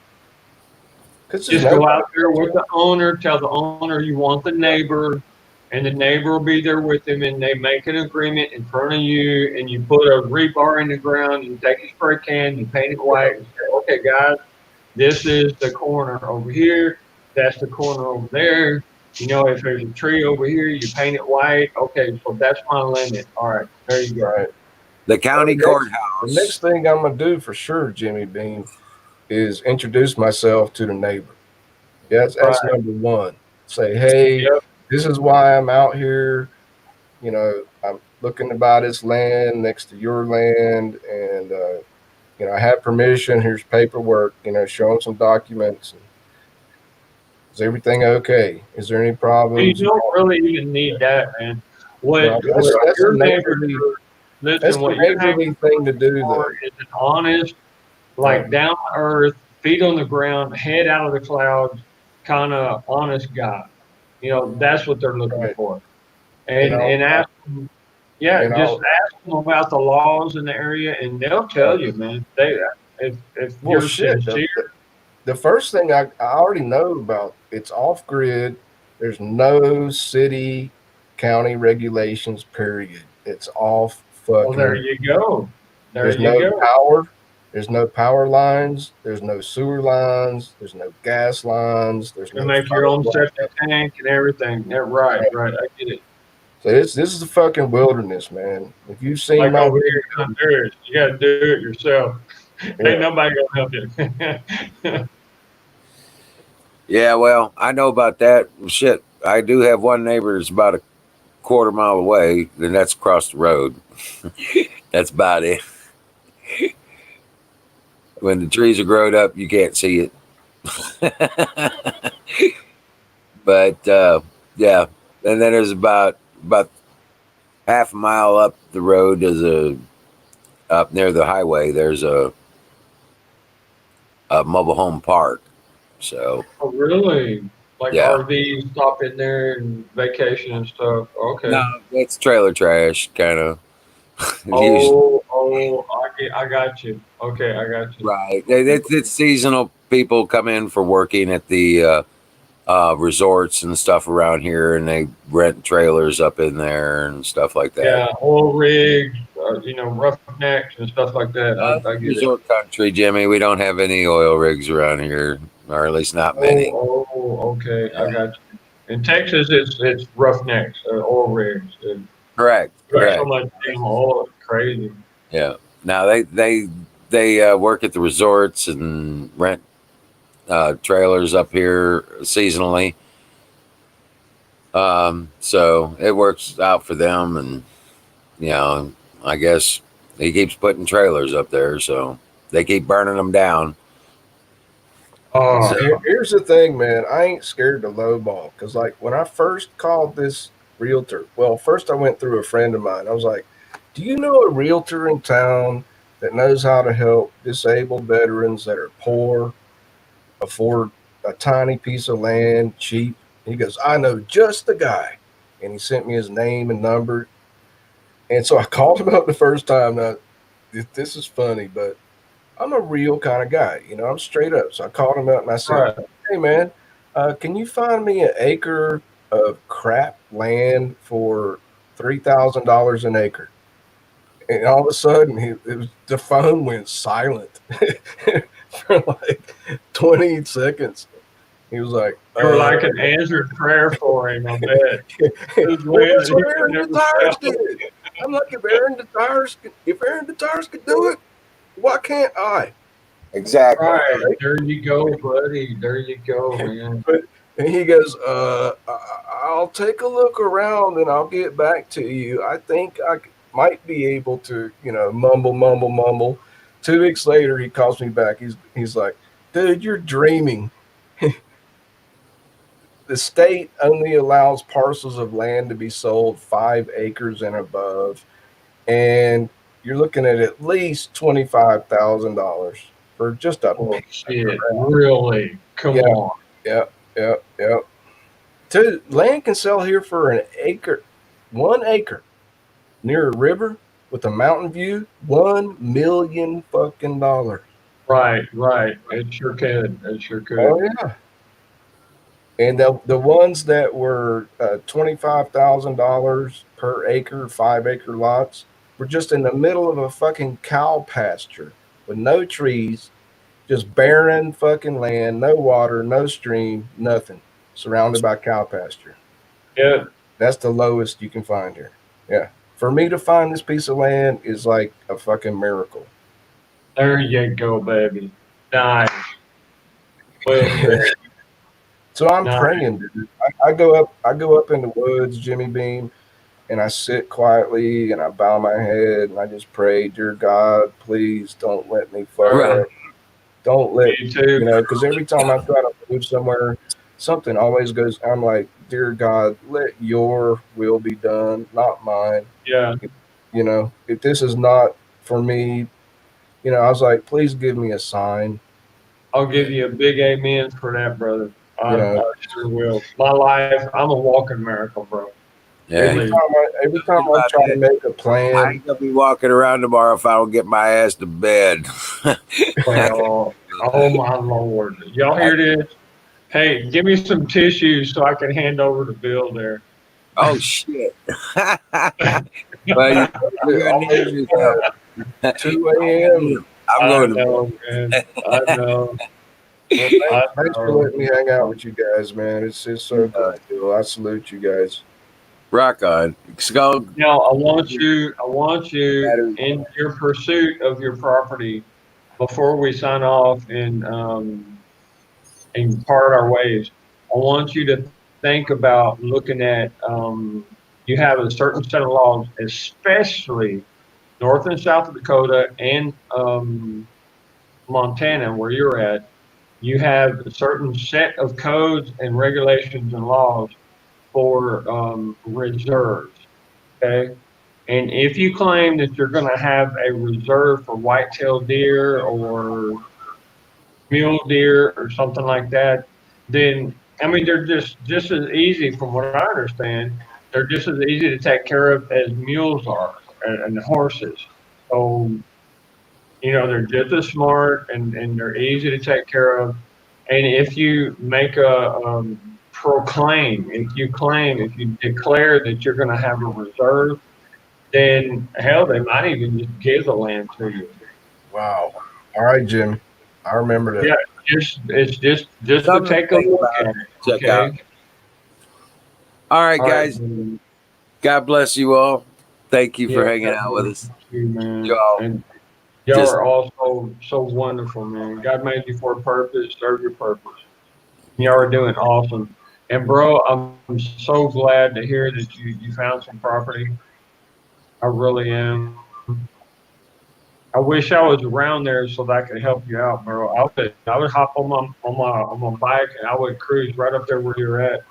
Speaker 8: Because there's
Speaker 4: Just
Speaker 8: no.
Speaker 4: go out there with the owner, tell the owner you want the neighbor, and the neighbor will be there with him, and they make an agreement in front of you, and you put a rebar in the ground, you take a spray can, you paint it white, and say, okay, guys, this is the corner over here, that's the corner over there. You know, if there's a tree over here, you paint it white. Okay, so that's my limit. All right, there you go.
Speaker 8: Right.
Speaker 1: the county
Speaker 8: The
Speaker 1: courthouse.
Speaker 8: next thing I'm going to do for sure, Jimmy Bean, is introduce myself to the neighbor. Yeah, that's
Speaker 4: Right.
Speaker 8: number one. Say, hey,
Speaker 4: Yep.
Speaker 8: this is why I'm out here. You know, I'm looking to buy this land next to your land, and I have permission. Here's paperwork. Show them some documents. Is everything okay? Is there any
Speaker 4: You
Speaker 8: problems?
Speaker 4: don't really even need that, man.
Speaker 8: Well,
Speaker 4: What
Speaker 8: that's a
Speaker 4: your neighbor,
Speaker 8: neighborly. That's
Speaker 4: listen,
Speaker 8: the
Speaker 4: what your neighbor
Speaker 8: neighborly thing to do,
Speaker 4: for
Speaker 8: though.
Speaker 4: is an honest,
Speaker 8: Right.
Speaker 4: like down to earth, feet on the ground, head out of the clouds, kind of honest guy. You know, that's what they're looking
Speaker 8: Right.
Speaker 4: for.
Speaker 8: And
Speaker 4: And ask them, yeah,
Speaker 8: and
Speaker 4: just
Speaker 8: I'll.
Speaker 4: ask them about the laws in the area, and they'll tell you, man. If
Speaker 8: Well,
Speaker 4: you're
Speaker 8: shit.
Speaker 4: sincere,
Speaker 8: The first thing I already know about, it's off grid. There's no city, county regulations. Period. It's off
Speaker 4: well, there
Speaker 8: fucking.
Speaker 4: you go. There
Speaker 8: There's
Speaker 4: you
Speaker 8: no
Speaker 4: go.
Speaker 8: power. There's no power lines. There's no sewer lines. There's no gas lines. There's
Speaker 4: You
Speaker 8: no
Speaker 4: make your
Speaker 8: phone
Speaker 4: own
Speaker 8: line.
Speaker 4: septic tank and everything. Yeah, right, right. I get it.
Speaker 8: So this is the fucking wilderness, man. If you've seen
Speaker 4: Like
Speaker 8: my
Speaker 4: over here in
Speaker 8: video,
Speaker 4: Honduras, you got to do it yourself. Ain't
Speaker 8: yeah,
Speaker 4: nobody gonna help you.
Speaker 1: Yeah, well, I know about that. Shit, I do have one neighbor that's about a quarter mile away, and that's across the road. That's about it. When the trees are growed up, you can't see it. But yeah, and then there's about half a mile up the road. There's up near the highway. There's a mobile home park. So
Speaker 4: Oh, really? Like
Speaker 1: yeah,
Speaker 4: RVs stop in there and vacation and stuff.
Speaker 1: no,
Speaker 4: Okay.
Speaker 1: it's trailer trash kind of. Usually,
Speaker 4: I got you. Okay, I got you.
Speaker 1: right? It's seasonal. People come in for working at the resorts and stuff around here, and they rent trailers up in there and stuff like that.
Speaker 4: Yeah, oil rigs, roughnecks and stuff like that. I get it.
Speaker 1: Resort country, Jimmy. We don't have any oil rigs around here, or at least not many.
Speaker 4: Okay, I
Speaker 1: Yeah.
Speaker 4: got you. In Texas, it's roughnecks, oil rigs.
Speaker 1: Correct,
Speaker 4: Got so
Speaker 1: correct.
Speaker 4: much damn oil, it's crazy.
Speaker 1: Yeah. Now they work at the resorts and rent trailers up here seasonally. So it works out for them, and you know, I guess he keeps putting trailers up there, so they keep burning them down.
Speaker 4: Oh,
Speaker 1: So
Speaker 8: here's the thing, man. I ain't scared to lowball because, like, when I first called this realtor, well, first I went through a friend of mine. I was like, "Do you know a realtor in town that knows how to help disabled veterans that are poor afford a tiny piece of land cheap?" He goes, "I know just the guy," and he sent me his name and number. And so I called him up the first time. Now, this is funny, but I'm a real kind of guy. I'm straight up. So I called him up and I
Speaker 4: all
Speaker 8: said,
Speaker 4: right.
Speaker 8: "Hey, man, can you find me an acre of crap land for $3,000 an acre?" And all of a sudden, the phone went silent for like 20 seconds. He was like,
Speaker 4: You were like an answered prayer for him, I bet. This
Speaker 8: well,
Speaker 4: land
Speaker 8: that's
Speaker 4: that he
Speaker 8: what
Speaker 4: could
Speaker 8: Aaron
Speaker 4: never
Speaker 8: Tires
Speaker 4: sell.
Speaker 8: did. I'm like, if Aaron the Tires could do it, why can't I?
Speaker 1: Exactly.
Speaker 4: Right. There you go, buddy. There you go, man.
Speaker 8: But and he goes, I'll take a look around and I'll get back to you. I think might be able to, mumble, mumble, mumble. 2 weeks later, he calls me back. He's like, dude, you're dreaming. The state only allows parcels of land to be sold 5 acres and above, and you're looking at least $25,000 for just a
Speaker 4: Oh,
Speaker 8: piece of
Speaker 4: shit.
Speaker 8: crap.
Speaker 4: Really? Come
Speaker 8: Yeah,
Speaker 4: on.
Speaker 8: yeah, yeah, yeah. Dude, land can sell here for an acre, 1 acre near a river with a mountain view, $1 million fucking dollars.
Speaker 4: Right, right. It sure could. It sure
Speaker 8: Oh
Speaker 4: could.
Speaker 8: yeah. And the ones that were $25,000 per acre, 5 acre lots, were just in the middle of a fucking cow pasture with no trees, just barren fucking land, no water, no stream, nothing, surrounded by cow pasture.
Speaker 4: Yeah.
Speaker 8: That's the lowest you can find here. Yeah. For me to find this piece of land is like a fucking miracle.
Speaker 4: There you go, baby. Nice. Well said.
Speaker 8: So I'm
Speaker 4: Nice.
Speaker 8: praying, dude. I go up in the woods, Jimmy Beam, and I sit quietly and I bow my head and I just pray, dear God, please don't let me fuck
Speaker 1: Right.
Speaker 8: up. Don't let,
Speaker 4: Me too.
Speaker 8: because every time I try to move somewhere, something always goes. I'm like, dear God, let your will be done, not mine.
Speaker 4: Yeah.
Speaker 8: If this is not for me, I was like, please give me a sign.
Speaker 4: I'll give you a big amen for that, brother.
Speaker 8: You
Speaker 4: I
Speaker 8: know,
Speaker 4: sure will. My life, I'm a walking miracle, bro.
Speaker 1: Yeah.
Speaker 8: every time
Speaker 1: Think
Speaker 8: I
Speaker 1: about
Speaker 8: try to
Speaker 1: that.
Speaker 8: make a
Speaker 1: I
Speaker 8: plan,
Speaker 1: ain't gonna be walking around tomorrow if I don't get my ass to bed.
Speaker 4: Well, oh my Lord. Y'all hear this? Hey, give me some tissues so I can hand over to Bill there.
Speaker 1: Oh shit! Well,
Speaker 8: I'll
Speaker 1: you're gonna need me though.
Speaker 8: at 2
Speaker 1: I'm gonna need
Speaker 8: a.m.
Speaker 1: 'em. I'm
Speaker 4: I
Speaker 1: going to
Speaker 4: know, man. I know.
Speaker 8: Well,
Speaker 4: I
Speaker 8: thanks for
Speaker 4: know.
Speaker 8: letting me hang out with you guys, man. It's so
Speaker 1: bed.
Speaker 8: cool. I salute you guys.
Speaker 1: Rock on, Skull.
Speaker 4: Now, I want you
Speaker 1: Battery.
Speaker 4: in your pursuit of your property before we sign off and part our ways. I want you to think about looking at you have a certain set of laws, especially North and South Dakota and Montana, where you're at. You have a certain set of codes and regulations and laws for reserves. Okay. And if you claim that you're going to have a reserve for white-tailed deer or mule deer or something like that, then I mean they're just as easy, from what I understand. They're just as easy to take care of as mules are and horses. So they're just as smart and they're easy to take care of. And if you make a proclaim, if you declare that you're going to have a reserve, then hell, they might even just give the land to you.
Speaker 8: Wow. All right, Jim. I remember that.
Speaker 4: Yeah, it's just to
Speaker 1: Something to
Speaker 4: take a
Speaker 1: think
Speaker 4: look
Speaker 1: about.
Speaker 4: at it.
Speaker 1: Check out.
Speaker 4: Okay.
Speaker 1: All right,
Speaker 4: All right,
Speaker 1: guys. God bless you all. Thank you for
Speaker 4: yeah,
Speaker 1: hanging
Speaker 4: God
Speaker 1: out with
Speaker 4: bless
Speaker 1: us.
Speaker 4: you, man.
Speaker 1: Y'all
Speaker 4: And y'all
Speaker 1: just
Speaker 4: are all so wonderful, man. God made you for a purpose. Serve your purpose. Y'all are doing awesome. And bro, I'm so glad to hear that you found some property. I really am. I wish I was around there so that I could help you out, bro. I would hop on my bike and I would cruise right up there where you're at.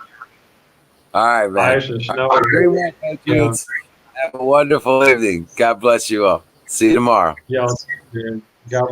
Speaker 1: all right, man.
Speaker 4: Ice and
Speaker 1: All
Speaker 4: snow.
Speaker 1: right, Green Man
Speaker 4: Yeah,
Speaker 1: Patriots. Have a wonderful evening. God bless you all. See you tomorrow.
Speaker 4: y'all, man. God